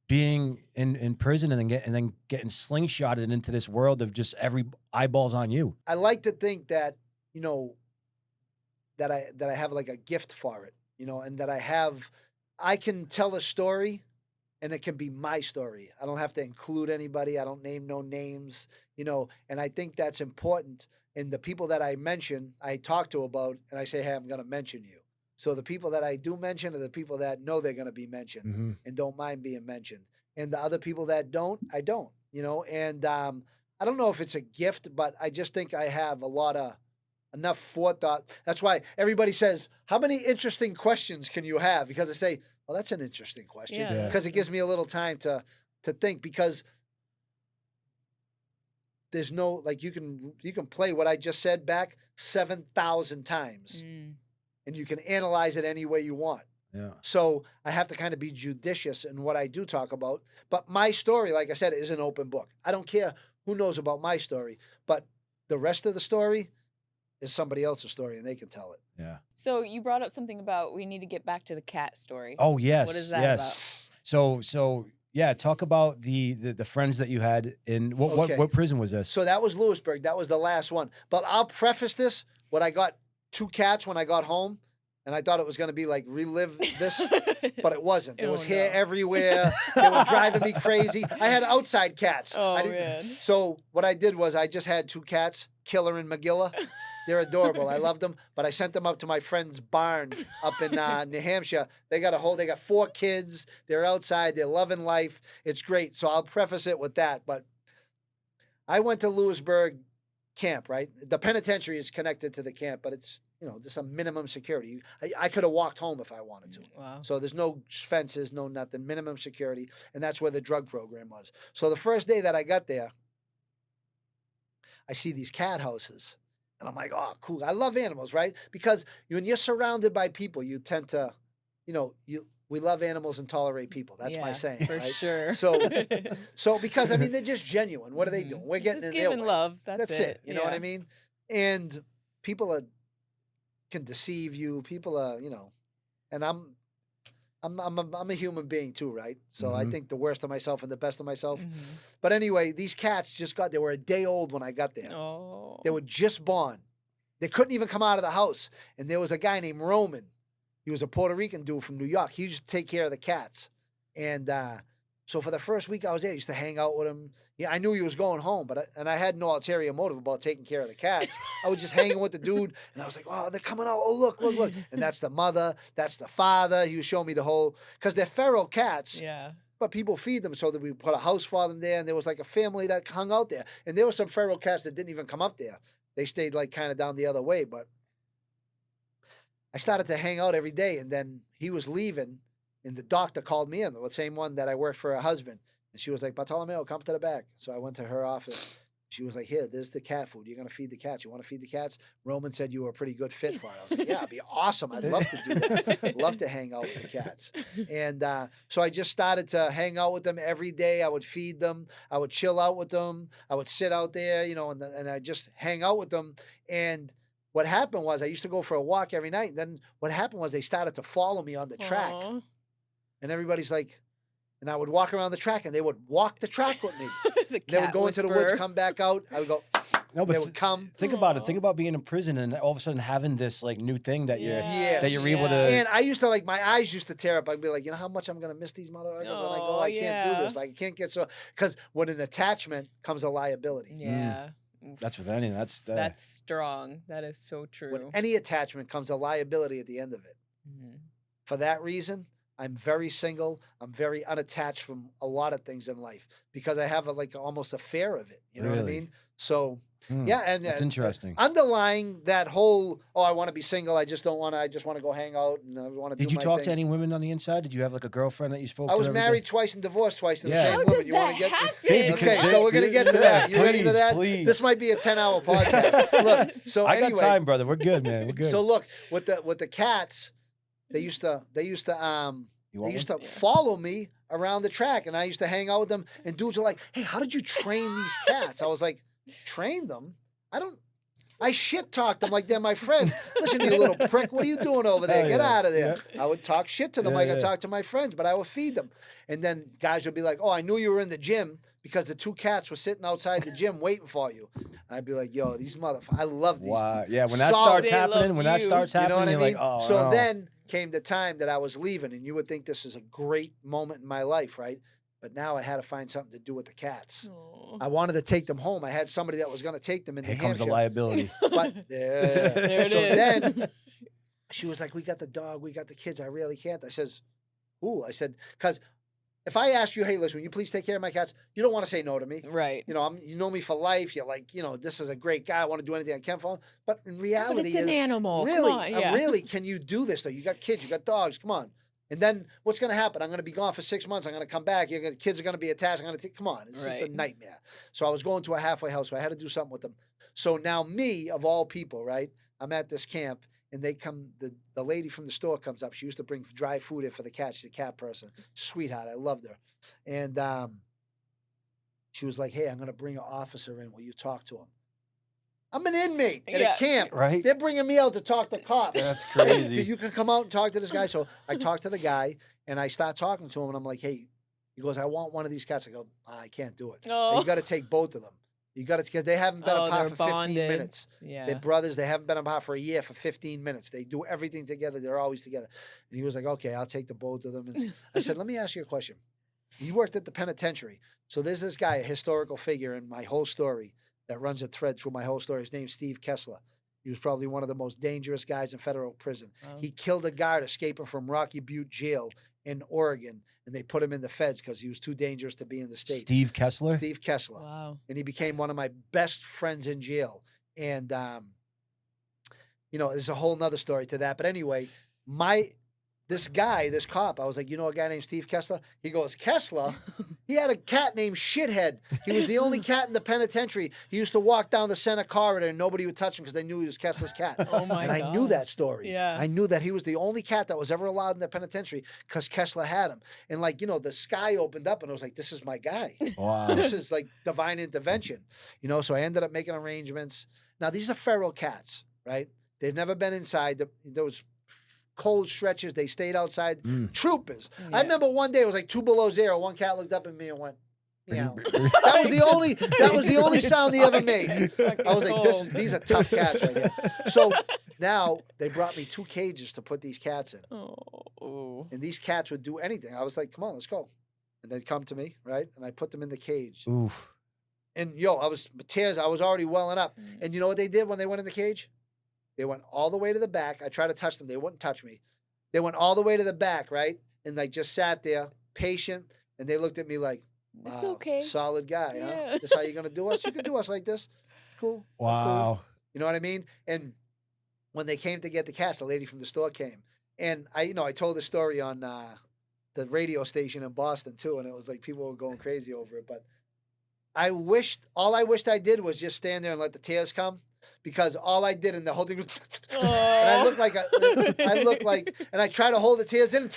being in prison and then getting slingshotted into this world of just every eyeballs on you? I like to think that, that I have like a gift for it, and that I can tell a story and it can be my story. I don't have to include anybody. I don't name no names, and I think that's important. And the people that I mention, I talk to about, and I say, hey, I'm going to mention you. So the people that I do mention are the people that know they're going to be mentioned Mm-hmm. and don't mind being mentioned. And the other people that don't, I don't, and I don't know if it's a gift, but I just think I have enough forethought. That's why everybody says, how many interesting questions can you have? Because I say, well, that's an interesting question Yeah. because it gives me a little time to think, because there's no, like, you can play what I just said back 7,000 times and you can analyze it any way you want. Yeah. So I have to kind of be judicious in what I do talk about. But my story, like I said, is an open book. I don't care who knows about my story, but the rest of the story is somebody else's story and they can tell it. Yeah. So you brought up something about we need to get back to the cat story. Oh, yes. What is that yes. about? So yeah, talk about the friends that you had in Okay. what prison was this? So that was Lewisburg. That was the last one. But I'll preface this. When I got 2 cats when I got home, and I thought it was going to be like relive this, but it wasn't. There was hair everywhere. They were driving me crazy. I had outside cats. Oh, I didn't- man. So what I did was I just had 2 cats, Killer and Magilla. They're adorable. I loved them, but I sent them up to my friend's barn up in New Hampshire. They got 4 kids. They're outside. They're loving life. It's great. So I'll preface it with that. But I went to Lewisburg camp, right? The penitentiary is connected to the camp, but it's, just a minimum security. I could have walked home if I wanted to. Wow. So there's no fences, no nothing, minimum security. And that's where the drug program was. So the first day that I got there, I see these cat houses. And I'm like, oh, cool. I love animals, right? Because when you're surrounded by people, you tend to, we love animals and tolerate people. That's my Yeah, saying, for right? sure. So because I mean they're just genuine. What are they doing? We're getting Just in their giving way. love. That's it. it. You know what I mean? And people can deceive you. People are, and I'm a human being too, right? So I think the worst of myself and the best of myself. But anyway, these cats they were a day old when I got there. Oh. They were just born. They couldn't even come out of the house. And there was a guy named Roman. He was a Puerto Rican dude from New York. He used to take care of the cats. And so for the first week I was there, I used to hang out with him. Yeah, I knew he was going home, and I had no ulterior motive about taking care of the cats. I was just hanging with the dude, and I was like, "Oh, they're coming out! Oh, look!" And that's the mother, that's the father. He was showing me the whole because they're feral cats. Yeah. But people feed them, so that we put a house for them there, and there was like a family that hung out there, and there were some feral cats that didn't even come up there. They stayed like kind of down the other way. But I started to hang out every day, and then he was leaving, and the doctor called me in, the same one that I worked for her husband. And she was like, Bartolomeo, come to the back. So I went to her office. She was like, here, there's the cat food. You're going to feed the cats. You want to feed the cats? Roman said you were a pretty good fit for it. I was like, yeah, it'd be awesome. I'd love to do that. I'd love to hang out with the cats. And so I just started to hang out with them every day. I would feed them. I would chill out with them. I would sit out there, and I just hang out with them. And what happened was I used to go for a walk every night. And then what happened was they started to follow me on the track. Aw. And everybody's like, and I would walk around the track, and they would walk the track with me. The They would cat go into the woods, whisperer. come back out. I would go. No, They but would come. think about it. Think about being in prison and all of a sudden having this like new thing that you're Yes. that you're able to. And I used to my eyes used to tear up. I'd be like, how much I'm gonna miss these motherfuckers when I go. Oh, I can't do yeah. this. Like I can't get because with an attachment comes a liability. Yeah. Oof. That's with anything. That's strong. That is so true. With any attachment comes a liability at the end of it. Mhm. For that reason, I'm very single. I'm very unattached from a lot of things in life because I have almost a fear of it. You know what I Really? mean? So Hmm, yeah, and that's interesting. underlying that whole, I want to be single. I just want to go hang out and I want to do Did you my talk thing. to any women on the inside? Did you have like a girlfriend that you spoke to? I was every day? married twice and divorced twice to the Yeah. same How woman. does You want that to get? happen? Hey, Okay, because so we're gonna get to that. You ready for please, that? please. This might be a 10-hour podcast. Look, so I anyway, got time, brother. We're good, man. We're good. so look with the cats, they used to You want one? follow me around the track, and I used to hang out with them. And dudes are like, "Hey, how did you train these cats?" I was like, "Train them? I shit talk them like they're my friends. Listen, you little prick, what are you doing over there? Oh, Get yeah. out of there." I would talk shit to them Yeah, like I yeah. talk to my friends, but I would feed them. And then guys would be like, "Oh, I knew you were in the gym because the two cats were sitting outside the gym waiting for you." I'd be like, "Yo, these motherfuckers, I love these." Wow. Yeah, when that Solid. starts They happening, love when that you. starts You happening, know what I you're mean? like, oh, So no. then came the time that I was leaving, and you would think this is a great moment in my life, right? But now I had to find something to do with the cats. Aw. I wanted to take them home. I had somebody that was going to take them in Here New comes the Hampshire. liability. But There it so is. then she was like, "We got the dog, we got the kids. I really can't." I says, "Ooh," I said, because if I ask you, "Hey, listen, will you please take care of my cats?" You don't want to say no to me. Right. You know me for life. You're like, this is a great guy. I want to do anything I can for him. But in But reality, it's an animal. really, Come on. Yeah. really, can you do this though? You got kids, you got dogs. Come on. And then what's going to happen? I'm going to be gone for 6 months. I'm going to come back. Kids are going to be attached. I'm going to take. Come on, it's just a Right. nightmare. So I was going to a halfway house, so I had to do something with them. So now me, of all people, right? I'm at this camp, and they come. The lady from the store comes up. She used to bring dry food in for the cat. She's a cat person, sweetheart. I loved her. And she was like, "Hey, I'm going to bring an officer in. Will you talk to him?" I'm an inmate at Yeah. a camp. Right? They're bringing me out to talk to cops. That's Hey, crazy. you can come out and talk to this guy. So I talked to the guy, and I start talking to him, and I'm like, "Hey," he goes, "I want one of these cats." I go, "I can't do it. Oh. You got to take both of them. You got to, because they haven't been Oh, apart they're for 15 bonded. minutes. Yeah. They're brothers. They haven't been apart for a year for 15 minutes. They do everything together. They're always together." And he was like, "Okay, I'll take the both of them." And I said, "Let me ask you a question. You worked at the penitentiary. So there's this guy, a historical figure in my whole story that runs a thread through my whole story. His name's Steve Kessler. He was probably one of the most dangerous guys in federal prison. Wow. He killed a guard escaping from Rocky Butte Jail in Oregon, and they put him in the feds because he was too dangerous to be in the state. Steve Kessler? Steve Kessler. Wow. And he became one of my best friends in jail. And, there's a whole nother story to that. But anyway, this guy, this cop, I was like, you know a guy named Steve Kessler? He goes, Kessler? He had a cat named Shithead. He was the only cat in the penitentiary. He used to walk down the center corridor and nobody would touch him because they knew he was Kessler's cat. Oh my And I knew that story. Yeah. I knew that he was the only cat that was ever allowed in the penitentiary because Kessler had him. And like, you know, the sky opened up and I was like, this is my guy. Wow. This is like divine intervention. You know, so I ended up making arrangements. Now, these are feral cats, right? They've never been inside. Those cold stretches, they stayed outside. Troopers. Yeah. I remember one day it was like 2 below zero. One cat looked up at me and went, meow. That was the only sound he ever made. I was like, these are tough cats right here. So now they brought me 2 cages to put these cats in. Oh. And these cats would do anything. I was like, come on, let's go. And they'd come to me, right? And I put them in the cage. Oof. And I was already welling up. And you know what they did when they went in the cage? They went all the way to the back. I tried to touch them. They wouldn't touch me. They went all the way to the back, right? And like just sat there, patient. And they looked at me like, wow, It's okay. solid guy, huh? Yeah. This how you going to do us? You can do us like this. Cool. Wow. Cool. You know what I mean? And when they came to get the cats, the lady from the store came. And I told the story on the radio station in Boston too. And it was like people were going crazy over it. But all I wished I did was just stand there and let the tears come. Because all I did and the whole thing was, and I looked like, and I tried to hold the tears in,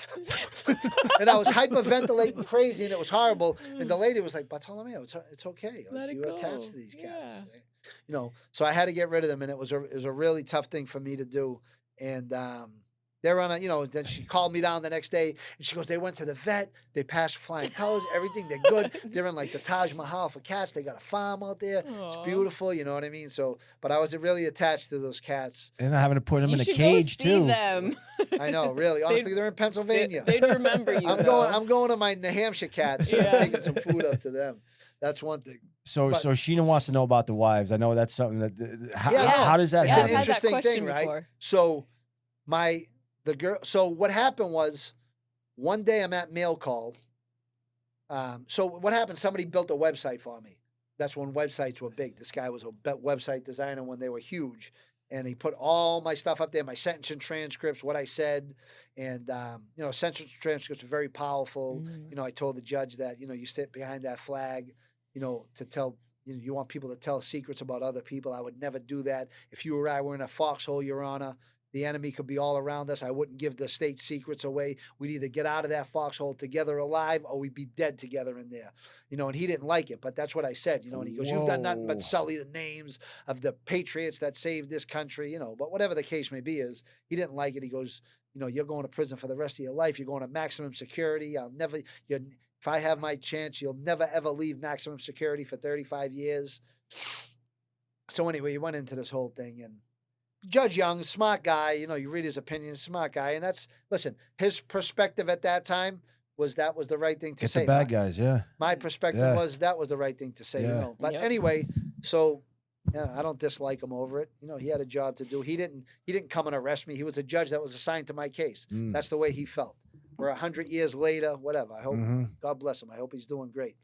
and I was hyperventilating crazy, and it was horrible. And the lady was like, Bartolomeo, it's okay. Like, you're attached to these cats. You know, so I had to get rid of them, and it was a really tough thing for me to do. And they're on then she called me down the next day and she goes, they went to the vet, they passed flying colors, everything, they're good. They're in like the Taj Mahal for cats. They got a farm out there. Aww. It's beautiful, you know what I mean? So, but I was really attached to those cats. And having to put them in a should cage go see too. Them. I know, really. Honestly, they're in Pennsylvania. They'd remember you. I'm going to my New Hampshire cats. Yeah. I'm taking some food up to them. That's one thing. So Sheena wants to know about the wives. I know that's something that. How, Yeah. how does that It's Yeah, an I've happen? had that interesting question thing, right? before. So so what happened was one day I'm at mail call. So what happened? Somebody built a website for me. That's when websites were big. This guy was a website designer when they were huge. And he put all my stuff up there, my sentencing transcripts, what I said. And, sentencing transcripts are very powerful. I told the judge that, you sit behind that flag, to tell, you want people to tell secrets about other people. I would never do that. If you or I were in a foxhole, Your Honor, the enemy could be all around us. I wouldn't give the state secrets away. We'd either get out of that foxhole together alive or we'd be dead together in there. And he didn't like it, but that's what I said, and he goes, you've done nothing but sully the names of the patriots that saved this country, but whatever the case may be is, he didn't like it. He goes, you're going to prison for the rest of your life. You're going to maximum security. If I have my chance, you'll never, ever leave maximum security for 35 years. So anyway, he went into this whole thing and Judge Young, smart guy, you read his opinion, smart guy. And his perspective at that time was that was the right thing to say. Get the bad guys, yeah. My perspective was that was the right thing to say, But anyway, so I don't dislike him over it. He had a job to do. He didn't come and arrest me. He was a judge that was assigned to my case. That's the way he felt. We're 100 years later, whatever. I hope, God bless him. I hope he's doing great.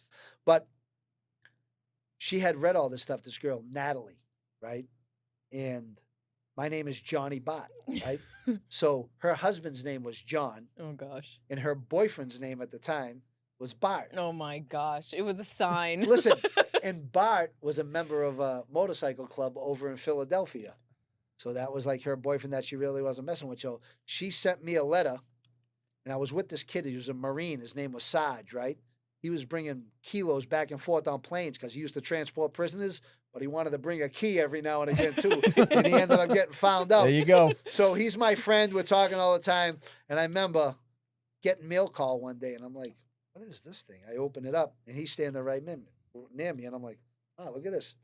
But she had read all this stuff, this girl, Natalie, right? And my name is Johnny Bart, right? So her husband's name was John. Oh, gosh. And her boyfriend's name at the time was Bart. Oh, my gosh. It was a sign. Listen, and Bart was a member of a motorcycle club over in Philadelphia. So that was like her boyfriend that she really wasn't messing with. So she sent me a letter, and I was with this kid. He was a Marine. His name was Sarge, right? He was bringing kilos back and forth on planes because he used to transport prisoners, but he wanted to bring a key every now and again, too. And he ended up getting found out. There you go. So he's my friend. We're talking all the time. And I remember getting mail call one day, and I'm like, what is this thing? I open it up, and he's standing right near me. And I'm like, oh, look at this.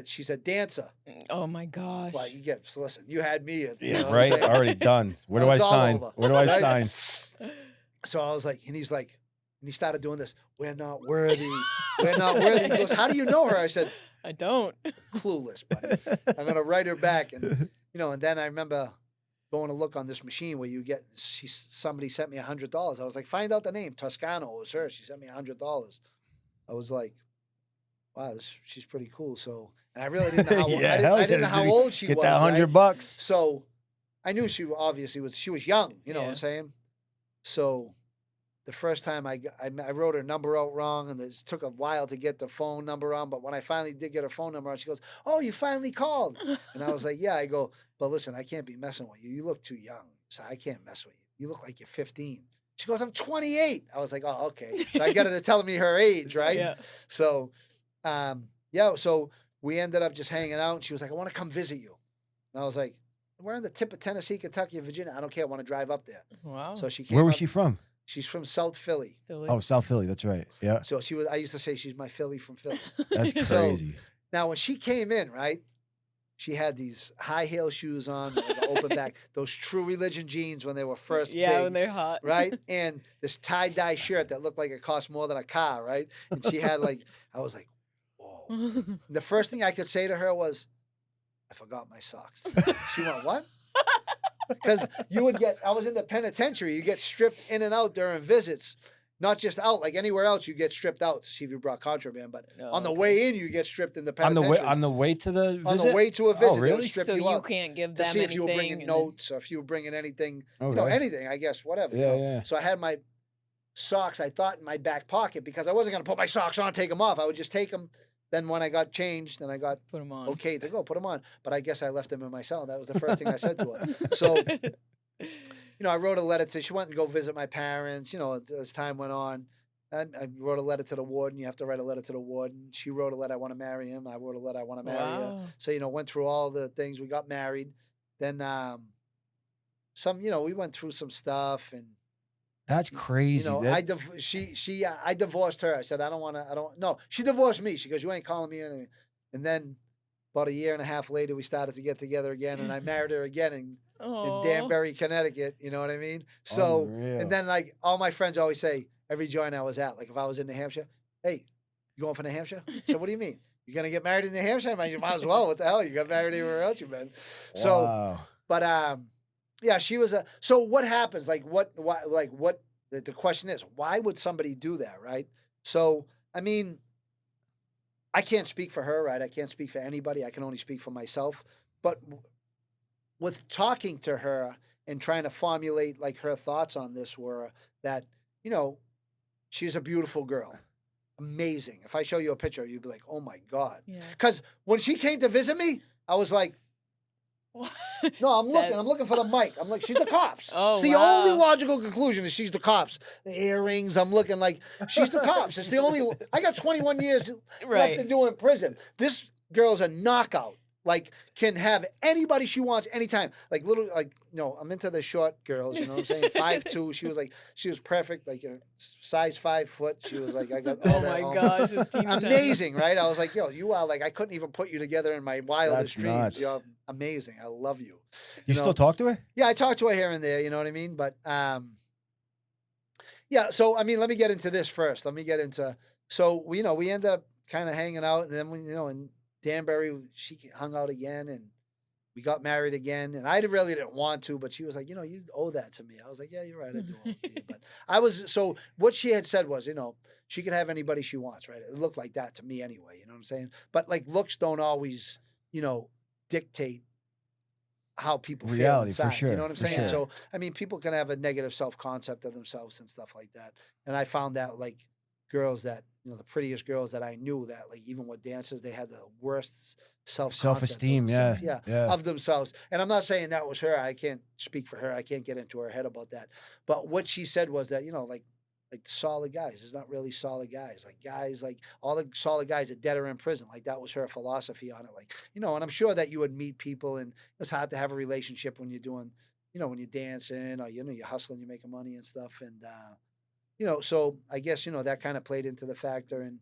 She's a dancer. Oh, my gosh. Well, listen, you had me. Right? Already done. Where do I sign? Where do I sign? So I was like, and he's like, and he started doing this. We're not worthy. We're not worthy. He goes, how do you know her? I said, I don't. Clueless, buddy. I'm going to write her back. And, and then I remember going to look on this machine where somebody sent me $100. I was like, find out the name. Toscano was her. She sent me $100. I was like, wow, she's pretty cool. So, and I really didn't know how, I didn't know how old she was. Get that $100. So I knew she obviously was young, you know what I'm saying? So the first time I wrote her number out wrong, and it took a while to get the phone number on. But when I finally did get her phone number on, she goes, "Oh, you finally called." And I was like, "Yeah." I go, "But listen, I can't be messing with you. You look too young. So I can't mess with you. You look like you're 15." She goes, "I'm 28." I was like, "Oh, okay." So I got her to tell me her age, right? Yeah. So, yeah. So we ended up just hanging out, and she was like, "I want to come visit you." And I was like, "We're on the tip of Tennessee, Kentucky, and Virginia. I don't care. I want to drive up there." Wow. So she came Where was up- she from? She's from South Philly. Philly. Oh, South Philly. That's right. Yeah. So she was. I used to say she's my Philly from Philly. That's So- crazy. Now, when she came in, right, she had these high heel shoes on, with an open back, those True Religion jeans when they were first yeah, big, when they're hot. right, and this tie dye shirt that looked like it cost more than a car, right, and she had like, I was like, whoa. And the first thing I could say to her was, "I forgot my socks." She went, "What?" Because I was in the penitentiary. You get stripped in and out during visits. Not just out, like anywhere else, you get stripped out to see if you brought contraband. But Oh, on the okay. way in, you get stripped in the On the penitentiary. way to the visit? On the way to a visit, they would really? strip So you you out can't give to them see if anything. you were bringing and then- notes or if you were bringing anything, Okay. anything, I guess, whatever. Yeah, yeah. So I had my socks, I thought, in my back pocket because I wasn't going to put my socks on, take them off. I would just take them. Then when I got changed, then I got Put them on. okay to go, put them on. But I guess I left them in my cell. That was the first thing I said to her. So, I wrote a letter to, she went and go visit my parents, as time went on. I wrote a letter to the warden. You have to write a letter to the warden. She wrote a letter, "I want to marry him." I wrote a letter, "I want to marry her." Wow. So, went through all the things. We got married. Then we went through some stuff, and That's crazy. I divorced her. I said, no, she divorced me. She goes, "You ain't calling me anything." And then about a year and a half later, we started to get together again, and I married her again in Aw. Danbury, Connecticut. You know what I mean? So, Unreal. and then like all my friends always say, every joint I was at, like if I was in New Hampshire, "Hey, you going for New Hampshire?" I said, "What do you mean? You're going to get married in New Hampshire?" I'm like, "You might as well. What the hell? You got married anywhere else you've been." So, Wow. but yeah, she was so what happens? Like the question is, why would somebody do that, right? So, I mean, I can't speak for her, right? I can't speak for anybody. I can only speak for myself. But with talking to her and trying to formulate like her thoughts on this were that, she's a beautiful girl. Amazing. If I show you a picture, you'd be like, "Oh my God." Yeah. Because when she came to visit me, I was like, What? "No, I'm looking. That- I'm looking for the mic." I'm like, "She's the cops." Oh, it's the wow. only logical conclusion is she's the cops. The earrings, I'm looking like she's the cops. It's the only. I got 21 years left to Right. do in prison. This girl's a knockout. Like, can have anybody she wants anytime. Like I'm into the short girls. You know what I'm saying? 5'2". She was perfect. Like size 5 foot. She was like, I got all Oh that my on. gosh. it's teeny tiny. Amazing, right? I was like, "Yo, you are like, I couldn't even put you together in my wildest That's dreams. nuts. You're amazing. I love you." You know? still talk to her? Yeah, I talk to her here and there, you know what I mean? But yeah, so I mean, let me get into this first. So we ended up kind of hanging out, and then in Danbury, she hung out again, and we got married again. And I really didn't want to, but she was like, "You owe that to me." I was like, "Yeah, you're right, I do owe it to you." But so what she had said was, she can have anybody she wants, right? It looked like that to me anyway, you know what I'm saying? But like looks don't always, dictate how people Reality, feel for inside. sure, You know what I'm for saying? sure. So I mean, people can have a negative self-concept of themselves and stuff like that. And I found out like girls that, the prettiest girls that I knew that like even with dancers, they had the worst Self-esteem, yeah. of themselves. And I'm not saying that was her. I can't speak for her. I can't get into her head about that. But what she said was that, like solid guys. There's not really solid guys. Like guys, like all the solid guys are dead or in prison. Like that was her philosophy on it. Like, and I'm sure that you would meet people and it's hard to have a relationship when you're doing, when you're dancing or, you're hustling, you're making money and stuff. And, so I guess, that kind of played into the factor. And,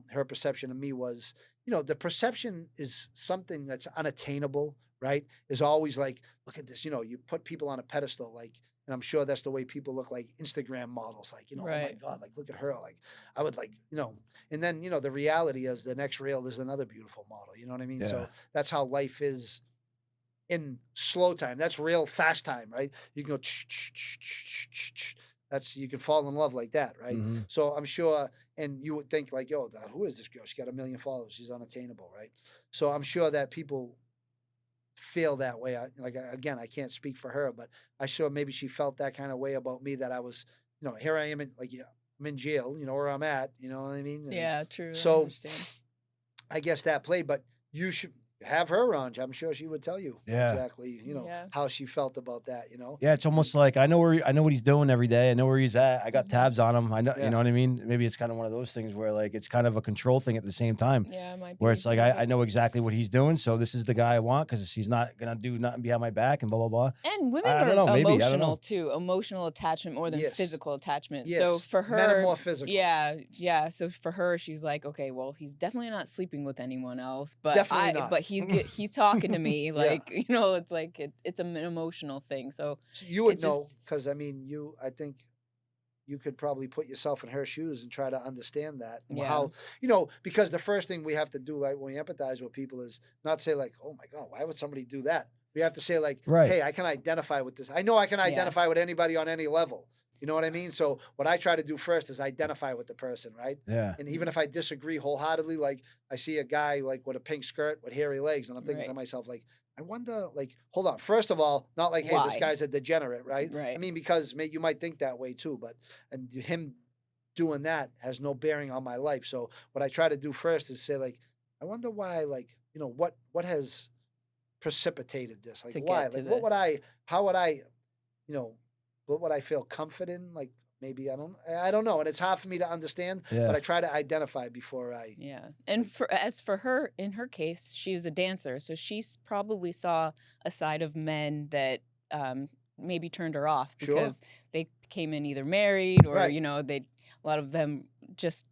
her perception of me was, the perception is something that's unattainable, right? Is always like, look at this, you put people on a pedestal, like, and I'm sure that's the way people look like Instagram models, like, oh my Right. God, like, look at her. Like, I would like, and then, the reality is the next reel is another beautiful model. You know what I mean? Yeah. So that's how life is in slow time. That's real fast time, right? You can go, you can fall in love like that, right? Mhm. So I'm sure, and you would think like, "Yo, who is this girl? She got 1 million followers. She's unattainable, right?" So I'm sure that people feel that way. Again, I can't speak for her, but I saw maybe she felt that kind of way about me, that I was, here I am I'm in jail, where I'm at, you know what I mean? Yeah, true. I So understand. I guess that played, but you should have her on. I'm sure she would tell you exactly, how she felt about that, Yeah, it's almost like I know what he's doing every day. I know where he's at. I got tabs on him. I know, you know what I mean? Maybe it's kind of one of those things where like it's kind of a control thing at the same time. Yeah, it might be. Where it's like I know exactly what he's doing, so this is the guy I want because he's not gonna do nothing behind my back and blah blah blah. And women I don't know, are maybe, I don't know. emotional too, emotional attachment more than Yes. physical attachment. Yes. So for her, Men are more physical. Yeah. So for her, she's like, okay, well, he's definitely not sleeping with anyone else, but Definitely not. but he's talking to me, like it's like it's an emotional thing. So you would it know, just- because I think you could probably put yourself in her shoes and try to understand that. Yeah. How, because the first thing we have to do, like when we empathize with people, is not say like, oh my God, why would somebody do that? We have to say like, Right. hey, I can identify with this. I know I can identify with anybody on any level. You know what I mean? So what I try to do first is identify with the person, right? Yeah. And even if I disagree wholeheartedly, like I see a guy like with a pink skirt with hairy legs, and I'm thinking to myself like, I wonder, like, hold on. First of all, not like, hey, this Why? guy's a degenerate, right? Right. I mean, because you might think that way too, but and him doing that has no bearing on my life. So what I try to do first is say like, I wonder why, like, what has precipitated this? Like, To why? get to Like, what would this. how would I, what would I feel comfort in? Like, maybe I don't know, and it's hard for me to understand. Yeah. But I try to identify before I. Yeah. And as for her, in her case, she is a dancer. So she probably saw a side of men that maybe turned her off Sure. because they came in either married or, Right. a lot of them just,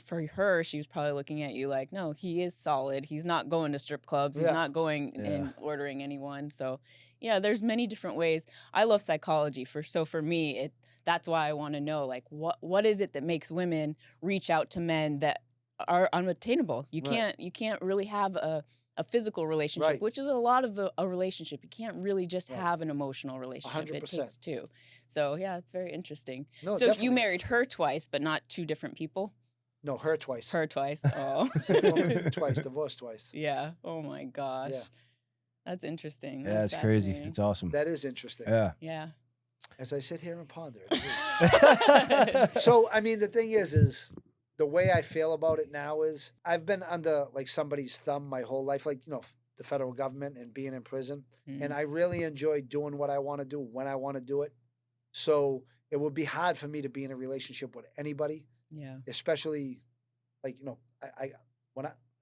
for her, she was probably looking at you like, no, he is solid. He's not going to strip clubs. He's Yeah. not going and ordering anyone. So, yeah, there's many different ways. I love psychology. So for me, that's why I want to know, like, what is it that makes women reach out to men that are unattainable? You can't really have a physical relationship, Right. which is a lot of a relationship. You can't really just Right. have an emotional relationship. 100%. It takes two. So yeah, it's very interesting. No, so definitely. you married her twice, but not two different people? No, her twice. Her twice. Oh. Same woman twice, divorced twice. Yeah. Oh my gosh. Yeah. That's interesting. Yeah, That's it's crazy. fascinating. It's awesome. That is interesting. Yeah. Yeah. As I sit here and ponder. it. So, I mean, the thing is the way I feel about it now is I've been under like somebody's thumb my whole life, like, the federal government and being in prison. And I really enjoy doing what I want to do when I want to do it. So it would be hard for me to be in a relationship with anybody, Yeah. especially like,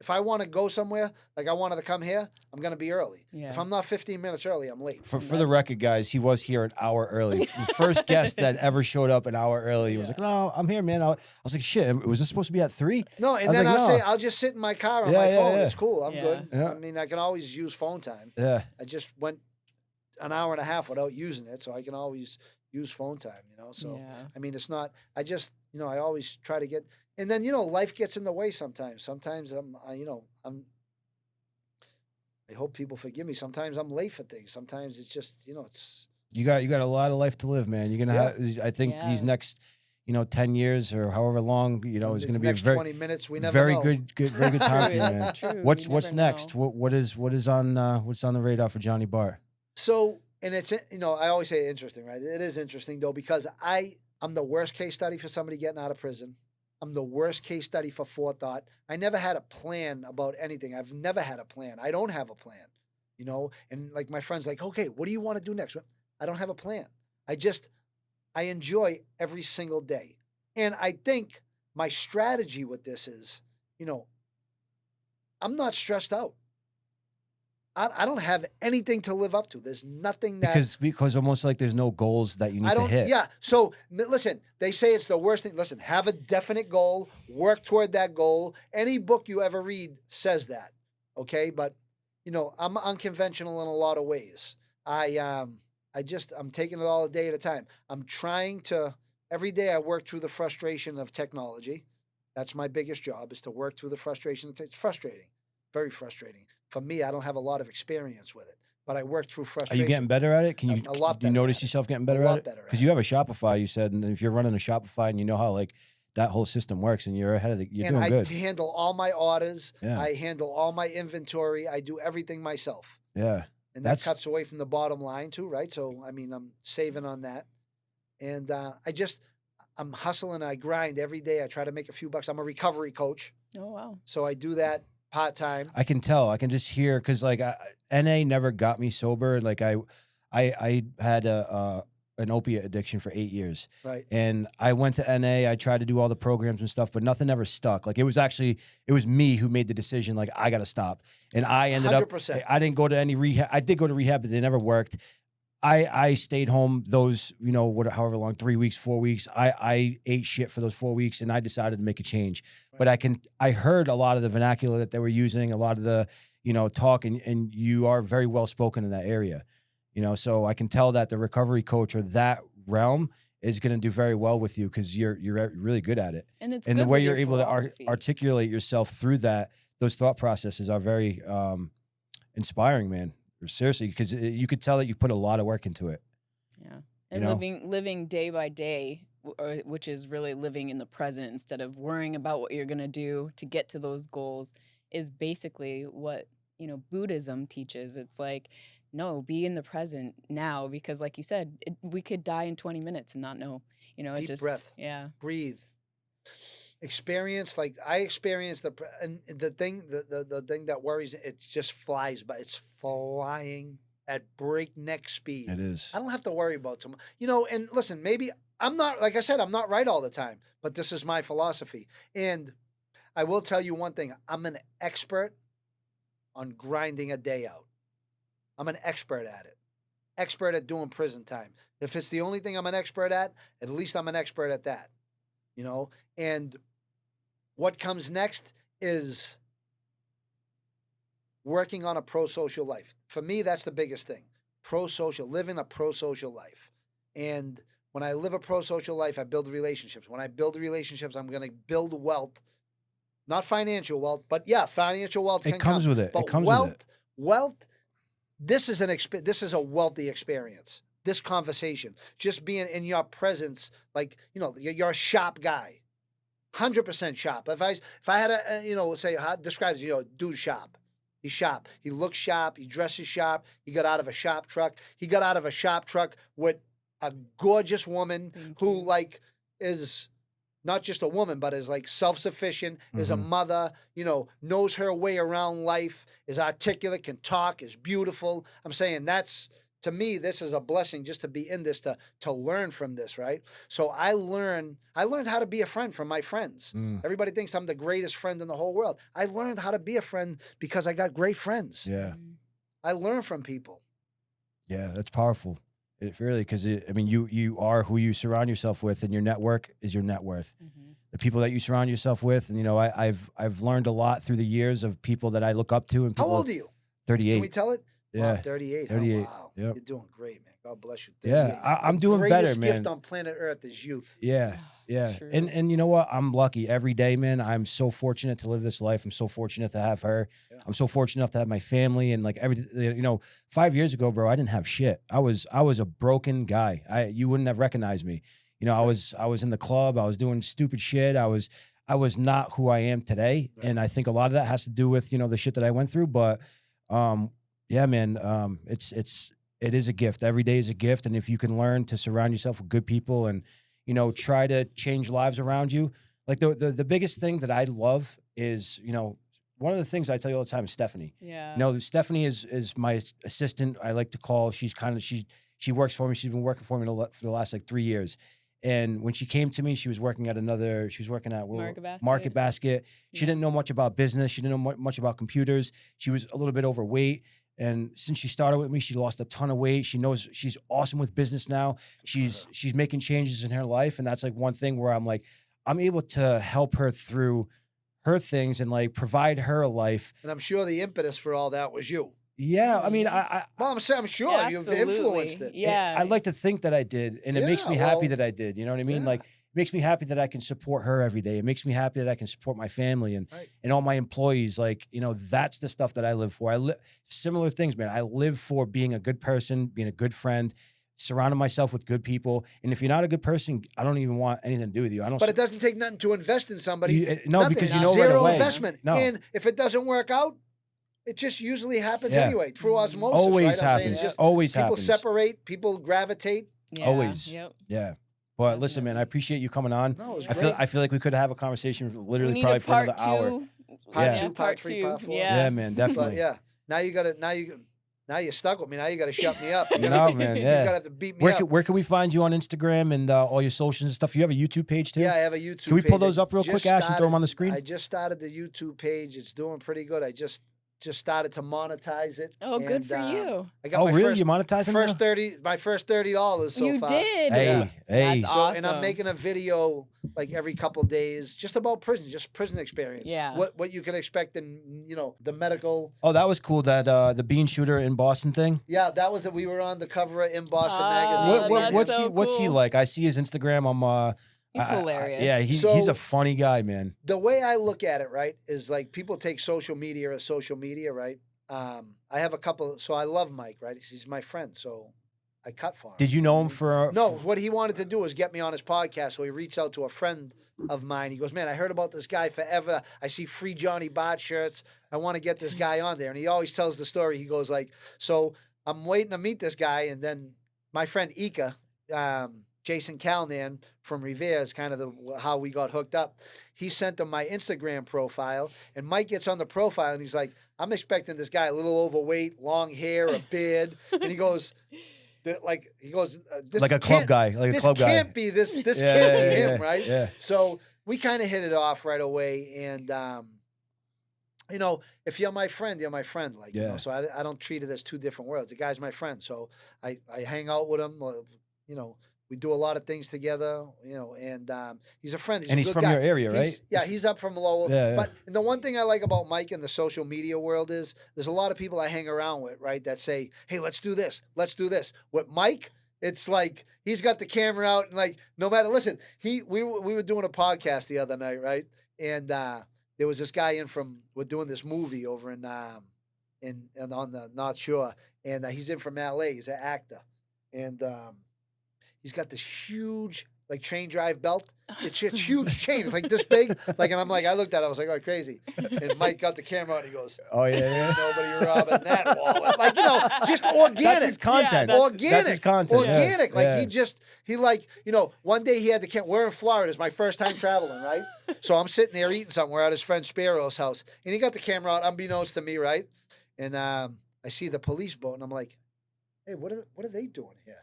if I want to go somewhere, like I wanted to come here, I'm going to be early. Yeah. If I'm not 15 minutes early, I'm late. For the record, guys, he was here an hour early. The first guest that ever showed up an hour early. He was like, "No, I'm here, man." I was like, "Shit, was this supposed to be at 3?" No, and was then like, I'll "No." say, I'll just sit in my car on Yeah, my yeah, phone. yeah. It's cool. I'm Yeah. good. Yeah. I mean, I can always use phone time. Yeah. I just went an hour and a half without using it, so I can always use phone time, So, Yeah. I mean, it's not, I just, I always try to get, and then, life gets in the way sometimes. Sometimes I hope people forgive me. Sometimes I'm late for things. Sometimes it's just, it's. You got a lot of life to live, man. You're gonna Yeah. have. I think Yeah. these next, 10 years or however long, is these gonna be a next very 20 minutes. We never very know. very good time for you, man. That's true. What's You what's never next? know. What is on what's on the radar for Johnny Bart? So, and it's, I always say interesting, right? It is interesting though, because I'm the worst case study for somebody getting out of prison. I'm the worst case study for forethought. I never had a plan about anything. I've never had a plan. I don't have a plan, and like my friend's like, okay, what do you want to do next? I don't have a plan. I enjoy every single day. And I think my strategy with this is, I'm not stressed out. I don't have anything to live up to. There's nothing that Because almost like there's no goals that you need I don't. to hit. Yeah. So listen, they say it's the worst thing. Listen, have a definite goal. Work toward that goal. Any book you ever read says that. Okay, but I'm unconventional in a lot of ways. I'm taking it all a day at a time. I'm trying to every day. I work through the frustration of technology. That's my biggest job, is to work through the frustration. It's frustrating, very frustrating. For me, I don't have a lot of experience with it, but I work through Are frustration. you getting better at it? Can you A lot do you better notice at it. yourself getting A better lot at it? better at Because it. you have a Shopify, you said, and if you're running a Shopify and you know how like that whole system works, and you're ahead of it, you're And doing I good. handle all my orders. Yeah. I handle all my inventory. I do everything myself. Yeah. And that cuts away from the bottom line too, right? So, I mean, I'm saving on that. And I'm hustling. I grind every day. I try to make a few bucks. I'm a recovery coach. Oh, wow. So I do that part-time. I can tell. I can just hear, because like NA never got me sober. Like I had an opiate addiction for 8 years. Right. And I went to NA. I tried to do all the programs and stuff, but nothing ever stuck. Like it was me who made the decision. Like I got to stop. And I ended 100%. up, I didn't go to any rehab. I did go to rehab, but they never worked. I stayed home those, however long, 3 weeks, 4 weeks. I ate shit for those 4 weeks, and I decided to make a change. Right. But I heard a lot of the vernacular that they were using, a lot of the, talk, and you are very well spoken in that area. So I can tell that the recovery coach or that realm is going to do very well with you, because you're really good at it. And it's and good the way with you're your able philosophy. to articulate yourself through that, those thought processes are very inspiring, man. Seriously, because you could tell that you put a lot of work into it. Yeah, and living day by day, which is really living in the present instead of worrying about what you're gonna do to get to those goals, is basically what Buddhism teaches. It's like, no, be in the present now, because like you said, we could die in 20 minutes and not know. Deep breath. Yeah. Breathe. Experience, like I experienced the thing that worries, it just flies, but it's flying at breakneck speed. It is. I don't have to worry about tomorrow. And listen, maybe I'm not, like I said, I'm not right all the time, but this is my philosophy. And I will tell you one thing. I'm an expert on grinding a day out. I'm an expert at it. Expert at doing prison time. If it's the only thing I'm an expert at least I'm an expert at that. And what comes next is working on a pro-social life. For me, that's the biggest thing. Pro-social, living a pro-social life. And when I live a pro-social life, I build relationships. When I build relationships, I'm going to build wealth. Not financial wealth, but yeah, financial wealth can come. It comes with it. But It comes wealth, with it. wealth, this is a wealthy experience. This conversation, just being in your presence, like, you're a sharp guy. 100% sharp. If I had a, say, how it describes, dude sharp. He's sharp. He looks sharp. He dresses sharp. He got out of a sharp truck. He got out of a sharp truck with a gorgeous woman who, like, is not just a woman, but is, like, self-sufficient, is a mother, knows her way around life, is articulate, can talk, is beautiful. I'm saying to me, this is a blessing just to be in this, to learn from this, right? So I learned how to be a friend from my friends. Everybody thinks I'm the greatest friend in the whole world. I learned how to be a friend because I got great friends. Yeah. I learn from people. Yeah, that's powerful. It really, because you are who you surround yourself with, and your network is your net worth. The people that you surround yourself with, and I've learned a lot through the years of people that I look up to. And people, how old are you? 38. Can we tell it? Yeah, wow, 38. 38. Oh, wow. Yep. You're doing great, man. God bless you. 38. Yeah, I'm doing better, man. The greatest gift on planet Earth is youth. Yeah. Yeah. True. And you know what? I'm lucky every day, man. I'm so fortunate to live this life. I'm so fortunate to have her. Yeah. I'm so fortunate enough to have my family, and like everything. 5 years ago, bro, I didn't have shit. I was a broken guy. You wouldn't have recognized me. I was in the club. I was doing stupid shit. I was not who I am today. Right. And I think a lot of that has to do with, the shit that I went through. But yeah, man, it is a gift. Every day is a gift. And if you can learn to surround yourself with good people and, try to change lives around you. Like the biggest thing that I love is, one of the things I tell you all the time is Stephanie. Yeah. Stephanie is my assistant. I like to call. She works for me. She's been working for me for the last 3 years. And when she came to me, she was working at Market Basket. She didn't know much about business. She didn't know much about computers. She was a little bit overweight. And since she started with me, she lost a ton of weight. She knows she's awesome with business now. She's making changes in her life. And that's like one thing where I'm like, I'm able to help her through her things and like provide her a life. And I'm sure the impetus for all that was you. Yeah, I mean, well, I'm sure you've influenced it. Yeah, I like to think that I did, and it makes me happy that I did. You know what I mean? Yeah. Like, it makes me happy that I can support her every day. It makes me happy that I can support my family and all my employees. Like, that's the stuff that I live for. Similar things, man. I live for being a good person, being a good friend, surrounding myself with good people. And if you're not a good person, I don't even want anything to do with you. But it doesn't take nothing to invest in somebody. No, nothing. because Zero right away. investment. No. And if it doesn't work out, it just usually happens Yeah. anyway through osmosis. Always right? I'm saying happens. it's just Always people happens. separate, people gravitate. Yeah. Always. Yep. Yeah. But listen, man, I appreciate you coming on. No, it was I great. feel like we could have a conversation We literally need probably a for part another two. hour. Part Yeah. two, part three, part four. Yeah. Yeah, man, But definitely. yeah, now you're stuck with me. Now you got to shut me up. You're No, gonna, man, You're yeah. gonna have to beat me Where up. can, where can we find you on Instagram and all your socials and stuff? You have a YouTube page too? Yeah, I have a YouTube. Can we pull page. those up real quick, Ash, and throw them on the screen? I just started the YouTube page. It's doing pretty good. I just started to monetize it. Oh, good for and, you. I got Oh, my really? first, You monetizing first now? $30 so You far. did. Hey, Yeah. hey. That's So, awesome. and I'm making a video like every couple days, just about prison, just prison experience. Yeah. What you can expect in the medical. Oh, that was cool. That the bean shooter in Boston thing. Yeah, that was it. We were on the cover in Boston Oh, magazine. What, that's what's so what's he cool. like? I see his Instagram. He's hilarious. Yeah, he's So- a funny guy, man. The way I look at it, right, is like people take social media as social media, right? I have a couple. So I love Mike, right? He's my friend. So I cut for him. Did you know him for? No, what he wanted to do was get me on his podcast. So he reached out to a friend of mine. He goes, man, I heard about this guy forever. I see free Johnny Bart shirts. I want to get this guy on there. And he always tells the story. He goes like, so I'm waiting to meet this guy. And then my friend Ika, Jason Calnan from Revere is kind of how we got hooked up. He sent him my Instagram profile. And Mike gets on the profile and he's like, I'm expecting this guy a little overweight, long hair, a beard. And he goes... this Like a club can't- guy, like a this club guy. can't be this. This Yeah, can't yeah, be yeah, him, right? yeah. So we kind of hit it off right away, and if you're my friend, you're my friend. Like, Yeah. so I don't treat it as two different worlds. The guy's my friend, so I hang out with him. We do a lot of things together. And he's a friend. He's And a he's good from guy. your area, right? He's up from Lowell. Yeah, yeah. But the one thing I like about Mike in the social media world is there's a lot of people I hang around with, right? That say, "Hey, let's do this. Let's do this." With Mike, it's like he's got the camera out and like no matter. Listen, we were doing a podcast the other night, right? And there was this guy we're doing this movie over in on the North Shore, and he's in from LA. He's an actor, and he's got this huge like train drive belt. It's huge chain. It's like this big. Like, and I'm like, I looked at it. I was like, oh, crazy. And Mike got the camera out and he goes, Oh yeah. nobody robbing that wallet. Like, just organic. That's his content. that's- Organic. That's his content. yeah. Organic. Like Yeah. one day he had the camera. We're in Florida. It's my first time traveling, right? So I'm sitting there eating something. We're at his friend Spiro's house. And he got the camera out unbeknownst to me, right? And I see the police boat and I'm like, hey, what are they doing here?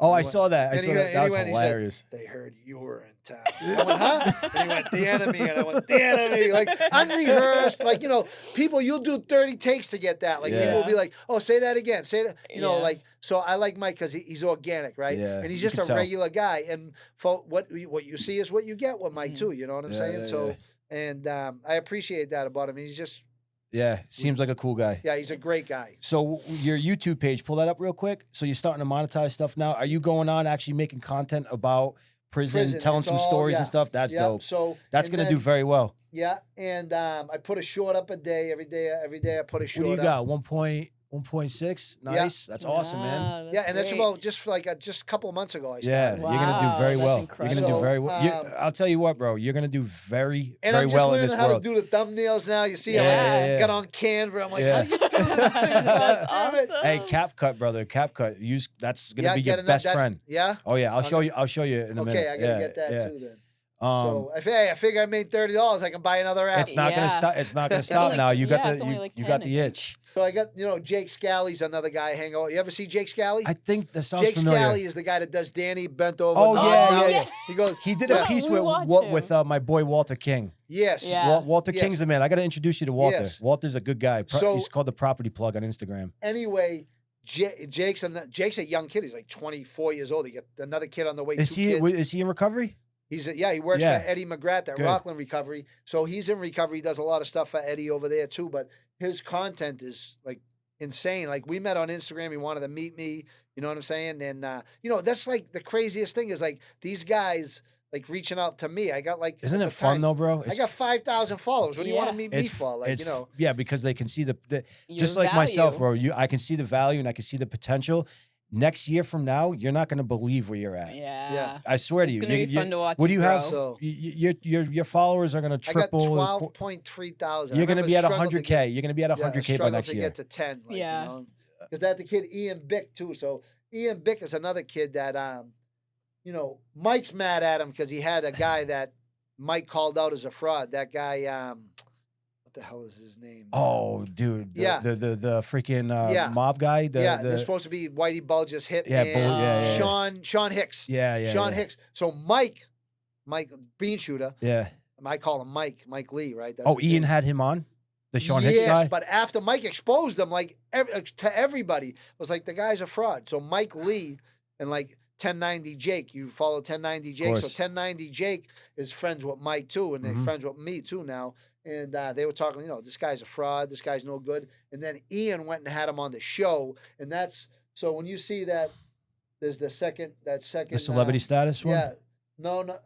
Oh, I He saw that. I and saw he that. went- That and he was went, he said, hilarious. They heard you were in town. I went, huh? And he went, the enemy. And I went, the enemy. Like, unrehearsed. Like, people, you'll do 30 takes to get that. Like, Yeah. people will be like, oh, say that again. Say that. Yeah. So I like Mike because he's organic, right? Yeah, And he's you just can a tell. regular guy. And for what you see is what you get with Mike, too. You know what I'm Yeah, saying? yeah, So, and I appreciate that about him. He's just, Yeah, seems like a cool guy. yeah, he's a great guy. So your YouTube page, pull that up real quick. So you're starting to monetize stuff now. Are you going on actually making content about prison, telling it's some all- stories yeah. and stuff? That's Yep. dope. So That's and gonna do then- very well. Yeah, and I put a short up a day. Every day I put a What short do you up. got? 1.6? Nice. That's awesome, man. Wow, Yeah, and that's great. about just a couple of months ago. I Yeah, started. you're gonna do Wow, very that's well. You're incredible. gonna do So, very well. I'll tell you what, bro. You're gonna do very, And very I'm just well in learning this how world. to do the thumbnails now. You see, Yeah. I got on Canva. I'm like, Yeah. how do you do this thing? That's Damn it. awesome. Hey, CapCut, brother. CapCut. Use that's gonna be your getting best friend. Yeah. Oh yeah, I'll show Okay. you. I'll show you in a minute. Okay, I gotta Yeah, get that yeah. too then. Um, So I figure I made $30. I can buy another app. it's not gonna Yeah. stop. It's not gonna It's stop only- now. You got yeah, the it's only you, like you 10, got I the think. itch. So I got Jake Scally's another guy I hang out. You ever see Jake Scally? I think that sounds Jake familiar. Scally is the guy that does Danny bent over. Oh, the- yeah, yeah. He goes. He did yeah. a piece we with watched him. my boy Walter King. Yes. Yeah. Walter Yes. King's the man. I got to introduce you to Walter. Yes. Walter's a good guy. So- He's called the Property Plug on Instagram. Anyway, Jake's a young kid. He's like 24 years old. He got another kid on the way. Is two he kids. is he in recovery? He works Yeah. for Eddie McGrath at Good. Rockland Recovery. So he's in recovery. He does a lot of stuff for Eddie over there too. But his content is like insane. Like we met on Instagram. He wanted to meet me. You know what I'm saying? And that's like the craziest thing is like these guys like reaching out to me. I got like Isn't at it the fun time, though, bro? I got 5,000 followers. What do you want to Yeah. meet me for? Like yeah, because they can see the Your just like myself, value. bro. I can see the value and I can see the potential. next year from now, you're not going to believe where you're at. Yeah. I swear to It's you. gonna be fun to watch. What do you have? So- Your followers are going to I got triple. 12.3 thousand. You're going to be at 100K. You're going to be at 100K by next to year. get to 10. Like, Yeah. You know? Because that the kid Ian Bick too. So Ian Bick is another kid that you know, Mike's mad at him because he had a guy that Mike called out as a fraud. That guy, what the hell is his name? Oh, dude. The freaking mob guy. They're supposed to be Whitey Bulger's hitman. Sean Hicks. Sean Hicks. So Mike Bean Shooter. Yeah. I call him Mike Lee, right? That's Ian had him on? The Sean Hicks guy? Yes, but after Mike exposed him, like to everybody, it was like the guy's a fraud. So Mike Lee and like 1090 Jake, you follow 1090 Jake. So 1090 Jake is friends with Mike too, and they're friends with me too now. And they were talking, you know, this guy's a fraud, this guy's no good. And then Ian went and had him on the show, and that's so when you see that, there's the second the celebrity status one. Yeah, no,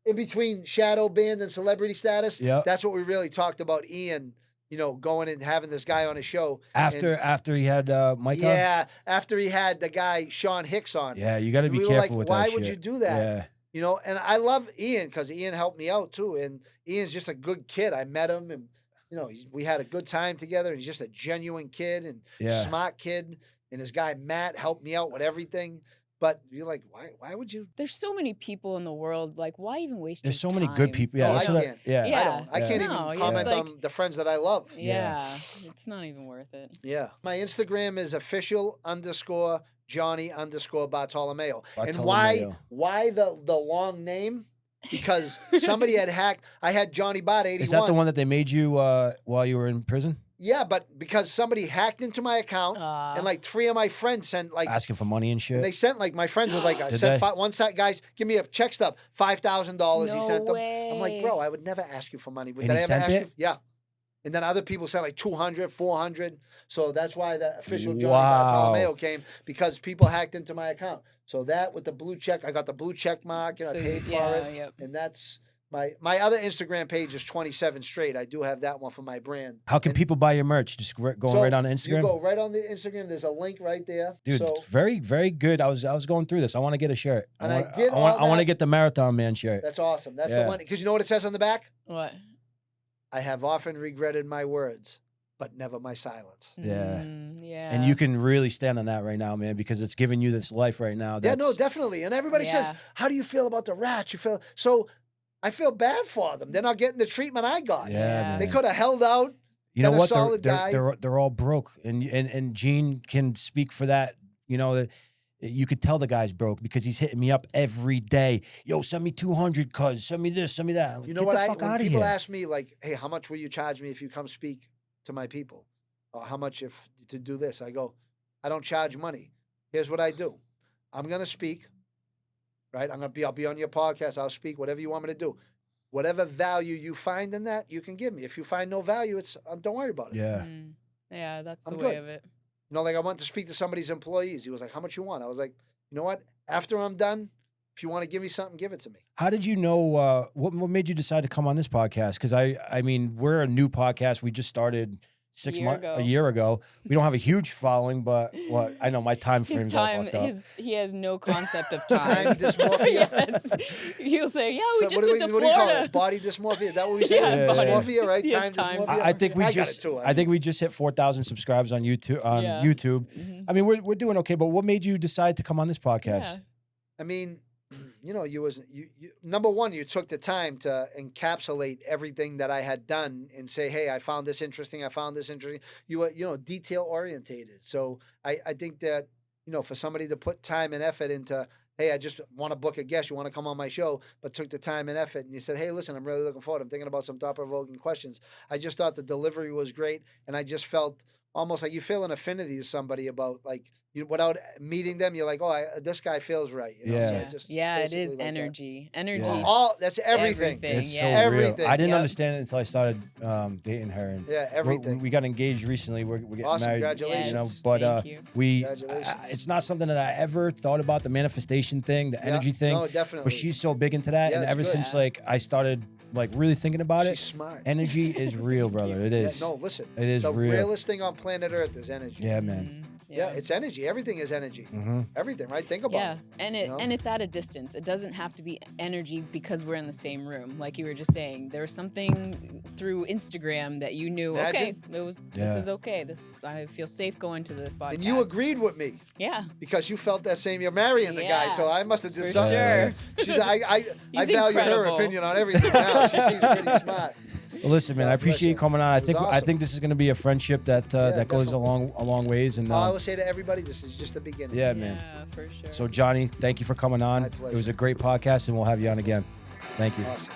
in between shadow band and celebrity status. Yeah, that's what we really talked about. Ian. You know, going and having this guy on his show after he had Mike on. Yeah, after he had the guy Sean Hicks on. Yeah, you got to be careful with that. Why shit. would you do that? Yeah. You know, and I love Ian because Ian helped me out too, and Ian's just a good kid. I met him, and you know, we had a good time together. He's just a genuine kid and smart kid, and his guy Matt helped me out with everything. But you're like, why would you? There's so many people in the world. Like, why even waste? There's so many good people. Yeah, I can't. I can't even comment like, on the friends that I love. Yeah, it's not even worth it. Yeah, my Instagram is official_Johnny_Bartolomeo. And why the long name? Because somebody had hacked. I had Johnny Bart 81. Is that the one that they made you while you were in prison? Yeah, but because somebody hacked into my account and like 3 of my friends sent like asking for money and shit. And they sent like my friends was like one side guys give me a check stub $5,000 he sent them. I'm like, bro, I would never ask you for money. Did I ever ask you? Yeah. And then other people sent like 200, 400. So that's why the official Johnny Bartolomeo came, because people hacked into my account. So that with the blue check, I got the blue check mark and I paid for it. Yep. And that's my other Instagram page is 27 straight. I do have that one for my brand. How can people buy your merch? Just going right on Instagram? You go right on the Instagram. There's a link right there. Dude, it's very, very good. I was going through this. I want to get a shirt. And I want to get the Marathon Man shirt. That's awesome. That's the one. Because you know what it says on the back? What? I have often regretted my words, but never my silence. Yeah. Yeah. And you can really stand on that right now, man, because it's giving you this life right now. Yeah, no, definitely. And everybody says, how do you feel about the rats? So I feel bad for them. They're not getting the treatment I got. Yeah, they could have held out. You know what? They're all broke, and Gene can speak for that. You know that you could tell the guy's broke because he's hitting me up every day. Yo, send me 200, cuz send me this, send me that. You know what? When people ask me like, hey, how much will you charge me if you come speak to my people? Or how much if to do this? I go, I don't charge money. Here's what I do. I'm gonna speak. Right? I'll be on your podcast. I'll speak, whatever you want me to do. Whatever value you find in that, you can give me. If you find no value, don't worry about it. Yeah. Yeah, that's the I'm way good. of it. You know, like I went to speak to somebody's employees. He was like, how much you want? I was like, you know what? After I'm done, if you want to give me something, give it to me. How did you know, what made you decide to come on this podcast? Because I mean, we're a new podcast. We just started a year ago. We don't have a huge following, but I know my time frame's all fucked up. He has no concept of time. Time dysmorphia. Yes. He'll say, yeah, we just went to Florida. What do you call it? Body dysmorphia? Is that what we say? Yeah, dysmorphia, right? Yes, time dysmorphia. I think we just hit 4,000 subscribers on YouTube. YouTube. Mm-hmm. I mean, we're doing okay, but what made you decide to come on this podcast? Yeah. I mean, you know, you number one, you took the time to encapsulate everything that I had done and say, hey, I found this interesting. You were, detail orientated. So I think that, for somebody to put time and effort into, hey, I just want to book a guest, you want to come on my show, but took the time and effort and you said, hey, listen, I'm really looking forward. I'm thinking about some thought-provoking questions. I just thought the delivery was great. And I just felt almost like you feel an affinity to somebody about without meeting them, you're like, this guy feels right. Yeah. So it is like energy. That. Energy. That's everything. It's so everything. real. I didn't understand it until I started dating her. And everything. We got engaged recently. We're getting awesome. married. Congratulations. But Congratulations. it's not something that I ever thought about, the manifestation thing, the energy thing. No, definitely. But she's so big into that, and ever since I started really thinking about She's smart. Energy is real, brother. It is. No, listen. It is the real. realest thing on planet Earth is energy. Yeah, man. Yeah, it's energy. Everything is energy. Everything, right? Think about it. And it's at a distance. It doesn't have to be energy because we're in the same room. Like you were just saying, there was something through Instagram that you knew. Imagine. Okay, this is okay. I feel safe going to this podcast. And you agreed with me. Yeah. Because you felt that same. You're marrying the guy, so I must have did something. Sure. She's. I value her incredible. opinion on everything now. She seems pretty smart. Well, listen, man, I appreciate you coming on. I think awesome. this is going to be a friendship that that goes a long ways. And I will say to everybody, this is just the beginning. yeah, man. Yeah, for sure. So, Johnny, thank you for coming on. My pleasure. It was a great podcast, and we'll have you on again. Thank you. Awesome.